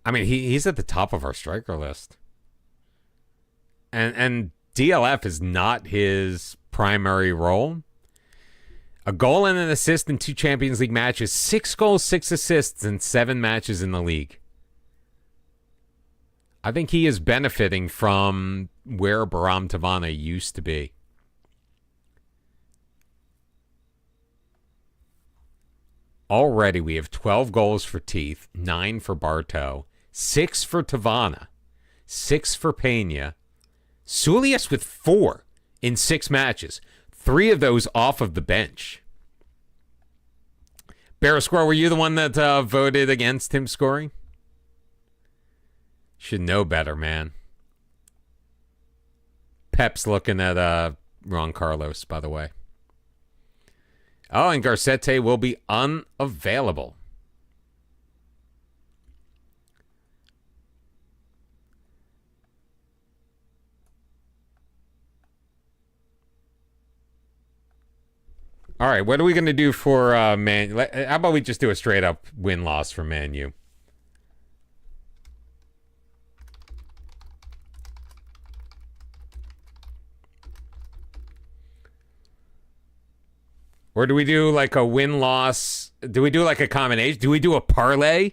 I mean, he's at the top of our striker list. And DLF is not his primary role. A goal and an assist in 2 Champions League matches. 6 goals, 6 assists in 7 matches in the league. I think he is benefiting from where Baram Tavana used to be. Already we have 12 goals for Teeth, 9 for Bartow, 6 for Tavana, 6 for Pena. Sulias with 4 in 6 matches. 3 of those off of the bench. Barra Squirrel, were you the one that voted against him scoring? Should know better, man. Pep's looking at Ron Carlos, by the way. Oh, and Garcete will be unavailable. All right, what are we going to do for Man? How about we just do a straight-up win-loss for Man U? Or do we do like a win-loss? Do we do like a combination? Do we do a parlay?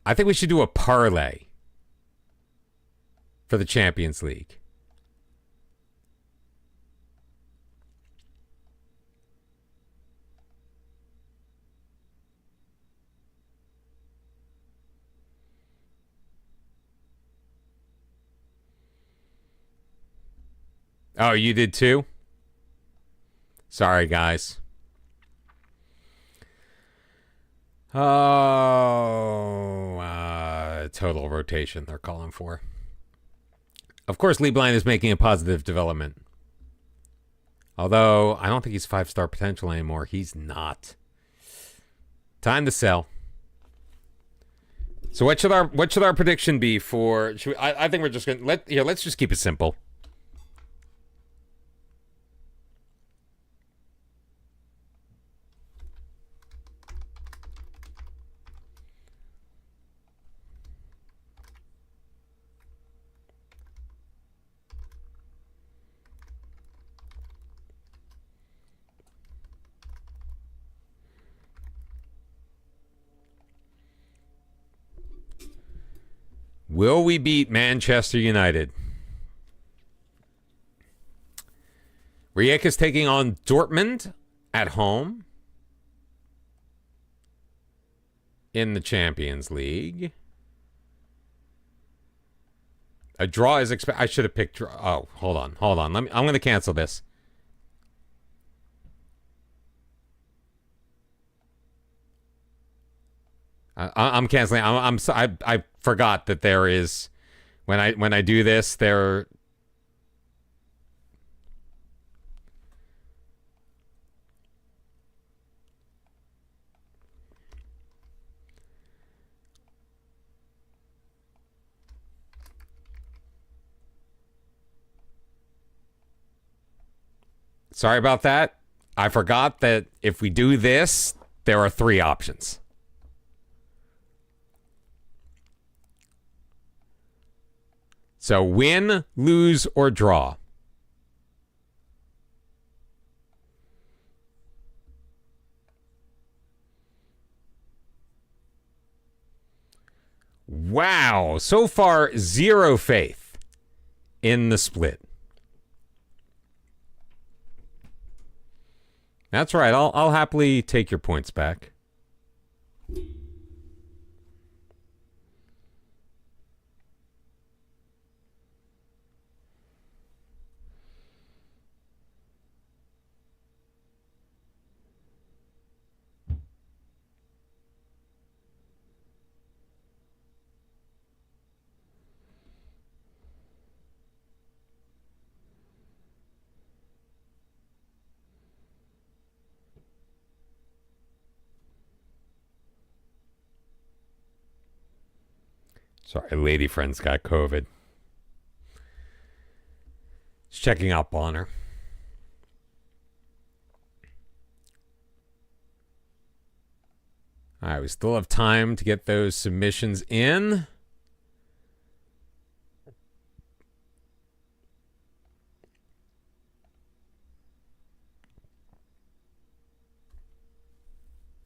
I think we should do a parlay for the Champions League. Oh, you did too? Sorry, guys. Oh, total rotation they're calling for. Of course, Lee Blind is making a positive development. Although, I don't think he's 5-star potential anymore. He's not. Time to sell. So what should our prediction be for... I think we're just going to... Let's just keep it simple. Will we beat Manchester United? Rijeka's taking on Dortmund at home in the Champions League. A draw is expected. I should have picked draw. Oh, hold on. I'm going to cancel this. I'm canceling. I forgot that there is When I do this, they're sorry about that. I forgot that if we do this, there are 3 options. So win, lose, or draw. Wow. So far, 0 faith in the split. That's right. I'll happily take your points back. Sorry, lady friend's got COVID. Just checking up on her. All right, we still have time to get those submissions in.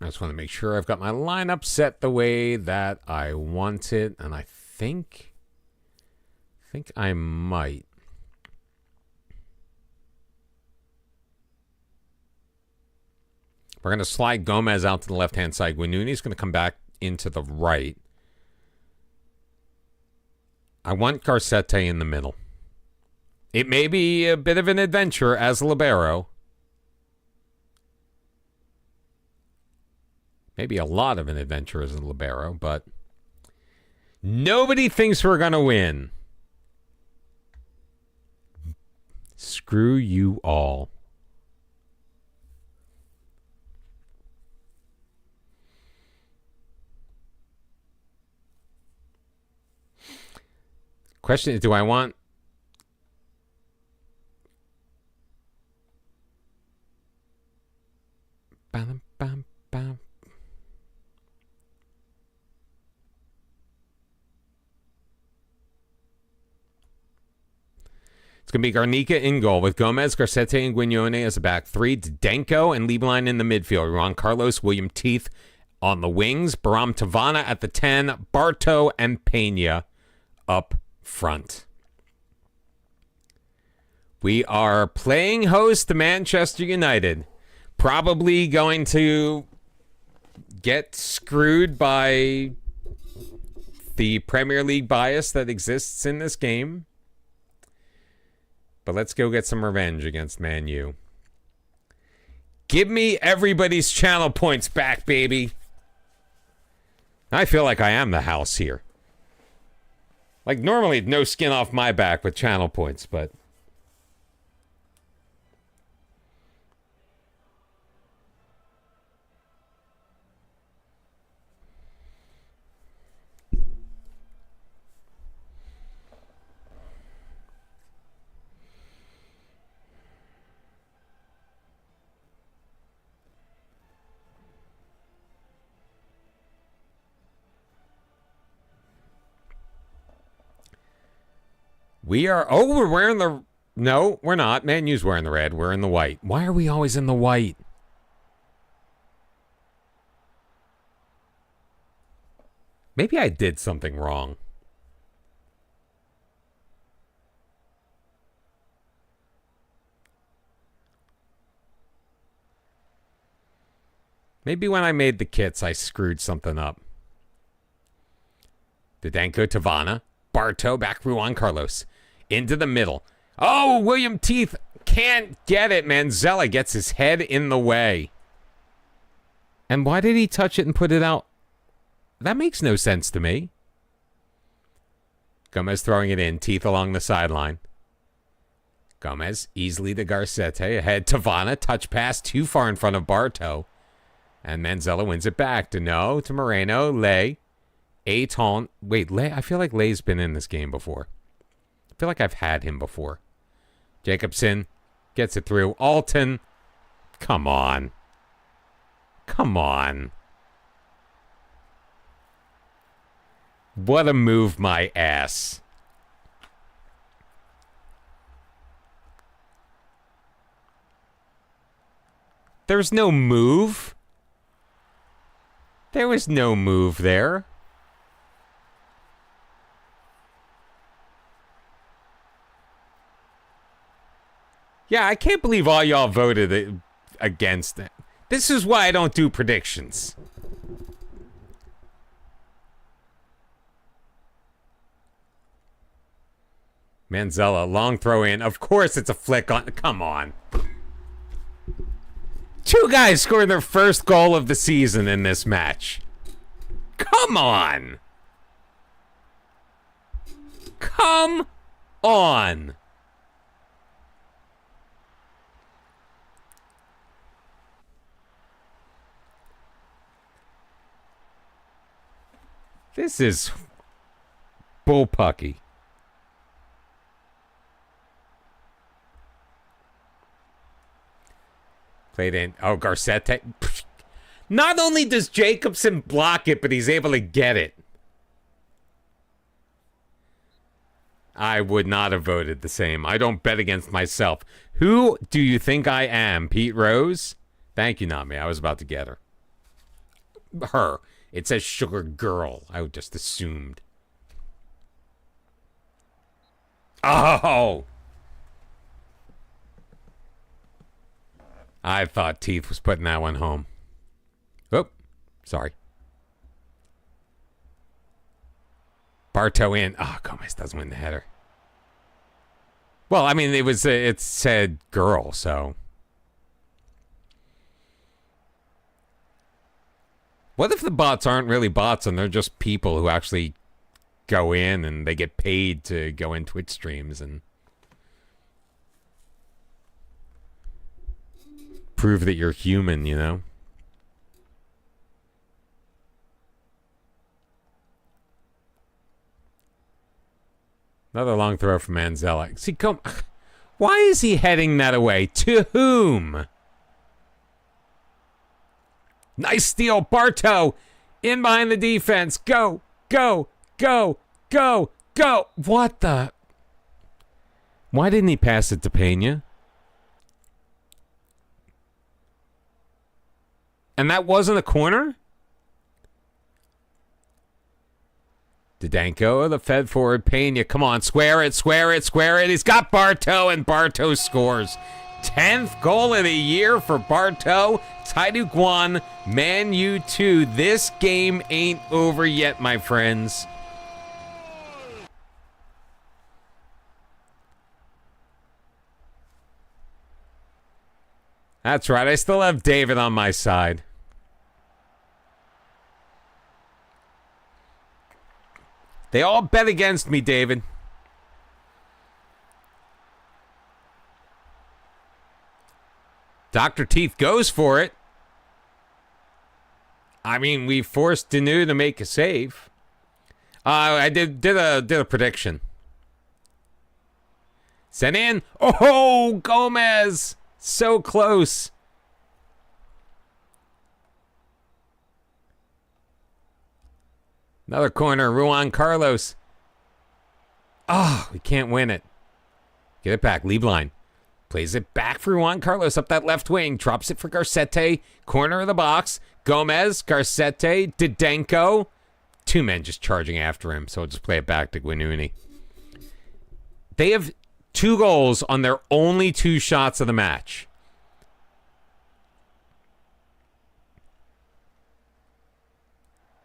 I just want to make sure I've got my lineup set the way that I want it, and I think I might. We're going to slide Gomez out to the left-hand side. Guinuni's going to come back into the right. I want Garcete in the middle. It may be a bit of an adventure as a libero. Maybe a lot of an adventure as a libero, but nobody thinks we're going to win. Screw you all. Question is, do I want... Bam, bam, bam. It's going to be Garnica in goal with Gomez, Garcete, and Guignone as a back 3. Zdenko and Liebelein in the midfield. Juan Carlos, William Teeth on the wings. Baram Tavana at the 10. Barto and Pena up front. We are playing host to Manchester United. Probably going to get screwed by the Premier League bias that exists in this game. But let's go get some revenge against Man U. Give me everybody's channel points back, baby. I feel like I am the house here. Like, normally, no skin off my back with channel points, but... We are... Oh, we're wearing the... No, we're not. Man U's wearing the red. We're in the white. Why are we always in the white? Maybe I did something wrong. Maybe when I made the kits, I screwed something up. Zdenko, Tavana. Barto, back Juan Carlos. Into the middle. Oh, William Teeth can't get it. Manzella gets his head in the way. And why did he touch it and put it out? That makes no sense to me. Gomez throwing it in. Teeth along the sideline. Gomez easily to Garcete. Ahead to Vanna. Touch pass too far in front of Bartow. And Manzella wins it back. Deneau to Moreno. Lay. Aton. Wait, Lay. I feel like Lay's been in this game before. I feel like I've had him before. Jacobson gets it through. Alton. Come on. Come on. What a move, my ass. There's no move. There was no move there. Yeah, I can't believe all y'all voted against it. This is why I don't do predictions. Manzella, long throw in. Of course it's a flick on. Come on. Two guys scored their first goal of the season in this match. Come on. Come on. This is bullpucky. Played in. Oh, Garcete. Not only does Jacobson block it, but he's able to get it. I would not have voted the same. I don't bet against myself. Who do you think I am? Pete Rose? Thank you, not me. I was about to get her. Her. It says Sugar Girl. I just assumed. Oh! I thought Teeth was putting that one home. Oh, sorry. Bartow in. Oh, Gomez doesn't win the header. Well, I mean, it said girl, so. What if the bots aren't really bots and they're just people who actually go in and they get paid to go in Twitch streams and prove that you're human, you know? Another long throw from Manzella. See, come. Why is he heading that away? To whom? Nice steal, Bartow. In behind the defense. Go, go, go, go, go. What the? Why didn't he pass it to Pena? And that wasn't a corner? Didanko, the fed forward. Pena, come on, square it, square it, square it. He's got Bartow, and Bartow scores. 10th goal of the year for Bartow. Hajduk 1, Man U 2. This game ain't over yet, my friends. That's right, I still have David on my side. They all bet against me, David. Dr. Teeth goes for it. I mean, we forced Deneau to make a save. I did a prediction. Sent in. Oh, Gomez. So close. Another corner, Juan Carlos. Oh, we can't win it. Get it back, Lieblein. Plays it back for Juan Carlos up that left wing. Drops it for Garcete. Corner of the box. Gomez, Garcete, Didenko. Two men just charging after him, so I'll just play it back to Guinuni. They have 2 goals on their only 2 shots of the match.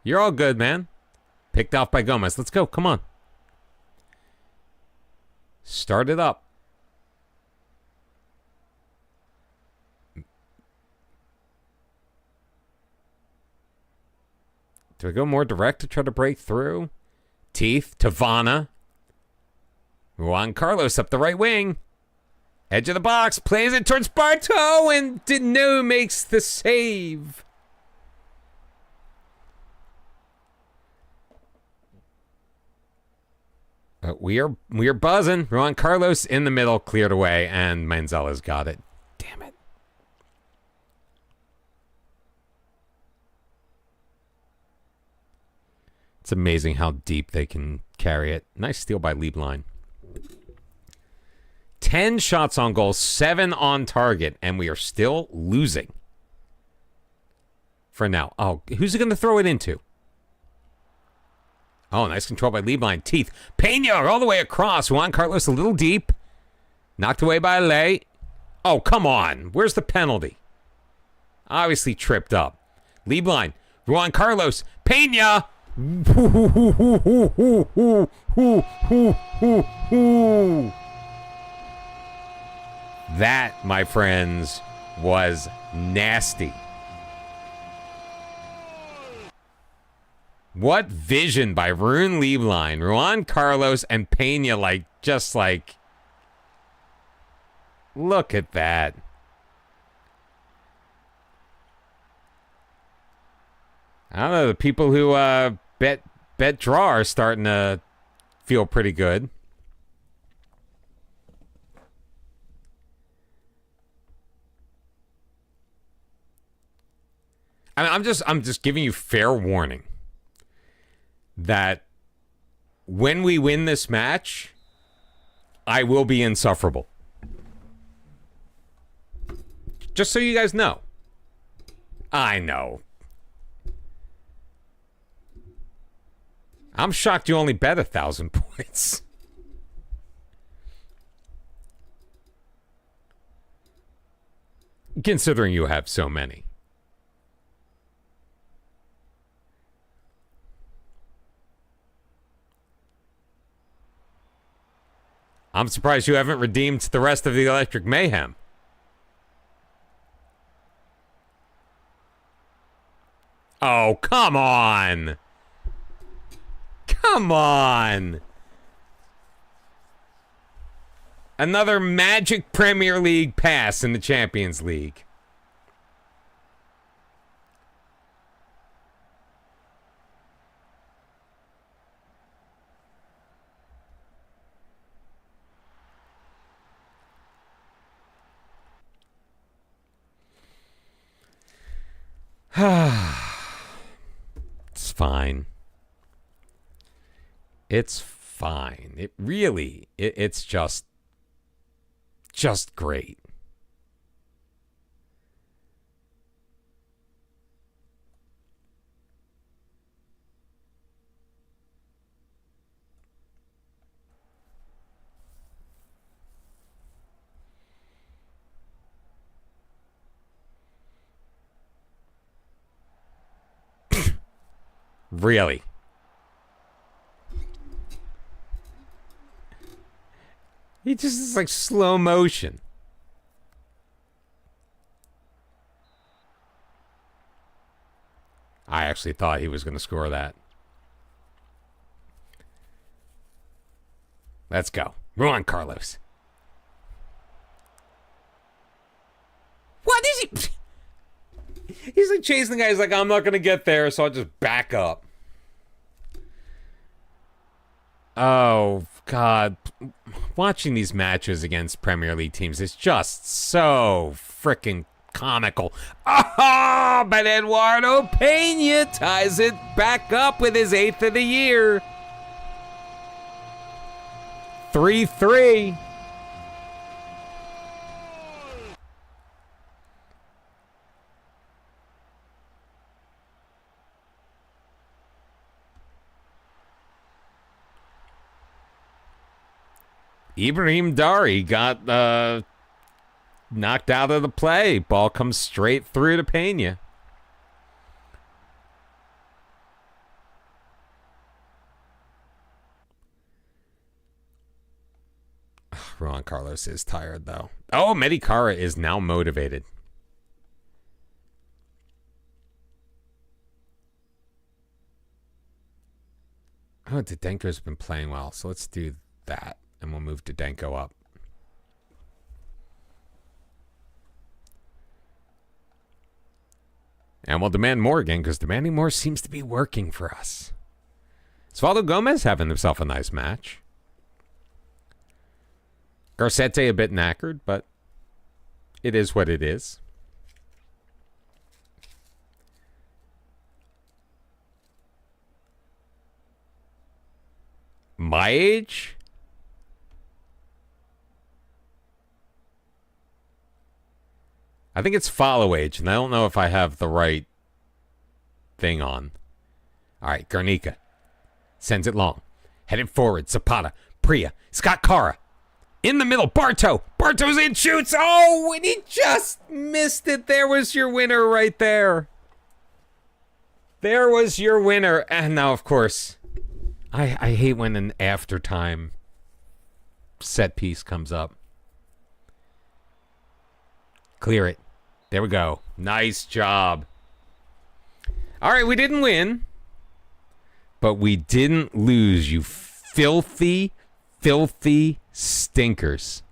You're all good, man. Picked off by Gomez. Let's go. Come on. Start it up. Do I go more direct to try to break through? Teeth to Vanna. Juan Carlos up the right wing. Edge of the box. Plays it towards Bartow. And Deneau makes the save. We are buzzing. Juan Carlos in the middle. Cleared away. And Manzala's got it. Damn it. It's amazing how deep they can carry it. Nice steal by Lieblein. 10 shots on goal, 7 on target, and we are still losing. For now. Oh, who's it going to throw it into? Oh, nice control by Lieblein. Teeth. Pena all the way across. Juan Carlos a little deep. Knocked away by Lay. Oh, come on. Where's the penalty? Obviously tripped up. Lieblein. Juan Carlos. Pena. That, my friends, was nasty. What vision by Rune Lieblein, Juan Carlos, and Pena, just look at that. I don't know, the people who bet draw are starting to feel pretty good. I'm just giving you fair warning that when we win this match, I will be insufferable. Just so you guys know. I know. I'm shocked you only bet 1,000 points. Considering you have so many. I'm surprised you haven't redeemed the rest of the Electric Mayhem. Oh, come on. Come on. Another Magic Premier League pass in the Champions League. It's fine. It's fine. It really, it's just great. Really. He just is like slow motion. I actually thought he was going to score that. Let's go. Juan Carlos. What is he? He's like chasing the guy. He's like, I'm not going to get there, so I'll just back up. Oh, God. Watching these matches against Premier League teams is just so freaking comical. Oh, but Eduardo Pena ties it back up with his 8th of the year. 3-3. Ibrahim Dari got knocked out of the play. Ball comes straight through to Pena. Juan Carlos is tired, though. Oh, Medikara is now motivated. Oh, Didenko's been playing well, so let's do that. and we'll move Denko up. And we'll demand more again, because demanding more seems to be working for us. Osvaldo Gomez having himself a nice match. Garcete a bit knackered, but it is what it is. My age? I think it's follow age, and I don't know if I have the right thing on. All right, Garnica sends it long. Headed forward, Zapata, Priya, Scott Cara. In the middle, Bartow. Bartow's in, shoots. Oh, and he just missed it. There was your winner right there. There was your winner. And now, of course, I hate when an after-time set piece comes up. Clear it. There we go. Nice job. All right, we didn't win, but we didn't lose, you filthy, filthy stinkers.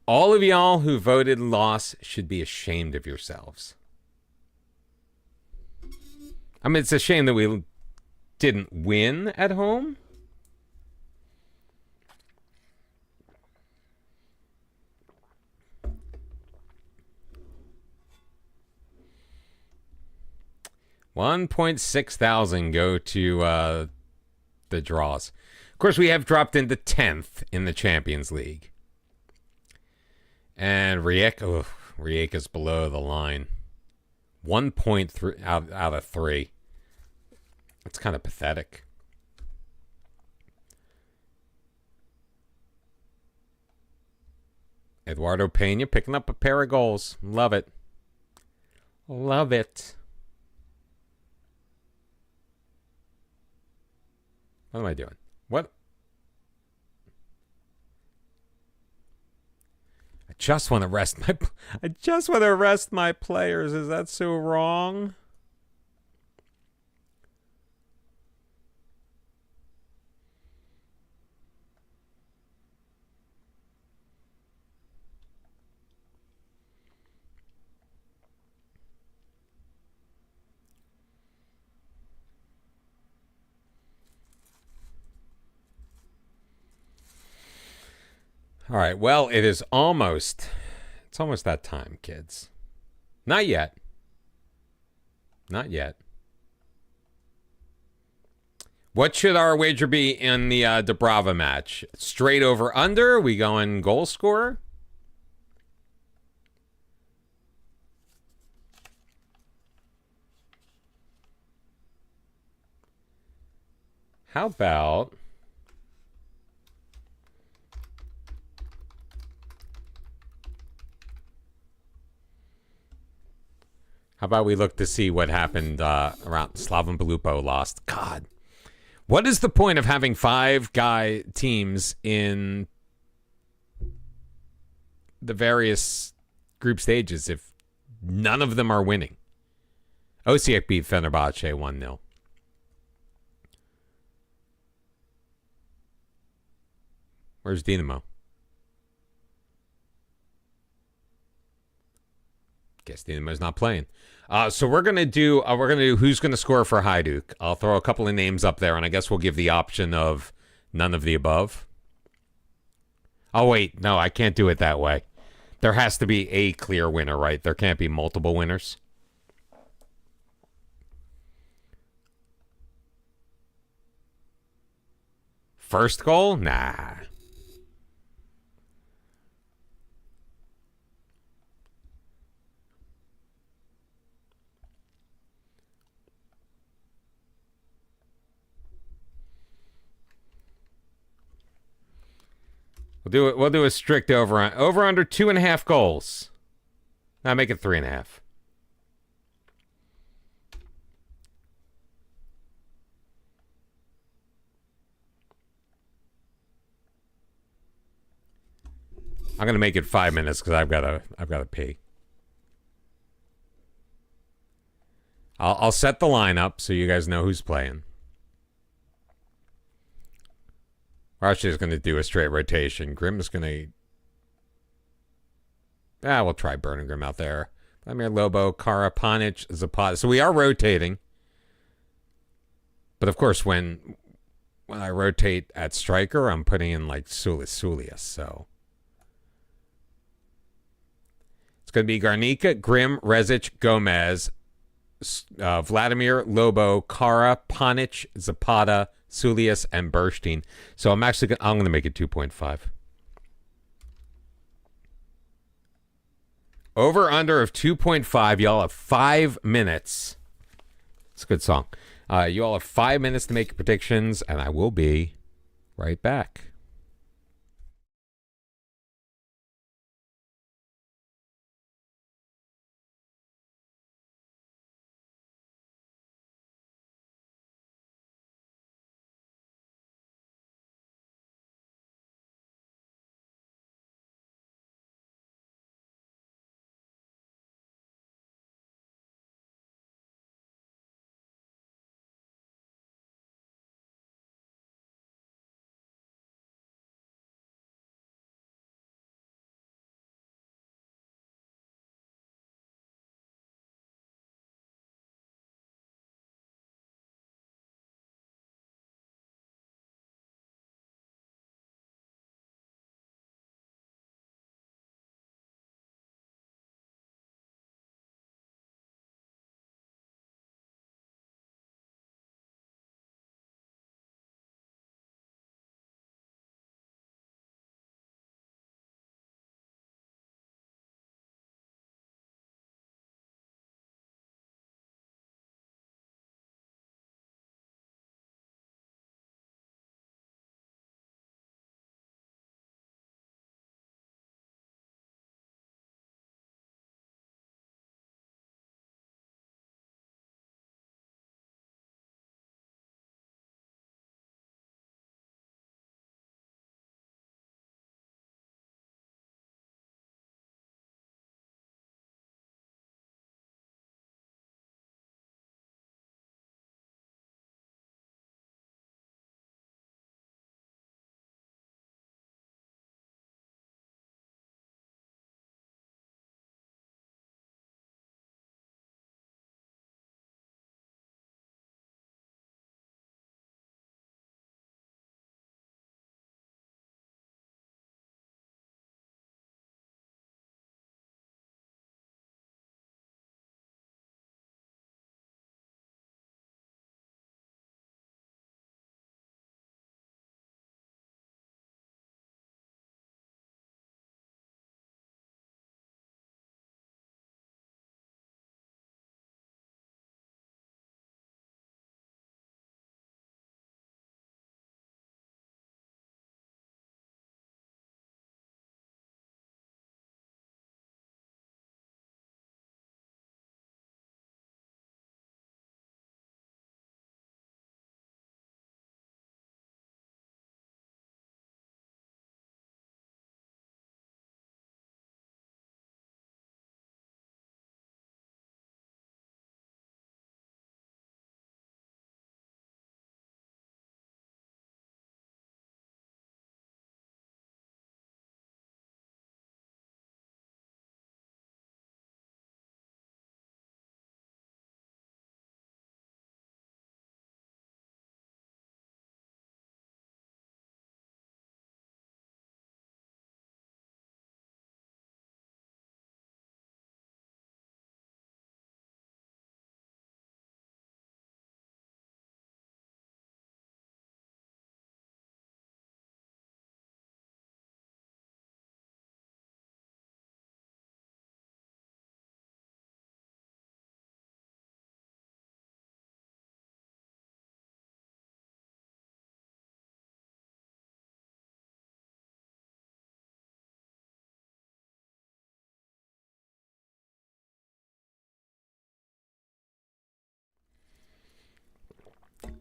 All of y'all who voted loss should be ashamed of yourselves. I mean, it's a shame that we didn't win at home. $1,600 go to the draws. Of course, we have dropped into 10th in the Champions League. And Rijeka's below the line. 1.3 out of 3. It's kind of pathetic. Eduardo Pena picking up a pair of goals. Love it. Love it. What am I doing? What? I just want to rest my players. Is that so wrong? All right, well, it's almost that time, kids. Not yet. Not yet. What should our wager be in the Dubrava match? Straight over under? We going goal scorer? How about... How about we look to see what happened around Slaven Belupo lost? God. What is the point of having 5-guy teams in the various group stages if none of them are winning? Osijek beat Fenerbahce 1-0. Where's Dinamo? Guess Dinamo's not playing. So we're gonna do who's gonna score for Hajduk. I'll throw a couple of names up there, and I guess we'll give the option of none of the above. Oh wait, no, I can't do it that way. There has to be a clear winner, right? There can't be multiple winners. First goal? Nah. We'll do a strict over under 2.5 goals. Now make it 3.5. I'm gonna make it 5 minutes because I've got to pee. I'll set the lineup so you guys know who's playing. Russia's going to do a straight rotation. Grimm's going to... we'll try Burning Grim out there. Vladimir Lobo, Kara, Panic, Zapata. So we are rotating. But of course, when I rotate at striker, I'm putting in like Sulius. So it's going to be Garnica, Grim, Rezic, Gomez, Vladimir, Lobo, Kara, Panic, Zapata, Sulius, and Burstein. So I'm going to make it 2.5. Over under of 2.5. Y'all have 5 minutes. It's a good song. You all have 5 minutes to make your predictions, and I will be right back.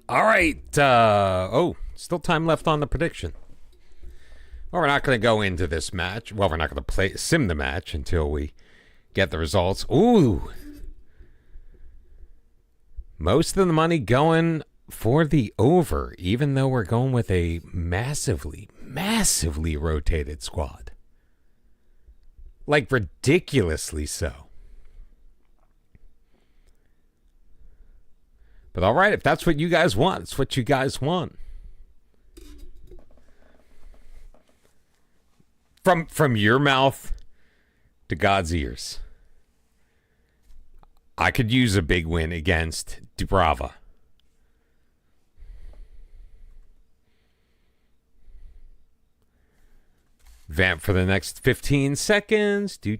All right. Still time left on the prediction. Well, we're not going to go into this match. Well, we're not going to sim the match until we get the results. Ooh. Most of the money going for the over, even though we're going with a massively rotated squad. Like ridiculously so. But all right, if that's what you guys want, it's what you guys want. From your mouth to God's ears. I could use a big win against Dubrava. Vamp for the next 15 seconds. Do.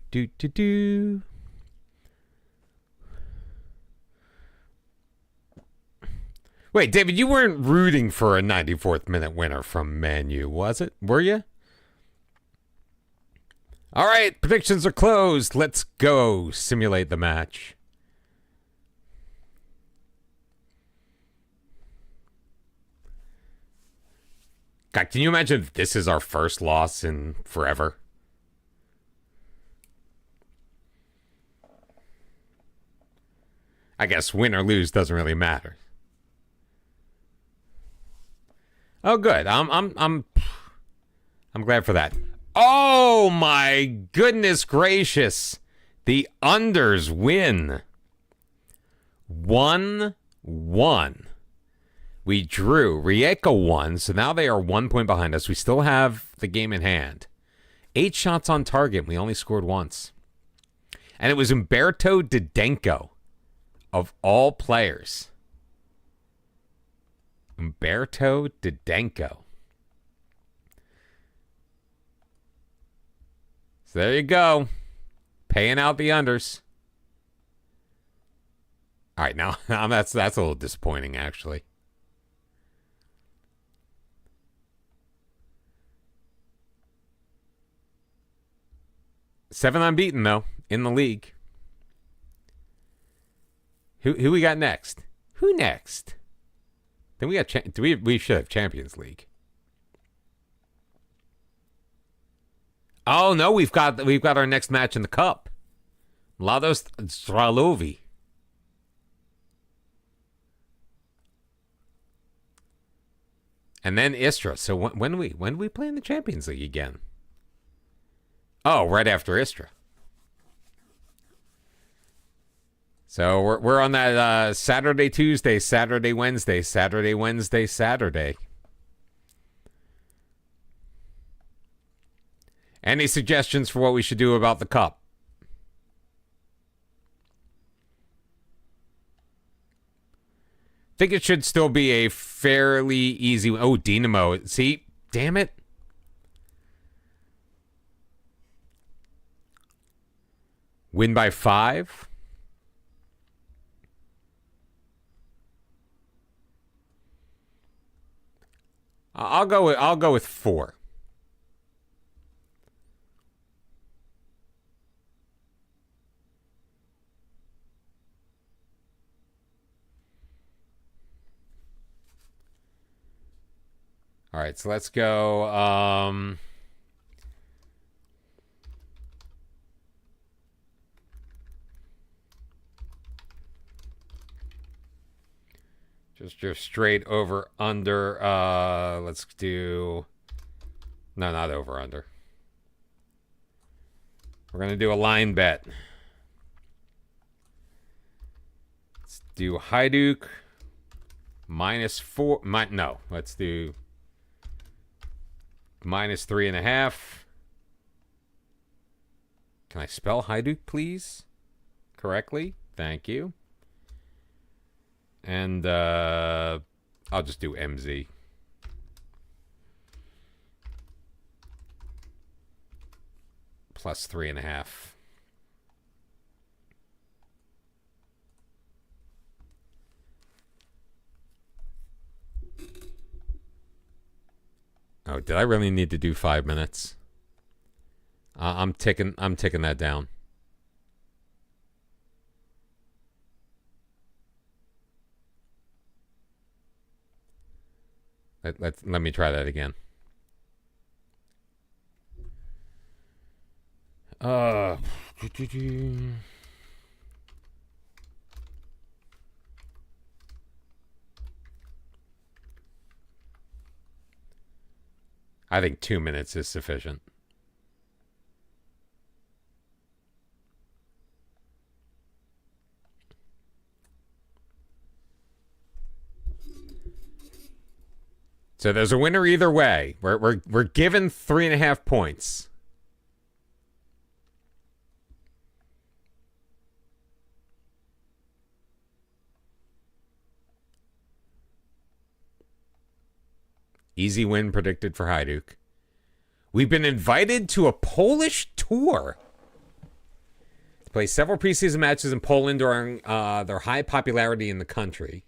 Wait, David, you weren't rooting for a 94th minute winner from Man U, was it? Were you? All right, predictions are closed. Let's go simulate the match. God, can you imagine if this is our first loss in forever? I guess win or lose doesn't really matter. Oh, good. I'm glad for that. Oh my goodness gracious! The unders win. 1-1. We drew. Rijeka won, so now they are 1 point behind us. We still have the game in hand. 8 shots on target. We only scored once. And it was Umberto Didenko, of all players. Umberto Didenko. So there you go. Paying out the unders. All right, now that's a little disappointing, actually. Seven unbeaten, though, in the league. Who we got next? Who next? Then we got we should have Champions League. Oh no, we've got our next match in the cup. Mladost Stralovi. And then Istra. So when do we play in the Champions League again? Oh, right after Istra. So we're on that Saturday, Tuesday, Saturday, Wednesday, Saturday, Wednesday, Saturday. Any suggestions for what we should do about the cup? Think it should still be a fairly easy. Oh, Dinamo. See? Damn it. Win by 5. I'll go with 4. All right, so let's go. Just straight over under. Let's do. No, not over under. We're gonna do a line bet. Let's do Hajduk -4. No, let's do -3.5. Can I spell Hajduk, please? Correctly? Thank you. And I'll just do MZ. +3.5. Oh, did I really need to do 5 minutes? I'm ticking that down. Let me try that again. I think 2 minutes is sufficient. So there's a winner either way. We're given 3.5 points. Easy win predicted for Hajduk. We've been invited to a Polish tour to play several preseason matches in Poland during their high popularity in the country.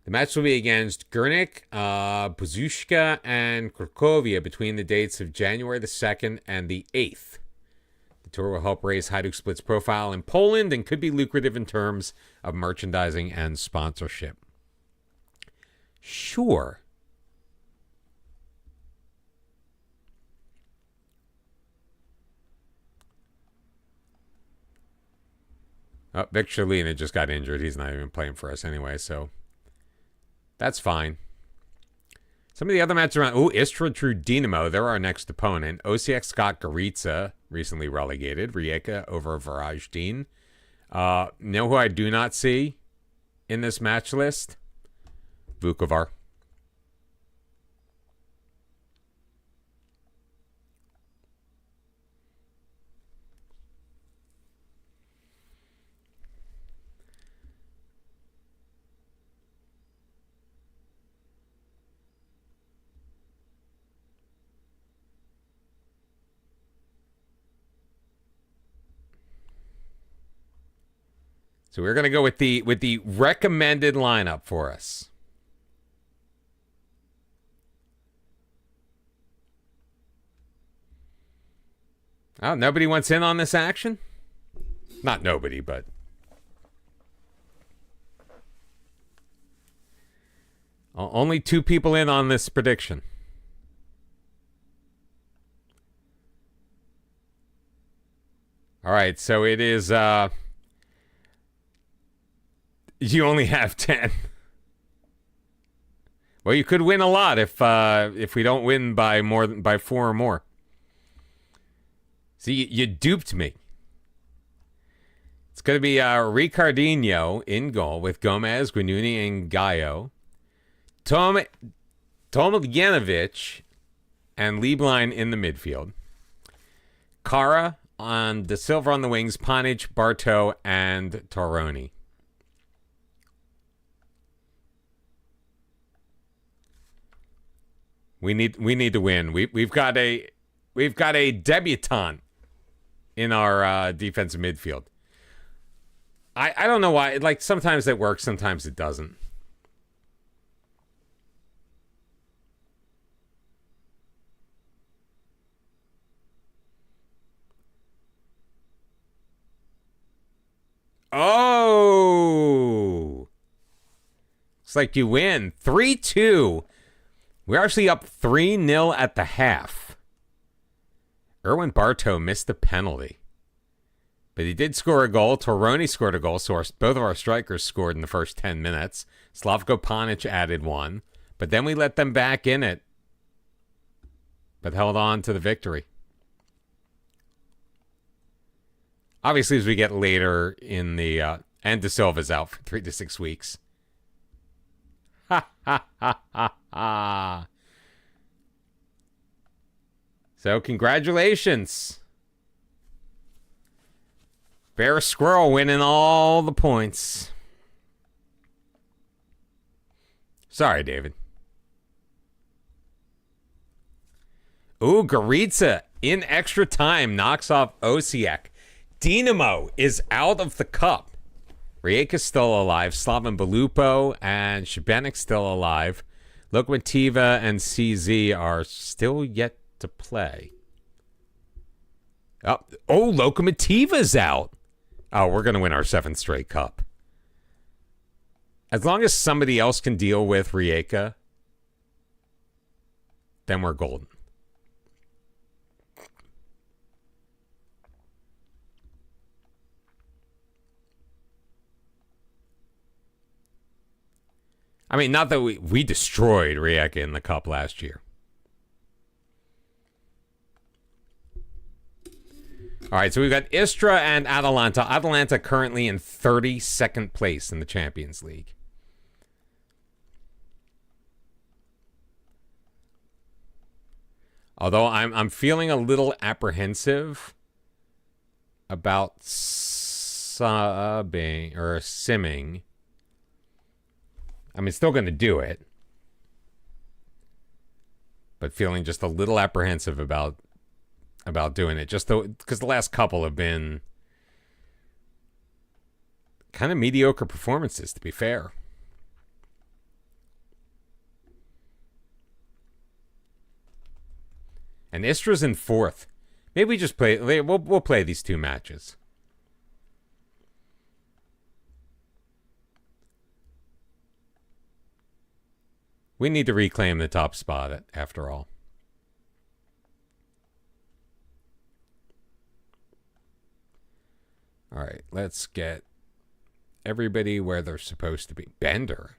The match will be against Górnik, Buzushka, and Cracovia between the dates of January the 2nd and the 8th. The tour will help raise Hajduk Split's profile in Poland and could be lucrative in terms of merchandising and sponsorship. Sure. Oh, Vic Shalina just got injured. He's not even playing for us anyway, so that's fine. Some of the other matches around. Oh, Istra True Dinamo. They're our next opponent. Osijek Scott Gorica, recently relegated. Rijeka over Varaždin. Know who I do not see in this match list? Vukovar. So we're going to go with the recommended lineup for us. Oh, nobody wants in on this action? Not nobody, but only 2 people in on this prediction. All right, so it is you only have 10. Well, you could win a lot if we don't win by 4 or more. See, you duped me. It's going to be Ricardinho in goal with Gomez, Guinuni, and Gallo. Tomljanovic and Lieblein in the midfield. Kara on De Silva on the wings, Panic, Bartow, and Toroni. We need to win. We've got a debutant in our defensive midfield. I don't know why. Like, sometimes it works, sometimes it doesn't. Oh! It's like you win. 3-2. We're actually up 3-0 at the half. Erwin Bartow missed the penalty. But he did score a goal. Toroni scored a goal, so both of our strikers scored in the first 10 minutes. Slavko Panic added one. But then we let them back in it. But held on to the victory. Obviously, as we get later in the... and De Silva's out for 3 to 6 weeks. Ha, ha, ha, ha, ha. So, congratulations. Bear Squirrel winning all the points. Sorry, David. Ooh, Gorica in extra time knocks off Osijek. Dinamo is out of the cup. Rijeka's still alive. Slaven Belupo and Šibenik still alive. Lokomotiva and CZ are still yet to play. Oh, Lokomotiva's out. Oh, we're going to win our 7th straight cup. As long as somebody else can deal with Rijeka, then we're golden. I mean, not that we destroyed Rijeka in the cup last year. All right, so we've got Istra and Atalanta. Atalanta currently in 32nd place in the Champions League. Although I'm feeling a little apprehensive about subbing or simming. I mean, still going to do it, but feeling just a little apprehensive about doing it, just because the last couple have been kind of mediocre performances, to be fair. And Istra's in 4th. Maybe we just play. We'll play these two matches. We need to reclaim the top spot after all. All right, let's get everybody where they're supposed to be. Bender.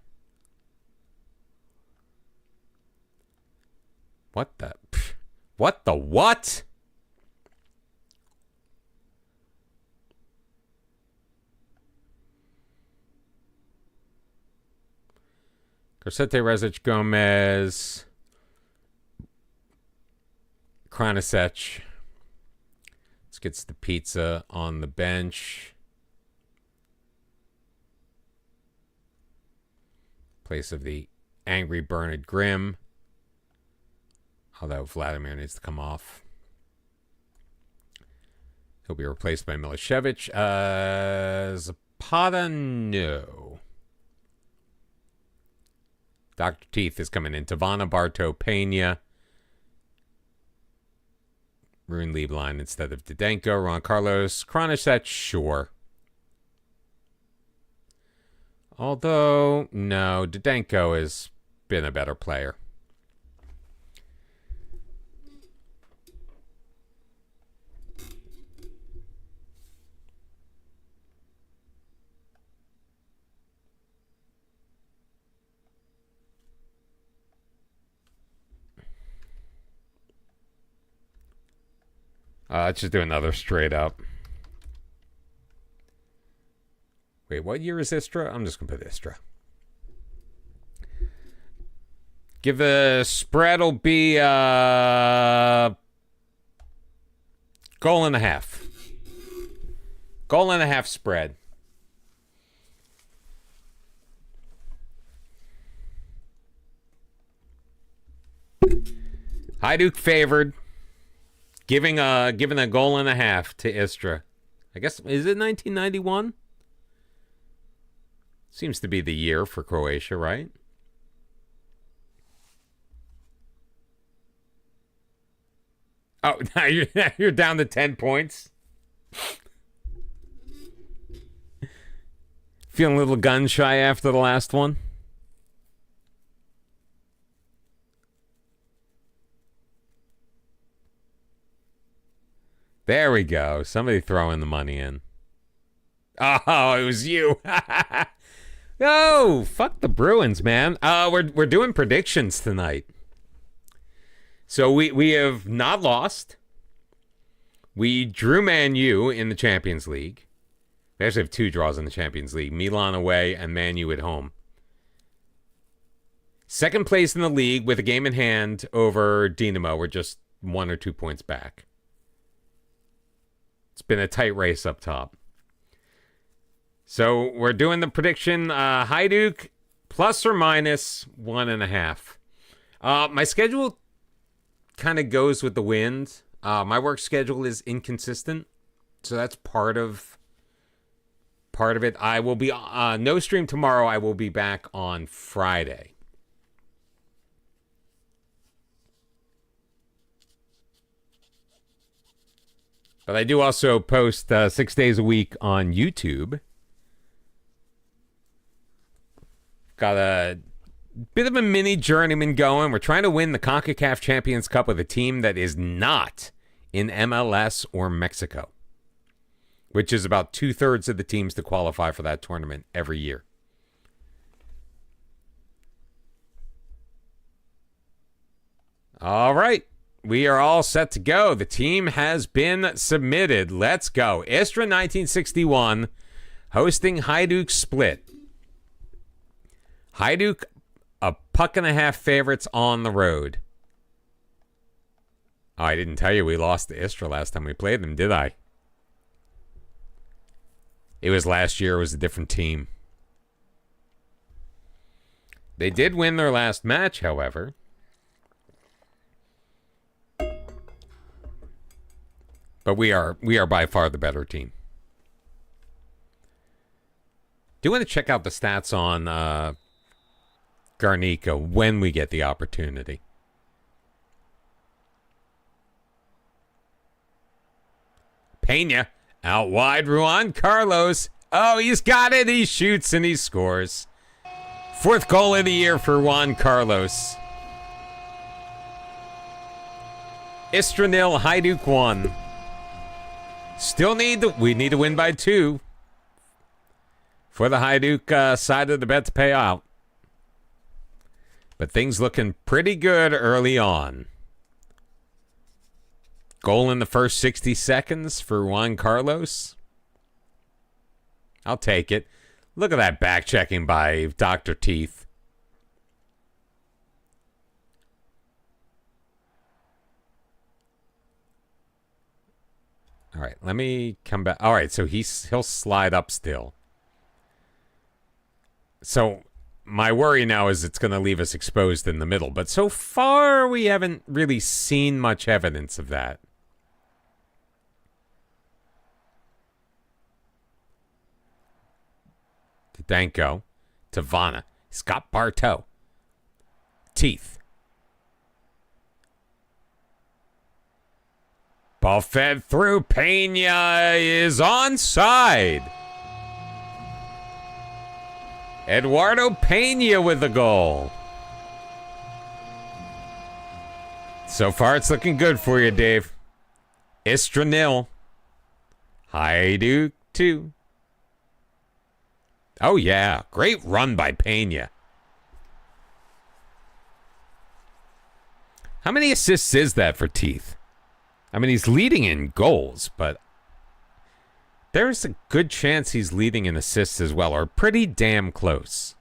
What the? What the what? Corsete, Rezic, Gomez, Kranisec. Let's get the pizza on the bench. Place of the angry Bernard Grimm. Although Vladimir needs to come off. He'll be replaced by Milicevic. Zapata, no. Dr. Teeth is coming in. Tavana, Barto, Pena. Rune Lieblein instead of Didenko. Ron Carlos. Kranisec, sure. Although, no, Didenko has been a better player. Let's just do another straight up. Wait, what year is Istra? I'm just going to put Istra. Give the spread will be goal and a half. Goal and a half spread. Hajduk favored. Giving a goal and a half to Istra. I guess, is it 1991? Seems to be the year for Croatia, right? Oh, now you're down to 10 points. Feeling a little gun shy after the last one. There we go. Somebody throwing the money in. Oh, it was you. Oh, fuck the Bruins, man. We're doing predictions tonight. So we have not lost. We drew Man U in the Champions League. We actually have 2 draws in the Champions League. Milan away and Man U at home. Second place in the league with a game in hand over Dinamo. We're just 1 or 2 points back. It's been a tight race up top. So we're doing the prediction. Hajduk plus or minus 1.5. My schedule kind of goes with the wind. My work schedule is inconsistent, so that's part of it. I will be no stream tomorrow. I will be back on Friday. But I do also post 6 days a week on YouTube. Got a bit of a mini journeyman going. We're trying to win the CONCACAF Champions Cup with a team that is not in MLS or Mexico, which is about 2/3 of the teams to qualify for that tournament every year. All right. We are all set to go. The team has been submitted. Let's go. Istra 1961 hosting Hajduk Split. Hajduk, a 1.5 favorites on the road. Oh, I didn't tell you we lost to Istra last time we played them, did I? It was last year. It was a different team. They did win their last match, however. But we are by far the better team. Do want to check out the stats on Garnica when we get the opportunity. Pena out wide, Juan Carlos. Oh, he's got it. He shoots and he scores. 4th goal of the year for Juan Carlos. Istra 0, Hajduk 1. We need to win by 2 for the Hajduk side of the bet to pay out. But things looking pretty good early on. Goal in the first 60 seconds for Juan Carlos. I'll take it. Look at that back checking by Dr. Teeth. All right, let me come back. All right, so he'll slide up still. So my worry now is it's going to leave us exposed in the middle. But so far, we haven't really seen much evidence of that. Danko to Vanna. Scott Bartow. Teeth. Ball fed through. Pena is onside. Eduardo Pena with the goal. So far, it's looking good for you, Dave. Istra 0. Hajduk 2. Oh, yeah. Great run by Pena. How many assists is that for Teeth? I mean, he's leading in goals, but there's a good chance he's leading in assists as well, or pretty damn close.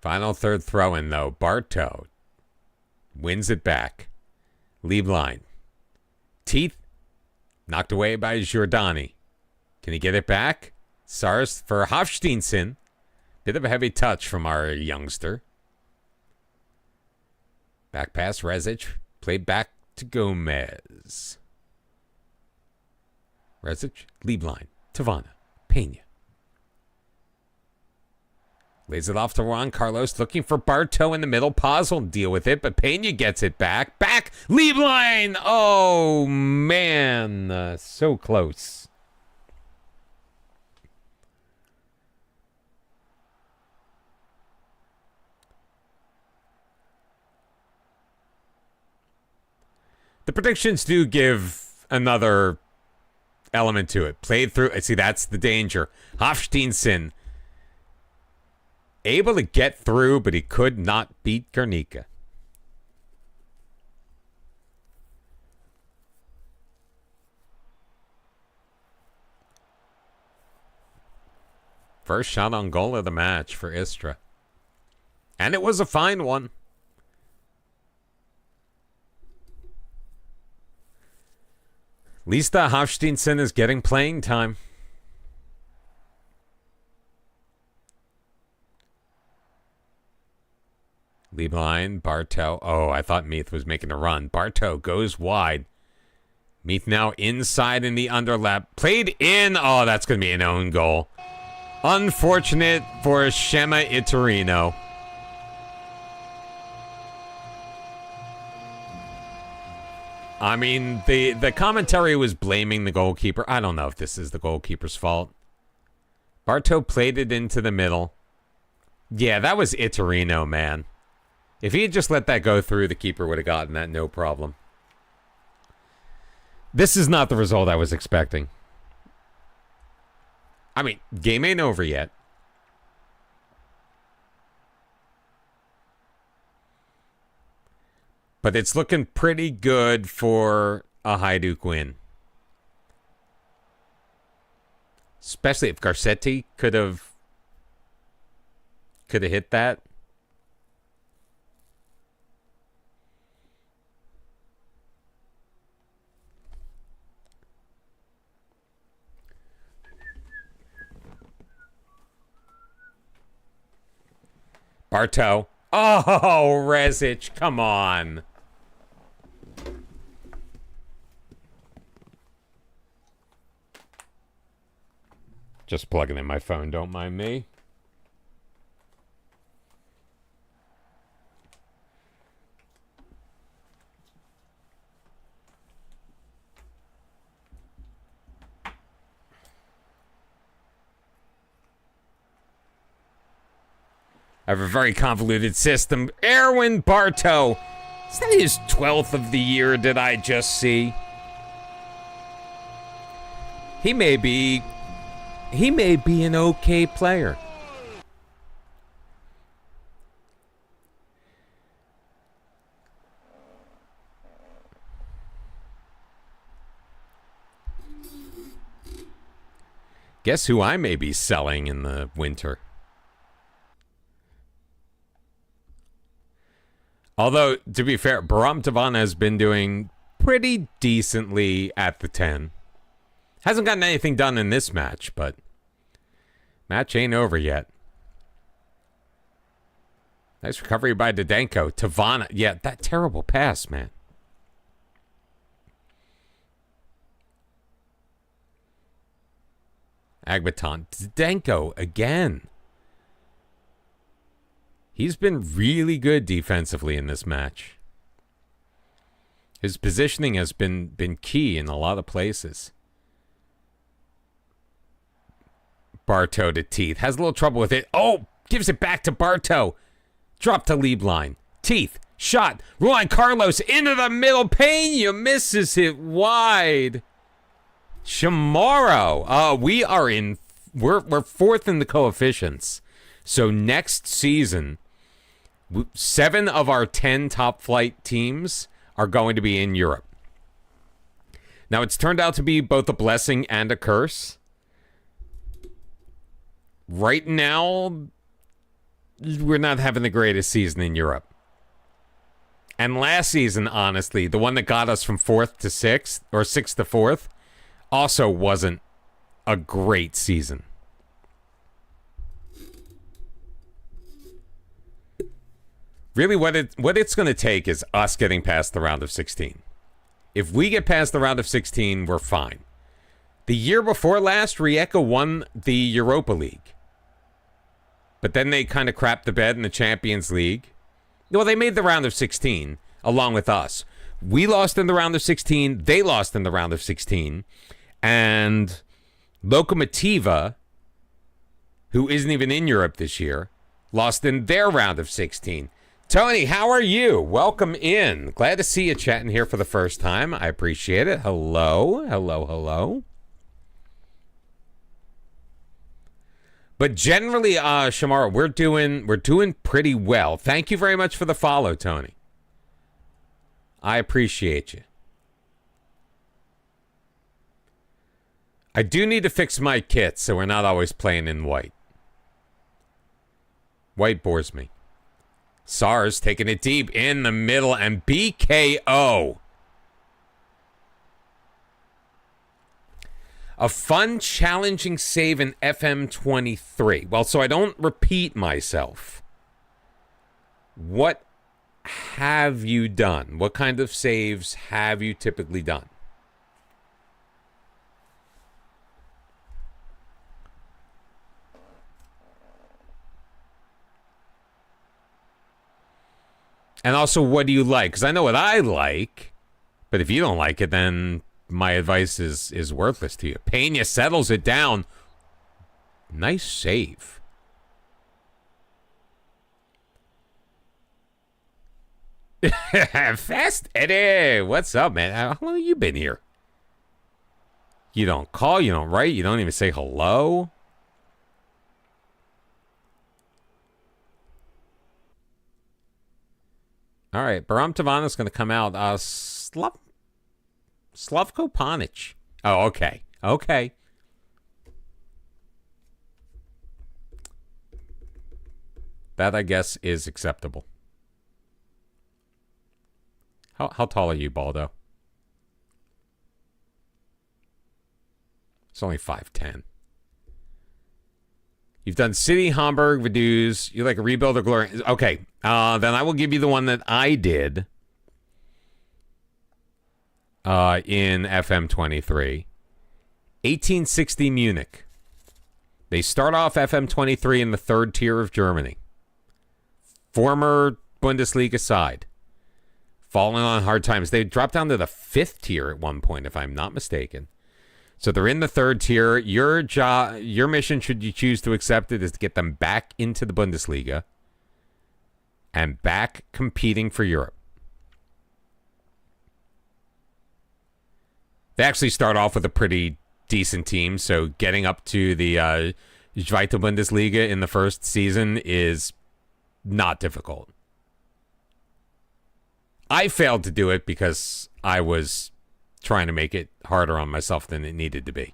Final third throw-in, though. Bartow wins it back. Lead line. Teeth. Knocked away by Giordani. Can he get it back? Sars for Hofsteinson. Bit of a heavy touch from our youngster. Back pass, Rezic. Played back to Gomez. Rezic, lead line. Tavana. Pena. Lays it off to Juan Carlos, looking for Bartow in the middle. Paz will deal with it, but Pena gets it back. Back, lead line! Oh, man. So close. The predictions do give another element to it. Played through. See, that's the danger. Hofsteinson. Able to get through, but he could not beat Garnica. First shot on goal of the match for Istra. And it was a fine one. Lista Hofsteinson is getting playing time. Lead line, Bartow. Oh, I thought Meath was making a run. Bartow goes wide. Meath now inside in the underlap. Played in. Oh, that's going to be an own goal. Unfortunate for Shema Iturino. I mean, the commentary was blaming the goalkeeper. I don't know if this is the goalkeeper's fault. Bartow played it into the middle. Yeah, that was Iturino, man. If he had just let that go through, the keeper would have gotten that, no problem. This is not the result I was expecting. I mean, game ain't over yet. But it's looking pretty good for a Hajduk win. Especially if Garcetti could have hit that. Bartow. Oh, Rezic, come on. Just plugging in my phone, don't mind me. I have a very convoluted system. Erwin Bartow. Is that his 12th of the year, did I just see? He may be an okay player. Guess who I may be selling in the winter? Although, to be fair, Baram Tavan has been doing pretty decently at the 10. Hasn't gotten anything done in this match, but match ain't over yet. Nice recovery by Didenko. Tavan, yeah, that terrible pass, man. Agbaton. Didenko again. He's been really good defensively in this match. His positioning has been key in a lot of places. Bartow to Teeth. Has a little trouble with it. Oh, gives it back to Bartow. Drop to lead line. Teeth. Shot. Juan Carlos into the middle. Pena misses it wide. Chamorro. We're fourth in the coefficients. So next season, 7 of our 10 top flight teams are going to be in Europe. Now, it's turned out to be both a blessing and a curse. Right now, we're not having the greatest season in Europe. And last season, honestly, the one that got us from 4th to 6th, or 6th to 4th, also wasn't a great season. Really, what it's going to take is us getting past the round of 16. If we get past the round of 16, we're fine. The year before last, Rijeka won the Europa League. But then they kind of crapped the bed in the Champions League. Well, they made the round of 16 along with us. We lost in the round of 16. They lost in the round of 16. And Lokomotiva, who isn't even in Europe this year, lost in their round of 16. Tony, how are you? Welcome in. Glad to see you chatting here for the first time. I appreciate it. Hello. Hello, hello. But generally, Shamara, we're doing pretty well. Thank you very much for the follow, Tony. I appreciate you. I do need to fix my kit so we're not always playing in white. White bores me. SARS taking it deep in the middle and BKO. A fun, challenging save in FM23. Well, so I don't repeat myself. What have you done? What kind of saves have you typically done? And also, what do you like? Because I know what I like, but if you don't like it, then my advice is worthless to you. Pena settles it down. Nice save. Fast Eddie, what's up, man? How long have you been here? You don't call, you don't write, you don't even say hello. All right, Baram Tavana's going to come out. Slavko Panic. Oh, okay. Okay. That, I guess, is acceptable. How tall are you, Baldo? It's only 5'10". You've done City, Hamburg, Vaduz. You like a rebuild or glory? Okay. Then I will give you the one that I did in FM23. 1860 Munich. They start off FM23 in the third tier of Germany. Former Bundesliga side. Falling on hard times. They dropped down to the fifth tier at one point, if I'm not mistaken. So they're in the third tier. Your mission, should you choose to accept it, is to get them back into the Bundesliga and back competing for Europe. They actually start off with a pretty decent team, so getting up to the Zweite Bundesliga in the first season is not difficult. I failed to do it because I was trying to make it harder on myself than it needed to be.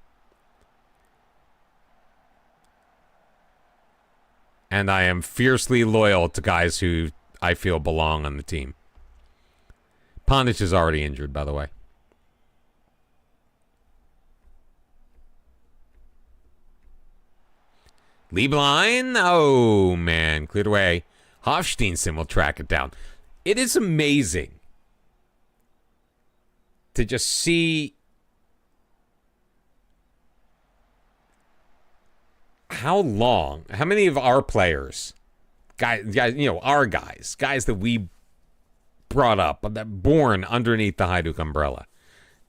And I am fiercely loyal to guys who I feel belong on the team. Ponic is already injured, by the way. Lieblein, oh man, cleared away. Hofsteinson will track it down. It is amazing to just see how many of our players, guys, our guys that we brought up, that born underneath the Hajduk umbrella,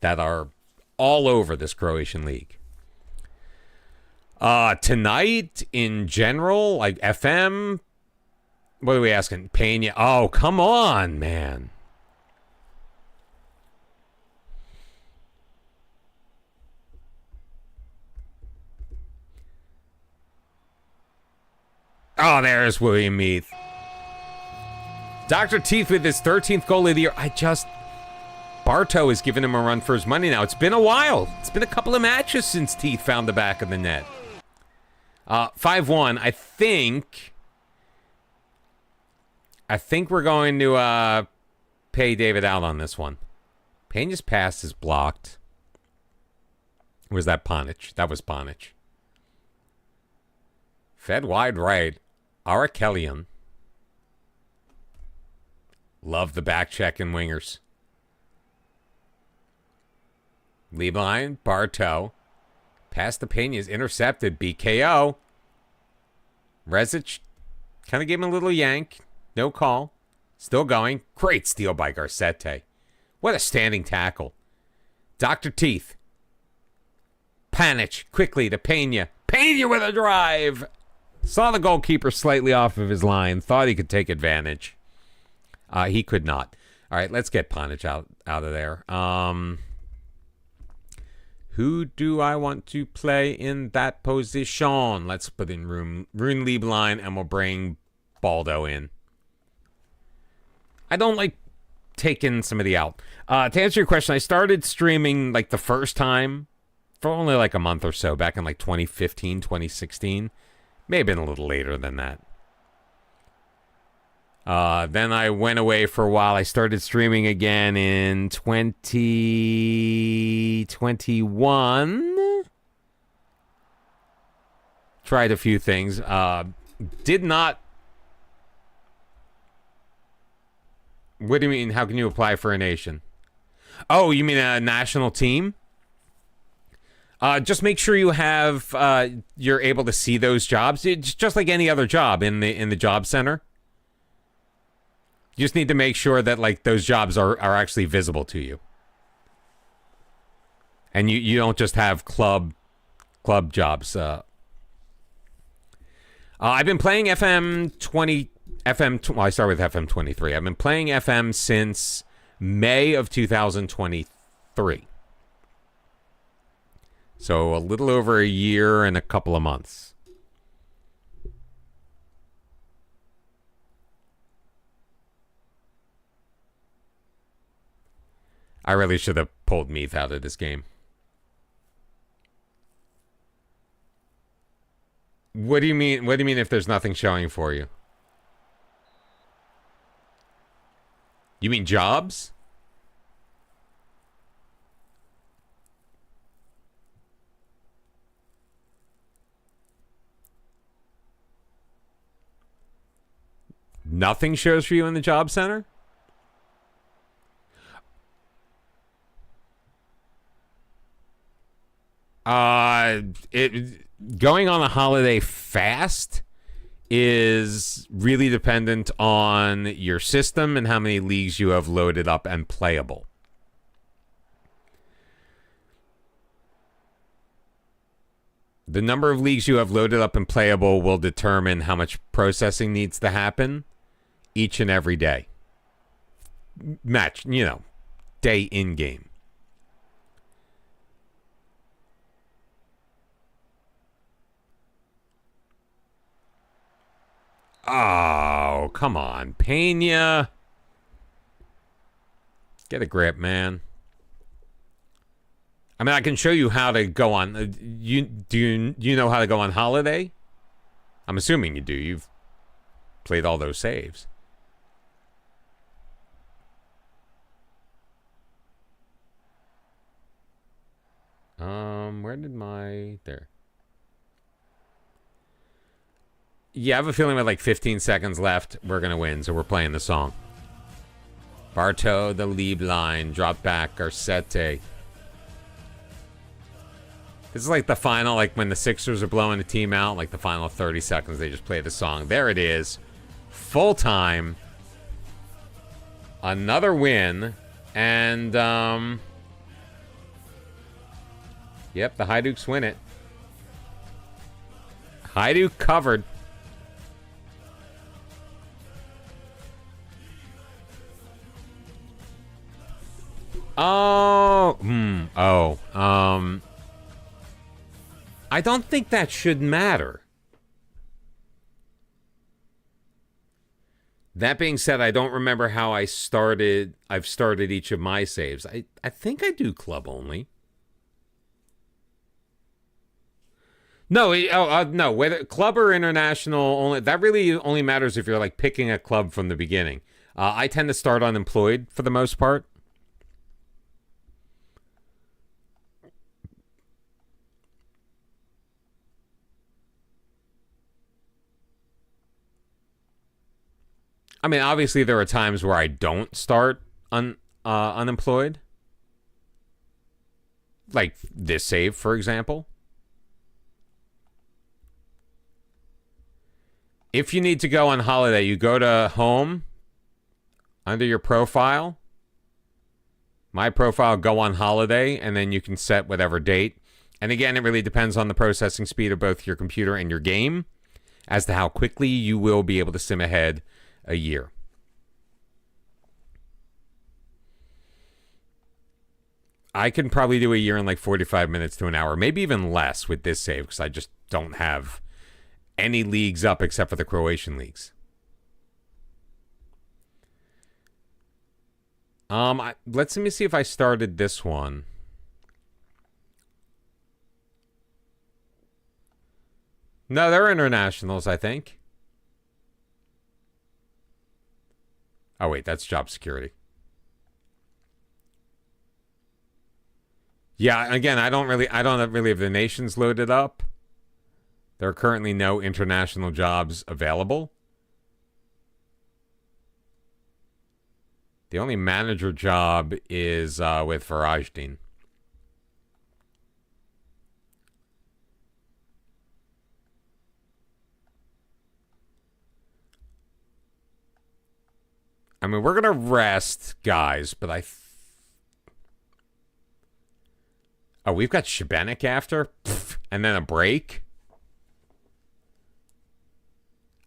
that are all over this Croatian league. Tonight, in general, like FM, what are we asking? Pena. Oh, come on, man. Oh, there's William Meath. Dr. Teeth with his 13th goal of the year. Bartow is giving him a run for his money now. It's been a while. It's been a couple of matches since Teeth found the back of the net. 5-1. I think we're going to pay David out on this one. Pena's pass is blocked. Or was that Panic? That was Panic. Fed wide right. Arakelian. Love the back check and wingers. Lieblein, Bartow. Pass to Pena is intercepted. BKO. Rezic kind of gave him a little yank. No call. Still going. Great steal by Garcete. What a standing tackle. Dr. Teeth. Panic quickly to Pena. Pena with a drive. Saw the goalkeeper slightly off of his line. Thought he could take advantage. He could not. All right, let's get Panic out of there. Who do I want to play in that position? Let's put in Rune Lieblein, and we'll bring Baldo in. I don't like taking somebody out. To answer your question, I started streaming like the first time for only like a month or so, back in like 2015, 2016. May have been a little later than that. Then I went away for a while. I started streaming again in 2021. Tried a few things. Did not. What do you mean? How can you apply for a nation? Oh, you mean a national team? Just make sure you have you're able to see those jobs. It's just like any other job in the job center. You just need to make sure that like those jobs are actually visible to you. And you don't just have club jobs. I've been playing I start with FM23. I've been playing FM since May of 2023. So a little over a year and a couple of months. I really should have pulled Meath out of this game. What do you mean? What do you mean if there's nothing showing for you? You mean jobs? Nothing shows for you in the job center? Going on a holiday fast is really dependent on your system and how many leagues you have loaded up and playable. The number of leagues you have loaded up and playable will determine how much processing needs to happen each and every day. Match, day in game. Oh, come on, Pena. Get a grip, man. I mean, I can show you how to go on. Do you know how to go on holiday? I'm assuming you do. You've played all those saves. Where did there? Yeah, I have a feeling with like 15 seconds left, we're going to win, so we're playing the song. Bartow, the lead line, drop back, Garcete. This is like the final, like when the Sixers are blowing the team out, like the final 30 seconds, they just play the song. There it is. Full time. Another win. And, yep, the Hajduks win it. Hajduk covered. I don't think that should matter. That being said, I don't remember how I've started each of my saves. I think I do club only. No, no, whether club or international only, that really only matters if you're like picking a club from the beginning. I tend to start unemployed for the most part. I mean, obviously there are times where I don't start unemployed. Like this save, for example. If you need to go on holiday, you go to home, under your profile, my profile, go on holiday, and then you can set whatever date. And again, it really depends on the processing speed of both your computer and your game as to how quickly you will be able to sim ahead a year. I can probably do a year in like 45 minutes to an hour, maybe even less with this save because I just don't have any leagues up except for the Croatian leagues. Let me see if I started this one. No, they're internationals, I think. Oh wait, that's job security. Yeah, again, I don't really have the nations loaded up. There are currently no international jobs available. The only manager job is with Varajdin. I mean, we're going to rest, guys, but oh, we've got Shebenik after? Pfft, and then a break?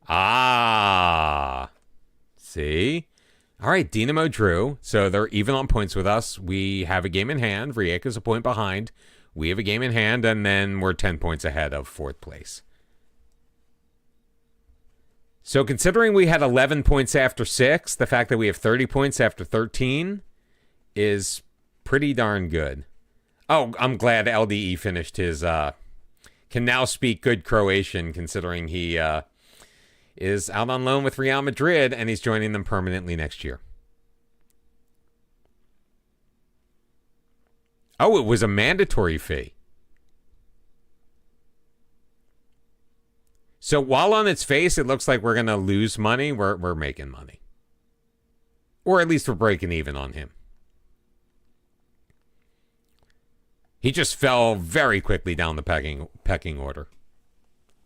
Ah. See? All right, Dinamo drew. So they're even on points with us. We have a game in hand. Rijeka's a point behind. We have a game in hand, and then we're 10 points ahead of fourth place. So considering we had 11 points after 6, the fact that we have 30 points after 13 is pretty darn good. Oh, I'm glad LDE finished his, can now speak good Croatian, considering he is out on loan with Real Madrid, and he's joining them permanently next year. Oh, it was a mandatory fee. So while on its face, it looks like we're going to lose money, we're making money. Or at least we're breaking even on him. He just fell very quickly down the pecking order.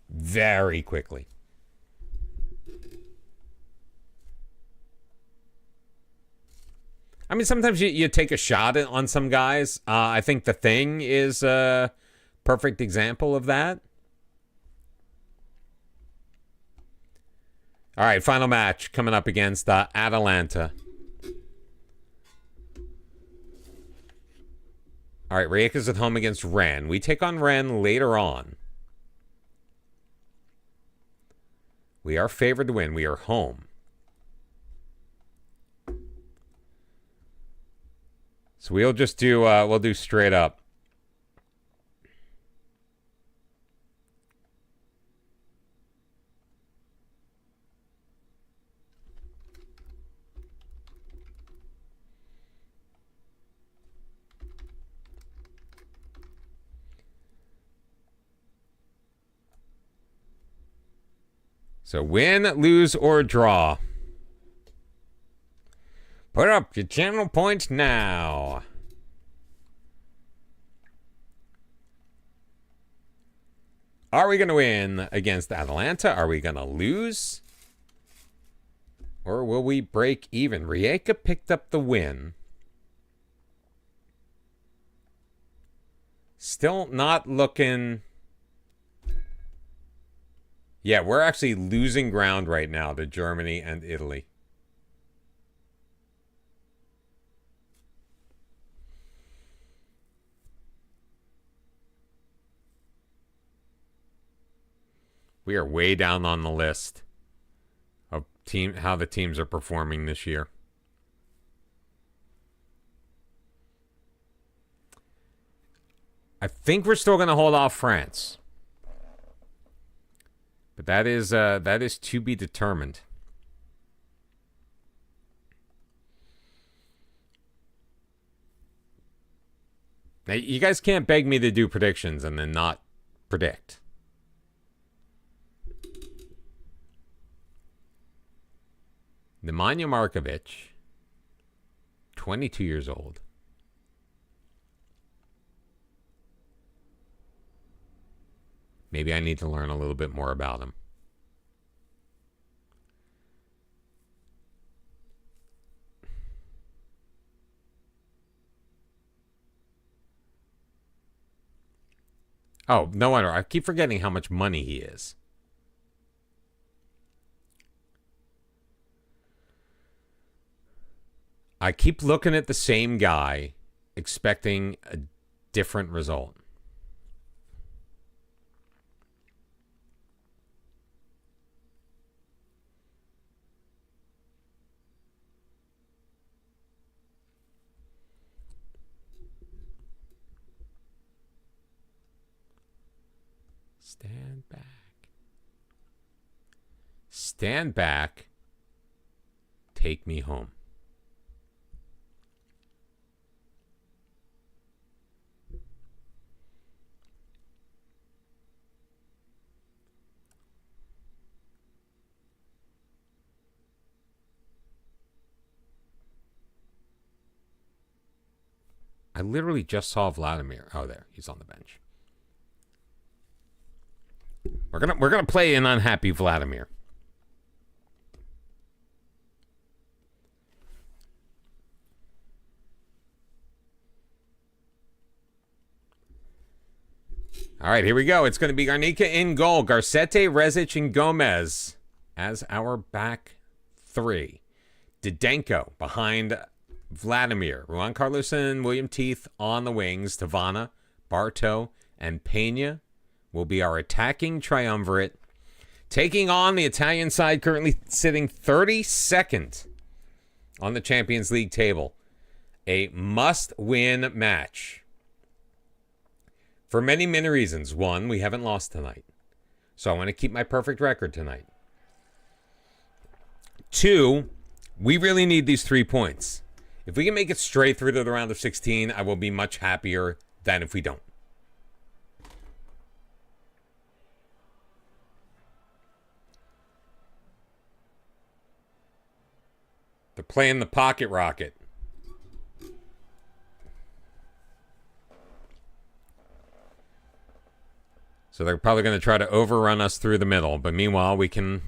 Very quickly. I mean, sometimes you take a shot on some guys. I think The Thing is a perfect example of that. All right, final match coming up against Atalanta. All right, Rijeka's at home against Rennes. We take on Rennes later on. We are favored to win. We are home. So we'll just do we'll do straight up. So win, lose, or draw. Put up your channel points now. Are we going to win against Atalanta? Are we going to lose? Or will we break even? Rijeka picked up the win. Still not looking... Yeah, we're actually losing ground right now to Germany and Italy. We are way down on the list of how the teams are performing this year. I think we're still going to hold off France. But that is to be determined. Now, you guys can't beg me to do predictions and then not predict. Nemanja Markovic, 22 years old. Maybe I need to learn a little bit more about him. Oh, no wonder. I keep forgetting how much money he is. I keep looking at the same guy, expecting a different result. Stand back. Stand back. Take me home. I literally just saw Vladimir. Oh, there. He's on the bench. We're gonna play an unhappy Vladimir. All right, here we go. It's going to be Garnica in goal. Garcete, Rezic, and Gomez as our back three. Didenko behind Vladimir. Juan Carlos and William Teeth on the wings. Tavana, Barto, and Pena will be our attacking triumvirate. Taking on the Italian side, currently sitting 32nd on the Champions League table. A must-win match. For many, many reasons. One, we haven't lost tonight. So I want to keep my perfect record tonight. Two, we really need these 3 points. If we can make it straight through to the round of 16, I will be much happier than if we don't. They're playing the pocket rocket. So they're probably going to try to overrun us through the middle. But meanwhile, we can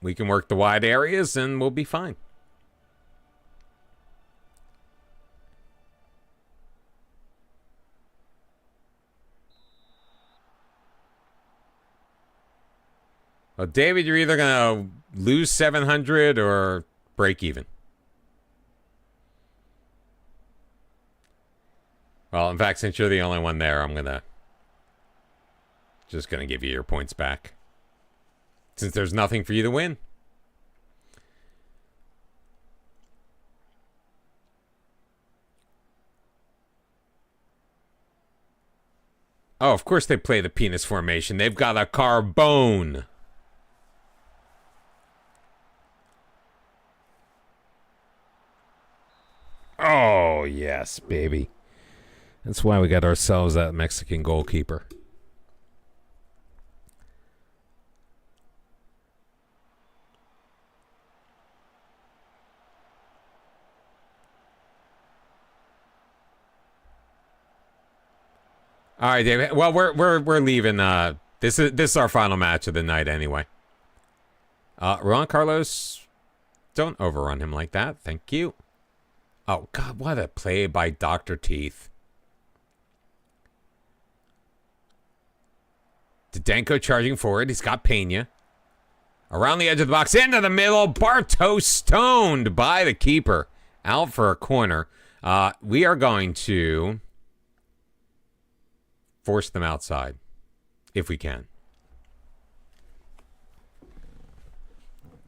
work the wide areas and we'll be fine. Well, David, you're either going to lose 700 or break even. Well, in fact, since you're the only one there, I'm just going to give you your points back. Since there's nothing for you to win. Oh, of course they play the penis formation. They've got a carbone. Oh, yes, baby. That's why we got ourselves that Mexican goalkeeper. All right, David. Well, we're leaving. This is our final match of the night anyway. Juan Carlos, don't overrun him like that. Thank you. Oh God, what a play by Dr. Teeth. Didenko charging forward. He's got Pena. Around the edge of the box, into the middle. Bartow stoned by the keeper. Out for a corner. We are going to force them outside, if we can.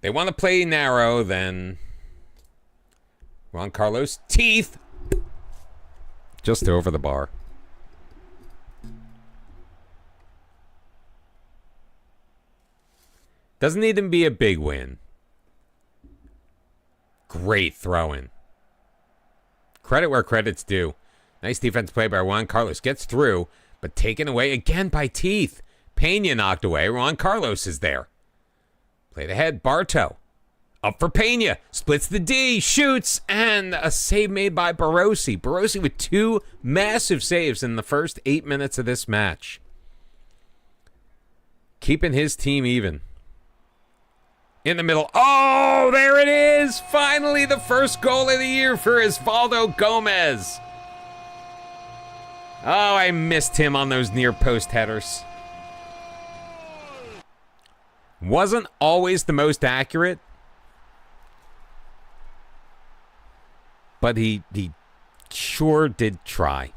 They want to play narrow, then Juan Carlos, Teeth, just over the bar. Doesn't need to be a big win. Great throw-in. Credit where credit's due. Nice defense play by Juan Carlos. Gets through, but taken away again by Teeth. Pena knocked away. Juan Carlos is there. Played ahead. Bartow. Up for Pena. Splits the D. Shoots. And a save made by Barossi. Barossi with 2 massive saves in the first 8 minutes of this match. Keeping his team even. In the middle. Oh, there it is. Finally, the first goal of the year for Osvaldo Gomez. Oh, I missed him on those near post headers. Wasn't always the most accurate, but he sure did try.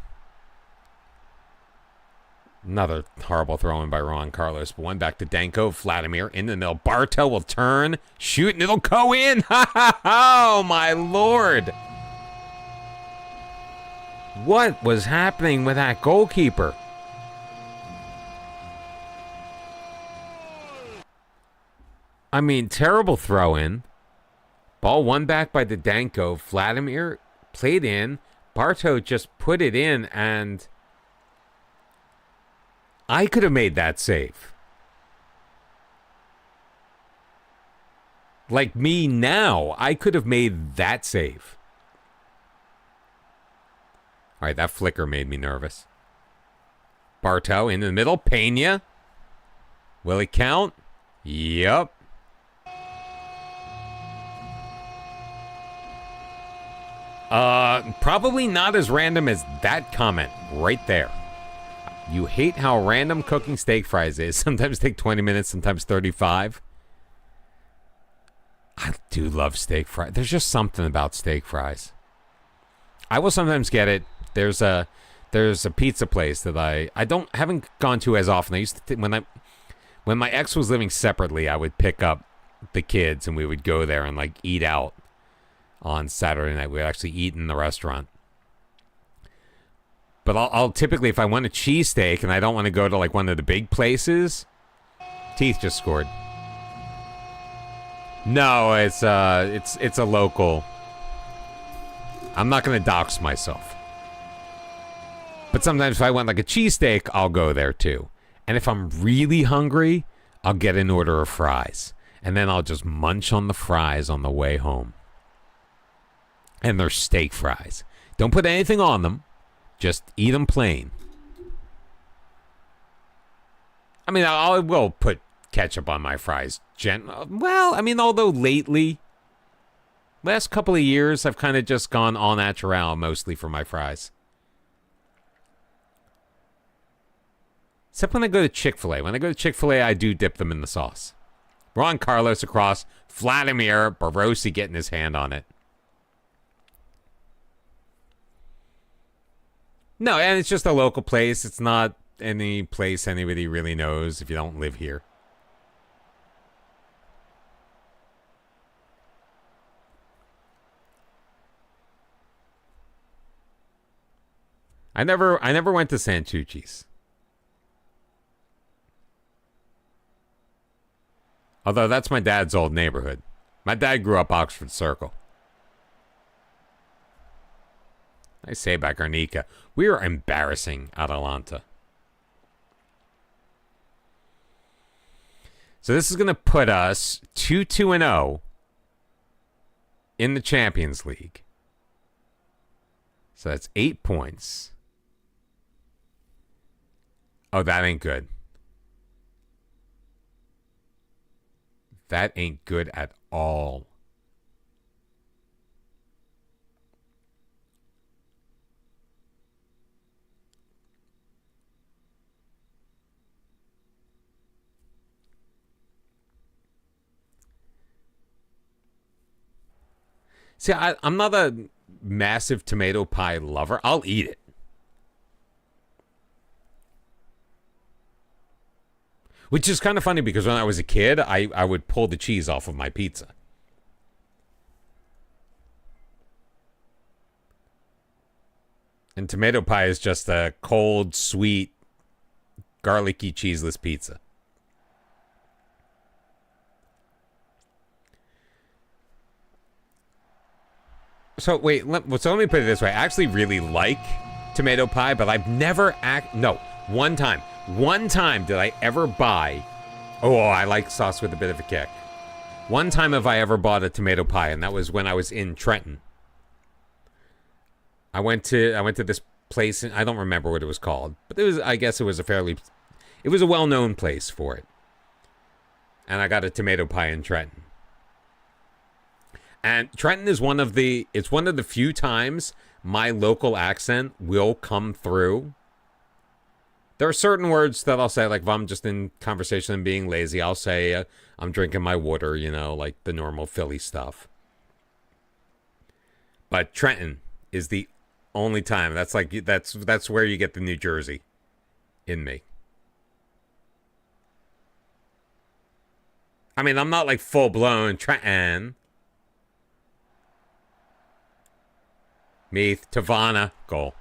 Another horrible throw-in by Juan Carlos, but one back to Danko. Vladimir in the middle. Bartow will turn, shoot, and it'll go in. Ha ha ha! Oh, my Lord. What was happening with that goalkeeper? I mean, terrible throw-in. Ball won back by Didenko. Vladimir played in. Bartow just put it in, and I could have made that save. Like me now, I could have made that save. All right, that flicker made me nervous. Bartow in the middle. Pena. Will it count? Yep. Probably not as random as that comment right there. You hate how random cooking steak fries is. Sometimes take 20 minutes, sometimes 35. I do love steak fries. There's just something about steak fries. I will sometimes get it. There's a pizza place that I haven't gone to as often. I used to when my ex was living separately, I would pick up the kids and we would go there and like eat out on Saturday night. We actually eat in the restaurant. But I'll typically, if I want a cheesesteak and I don't want to go to like one of the big places, Teeth just scored. No, it's a local. I'm not going to dox myself. But sometimes if I want like a cheesesteak, I'll go there too. And if I'm really hungry, I'll get an order of fries. And then I'll just munch on the fries on the way home. And they're steak fries. Don't put anything on them. Just eat them plain. I mean, I will put ketchup on my fries. Well, I mean, although lately, last couple of years, I've kind of just gone au naturel mostly for my fries. Except when I go to Chick-fil-A. When I go to Chick-fil-A, I do dip them in the sauce. Ron Carlos across. Vladimir Barossi getting his hand on it. No, and it's just a local place. It's not any place anybody really knows if you don't live here. I never went to Santucci's. Although that's my dad's old neighborhood. My dad grew up Oxford Circle. I say about Garnica. We are embarrassing Atalanta. So this is going to put us 2-2-0 in the Champions League. So that's 8 points. Oh, that ain't good. That ain't good at all. See, I'm not a massive tomato pie lover. I'll eat it. Which is kind of funny because when I was a kid, I would pull the cheese off of my pizza. And tomato pie is just a cold, sweet, garlicky, cheeseless pizza. So, wait, let me put it this way. I actually really like tomato pie, but I've never... one time. One time did I ever buy... Oh, I like sauce with a bit of a kick. One time have I ever bought a tomato pie, and that was when I was in Trenton. I went to this place, and I don't remember what it was called, but I guess it was a well-known place for it. And I got a tomato pie in Trenton. And Trenton is one of the few times my local accent will come through. There are certain words that I'll say, like if I'm just in conversation and being lazy, I'll say I'm drinking my water, like the normal Philly stuff. But Trenton is the only time. That's where you get the New Jersey in me. I mean, I'm not like full blown Trenton. Meath, Tavana, goal.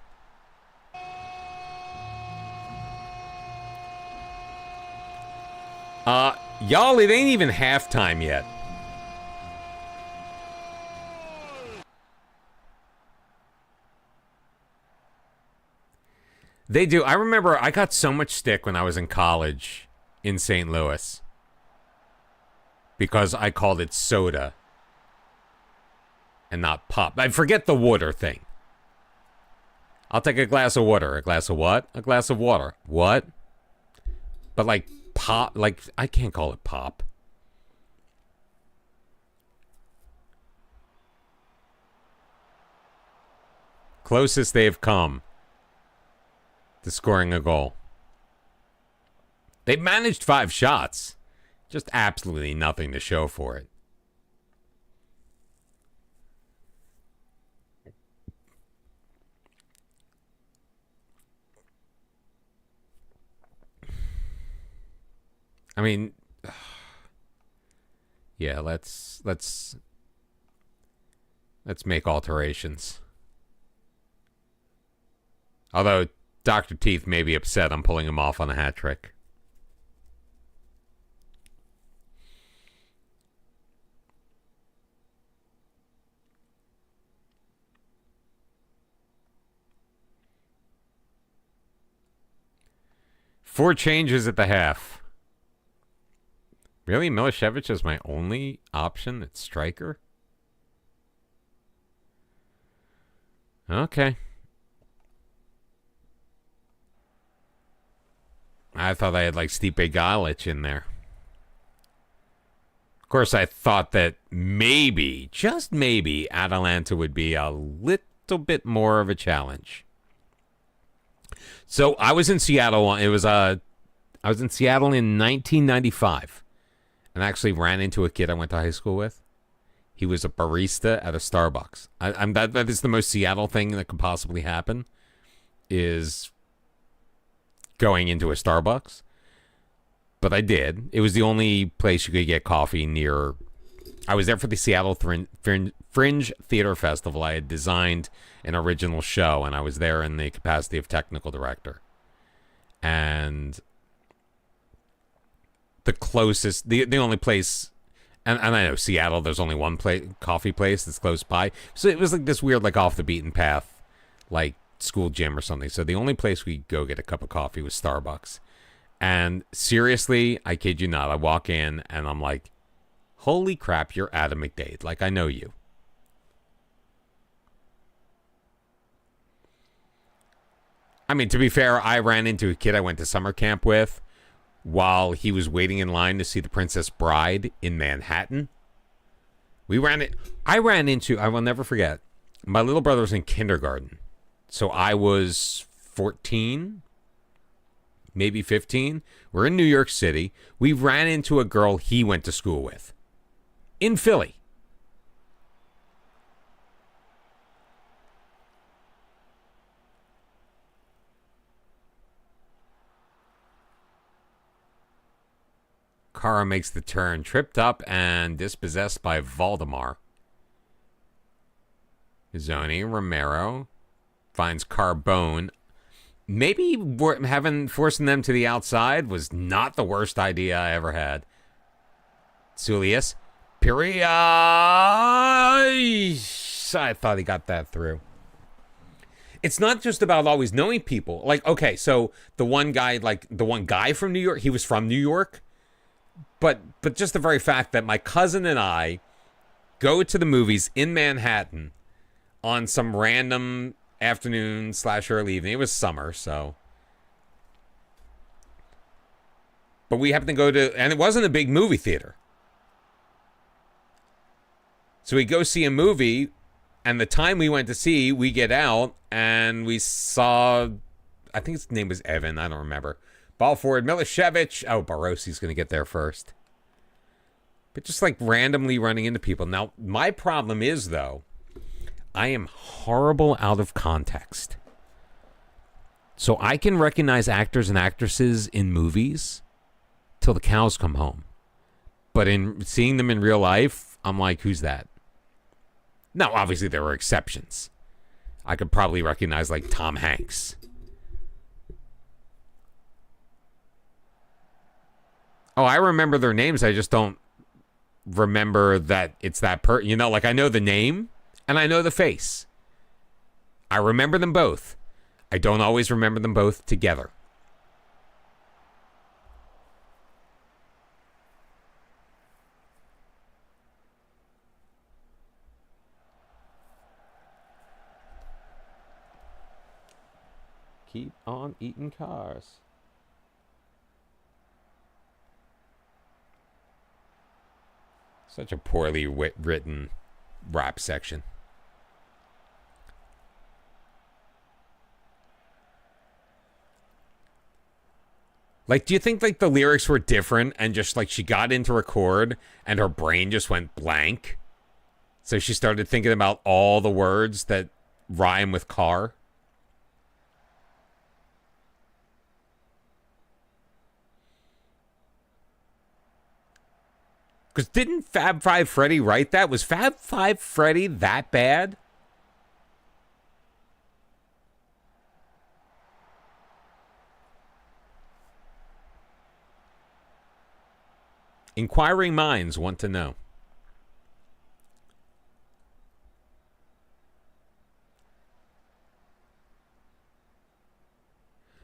Y'all, it ain't even halftime yet. They do. I remember I got so much stick when I was in college in St. Louis because I called it soda and not pop. I forget the water thing. I'll take a glass of water. A glass of what? A glass of water. What? But like pop, like I can't call it pop. Closest they've come to scoring a goal. They managed 5 shots. Just absolutely nothing to show for it. I mean, yeah, let's Let's make alterations. Although Dr. Teeth may be upset I'm pulling him off on a hat trick. Four changes at the half. Really? Milicevic is my only option at striker? Okay. I thought I had like Stipe Galic in there. Of course, I thought that maybe, just maybe, Atalanta would be a little bit more of a challenge. So I was in Seattle. I was in Seattle in 1995, and actually ran into a kid I went to high school with. He was a barista at a Starbucks. That is the most Seattle thing that could possibly happen, is going into a Starbucks. But I did. It was the only place you could get coffee near. I was there for the Seattle Fringe Theater Festival. I had designed an original show, and I was there in the capacity of technical director. And the closest, the only place, and I know Seattle, there's only one coffee place that's close by. So it was like this weird, like off the beaten path, like school gym or something. So the only place we go get a cup of coffee was Starbucks. And seriously, I kid you not, I walk in and I'm like, holy crap, you're Adam McDade. Like, I know you. I mean, to be fair, I ran into a kid I went to summer camp with while he was waiting in line to see The Princess Bride in Manhattan. I will never forget, my little brother was in kindergarten. So I was 14, maybe 15. We're in New York City. We ran into a girl he went to school with in Philly. Kara makes the turn, tripped up and dispossessed by Valdemar. Zoni Romero finds Carbone. Maybe forcing them to the outside was not the worst idea I ever had. Sulius. Piria. I thought he got that through. It's not just about always knowing people. Like, okay, so the one guy from New York, he was from New York. But just the very fact that my cousin and I go to the movies in Manhattan on some random afternoon / early evening. It was summer, so. But we happened to go to, and it wasn't a big movie theater. So we go see a movie, and the time we went to see, we get out, and we saw, I think his name was Evan, I don't remember. Ball forward, Milicevic. Oh, Barosi's going to get there first. But just like randomly running into people. Now, my problem is, though, I am horrible out of context. So I can recognize actors and actresses in movies till the cows come home. But in seeing them in real life, I'm like, who's that? Now, obviously, there were exceptions. I could probably recognize, like, Tom Hanks. Oh, I remember their names. I just don't remember that it's that person. You know, like, I know the name and I know the face. I remember them both. I don't always remember them both together. Keep on eating cars. Such a poorly written rap section. Like, do you think, like, the lyrics were different and just, like, she got into record and her brain just went blank? So she started thinking about all the words that rhyme with car? Because didn't Fab Five Freddy write that? Was Fab Five Freddy that bad? Inquiring minds want to know.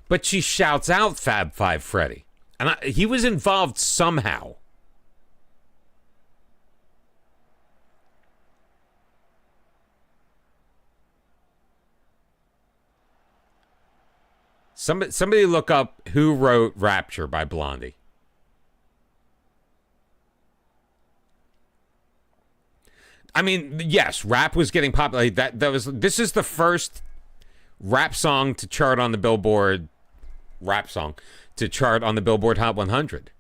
But she shouts out Fab Five Freddy. And he was involved somehow. Somebody look up who wrote Rapture by Blondie. I mean, yes, rap was getting popular. This is the first rap song to chart on the Billboard Hot 100.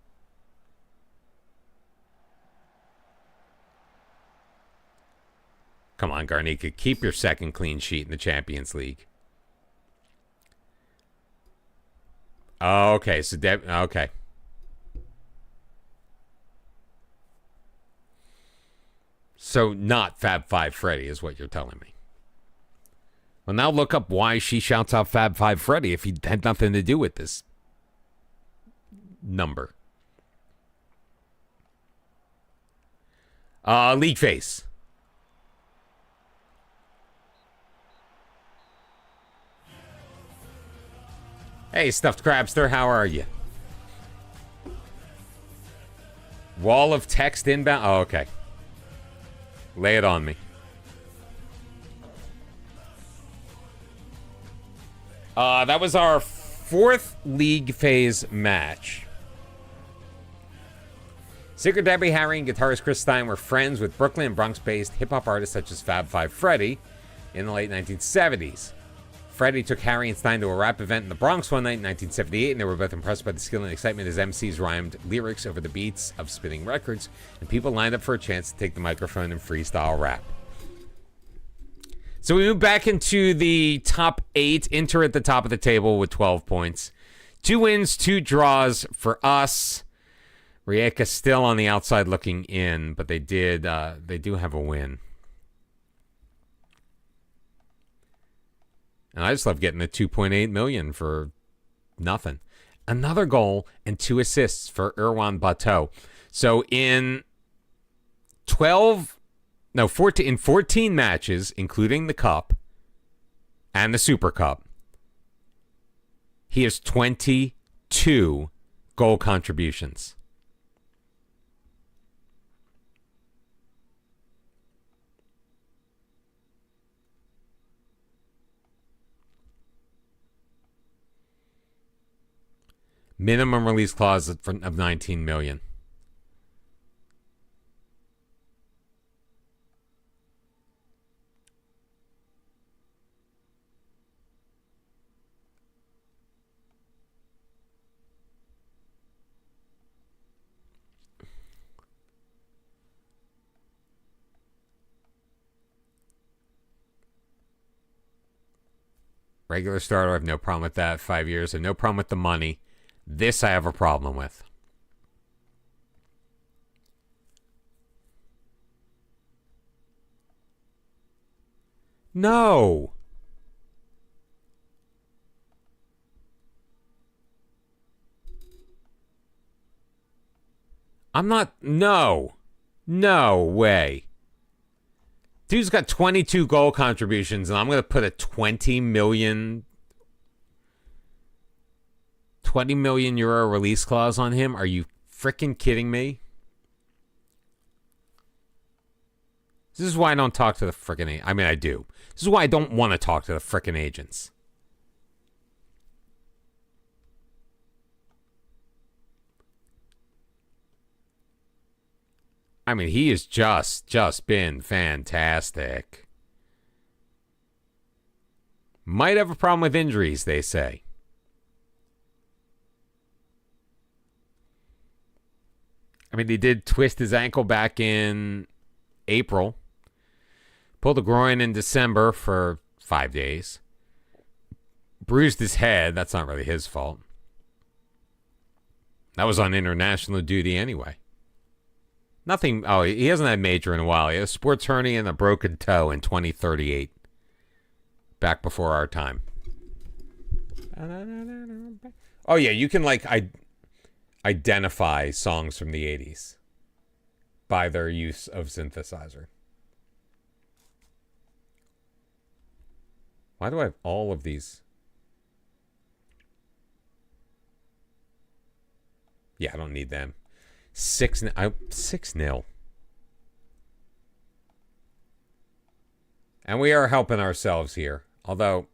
Come on, Garnica, keep your second clean sheet in the Champions League. Okay, so okay. So not Fab Five Freddy is what you're telling me. Well, now look up why she shouts out Fab Five Freddy if he had nothing to do with this number. League face. Hey, Stuffed Crabster, how are you? Wall of text inbound. Oh, okay. Lay it on me. That was our fourth league phase match. Singer Debbie Harry and guitarist Chris Stein were friends with Brooklyn and Bronx-based hip-hop artists such as Fab Five Freddy in the late 1970s. Freddie took Harry and Stein to a rap event in the Bronx one night in 1978, and they were both impressed by the skill and excitement as MCs rhymed lyrics over the beats of spinning records, and people lined up for a chance to take the microphone and freestyle rap. So we move back into the top 8. Inter at the top of the table with 12 points. 2 wins, 2 draws for us. Rijeka still on the outside looking in, but they do have a win. And I just love getting the $2.8 million for nothing. Another goal and 2 assists for Irwan Bateau. So in 14 matches, including the Cup and the Super Cup, he has 22 goal contributions. Minimum release clause of $19 million. Regular starter, I have no problem with that. 5 years, I have no problem with the money. This I have a problem with. No. I'm not. No. No way. Dude's got 22 goal contributions, and I'm going to put a €20 million release clause on him? Are you freaking kidding me? This is why I don't talk to the freaking... I mean, I do. This is why I don't want to talk to the freaking agents. I mean, he has just been fantastic. Might have a problem with injuries, they say. I mean, he did twist his ankle back in April. Pulled a groin in December for 5 days. Bruised his head. That's not really his fault. That was on international duty anyway. Nothing. Oh, he hasn't had major in a while. He had a sports hernia and a broken toe in 2038. Back before our time. Oh, yeah. You can, like, identify songs from the 80s by their use of synthesizer. Why do I have all of these? Yeah, I don't need them. 6-0. And we are helping ourselves here. Although,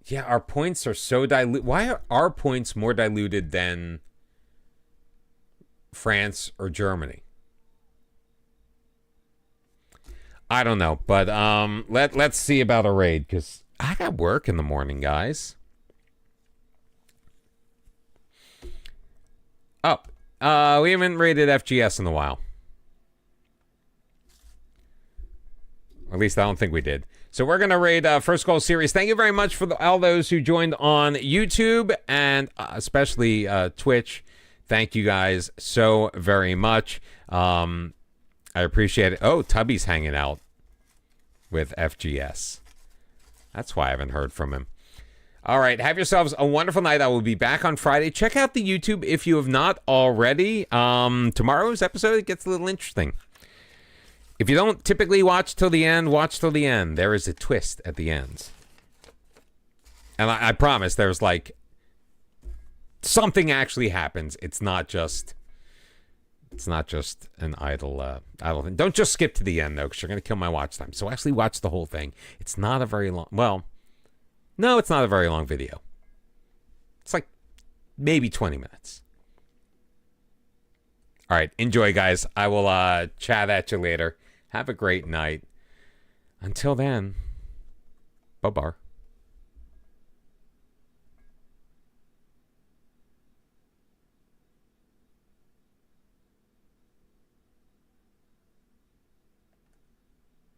yeah, our points are so dilute. Why are our points more diluted than France or Germany? I don't know, but let's see about a raid, because I got work in the morning, guys. Oh, we haven't raided FGS in a while. Or at least I don't think we did. So we're going to raid First Goal Series. Thank you very much for all those who joined on YouTube and especially Twitch. Thank you guys so very much. I appreciate it. Oh, Tubby's hanging out with FGS. That's why I haven't heard from him. All right, have yourselves a wonderful night. I will be back on Friday. Check out the YouTube if you have not already. Tomorrow's episode gets a little interesting. If you don't typically watch till the end, watch till the end. There is a twist at the end. And I promise there's like something actually happens. It's not just an idle thing. Don't just skip to the end, though, because you're going to kill my watch time. So actually watch the whole thing. It's not a very long... Well, no, it's not a very long video. It's like maybe 20 minutes. All right, enjoy, guys. I will chat at you later. Have a great night. Until then, bye-bye.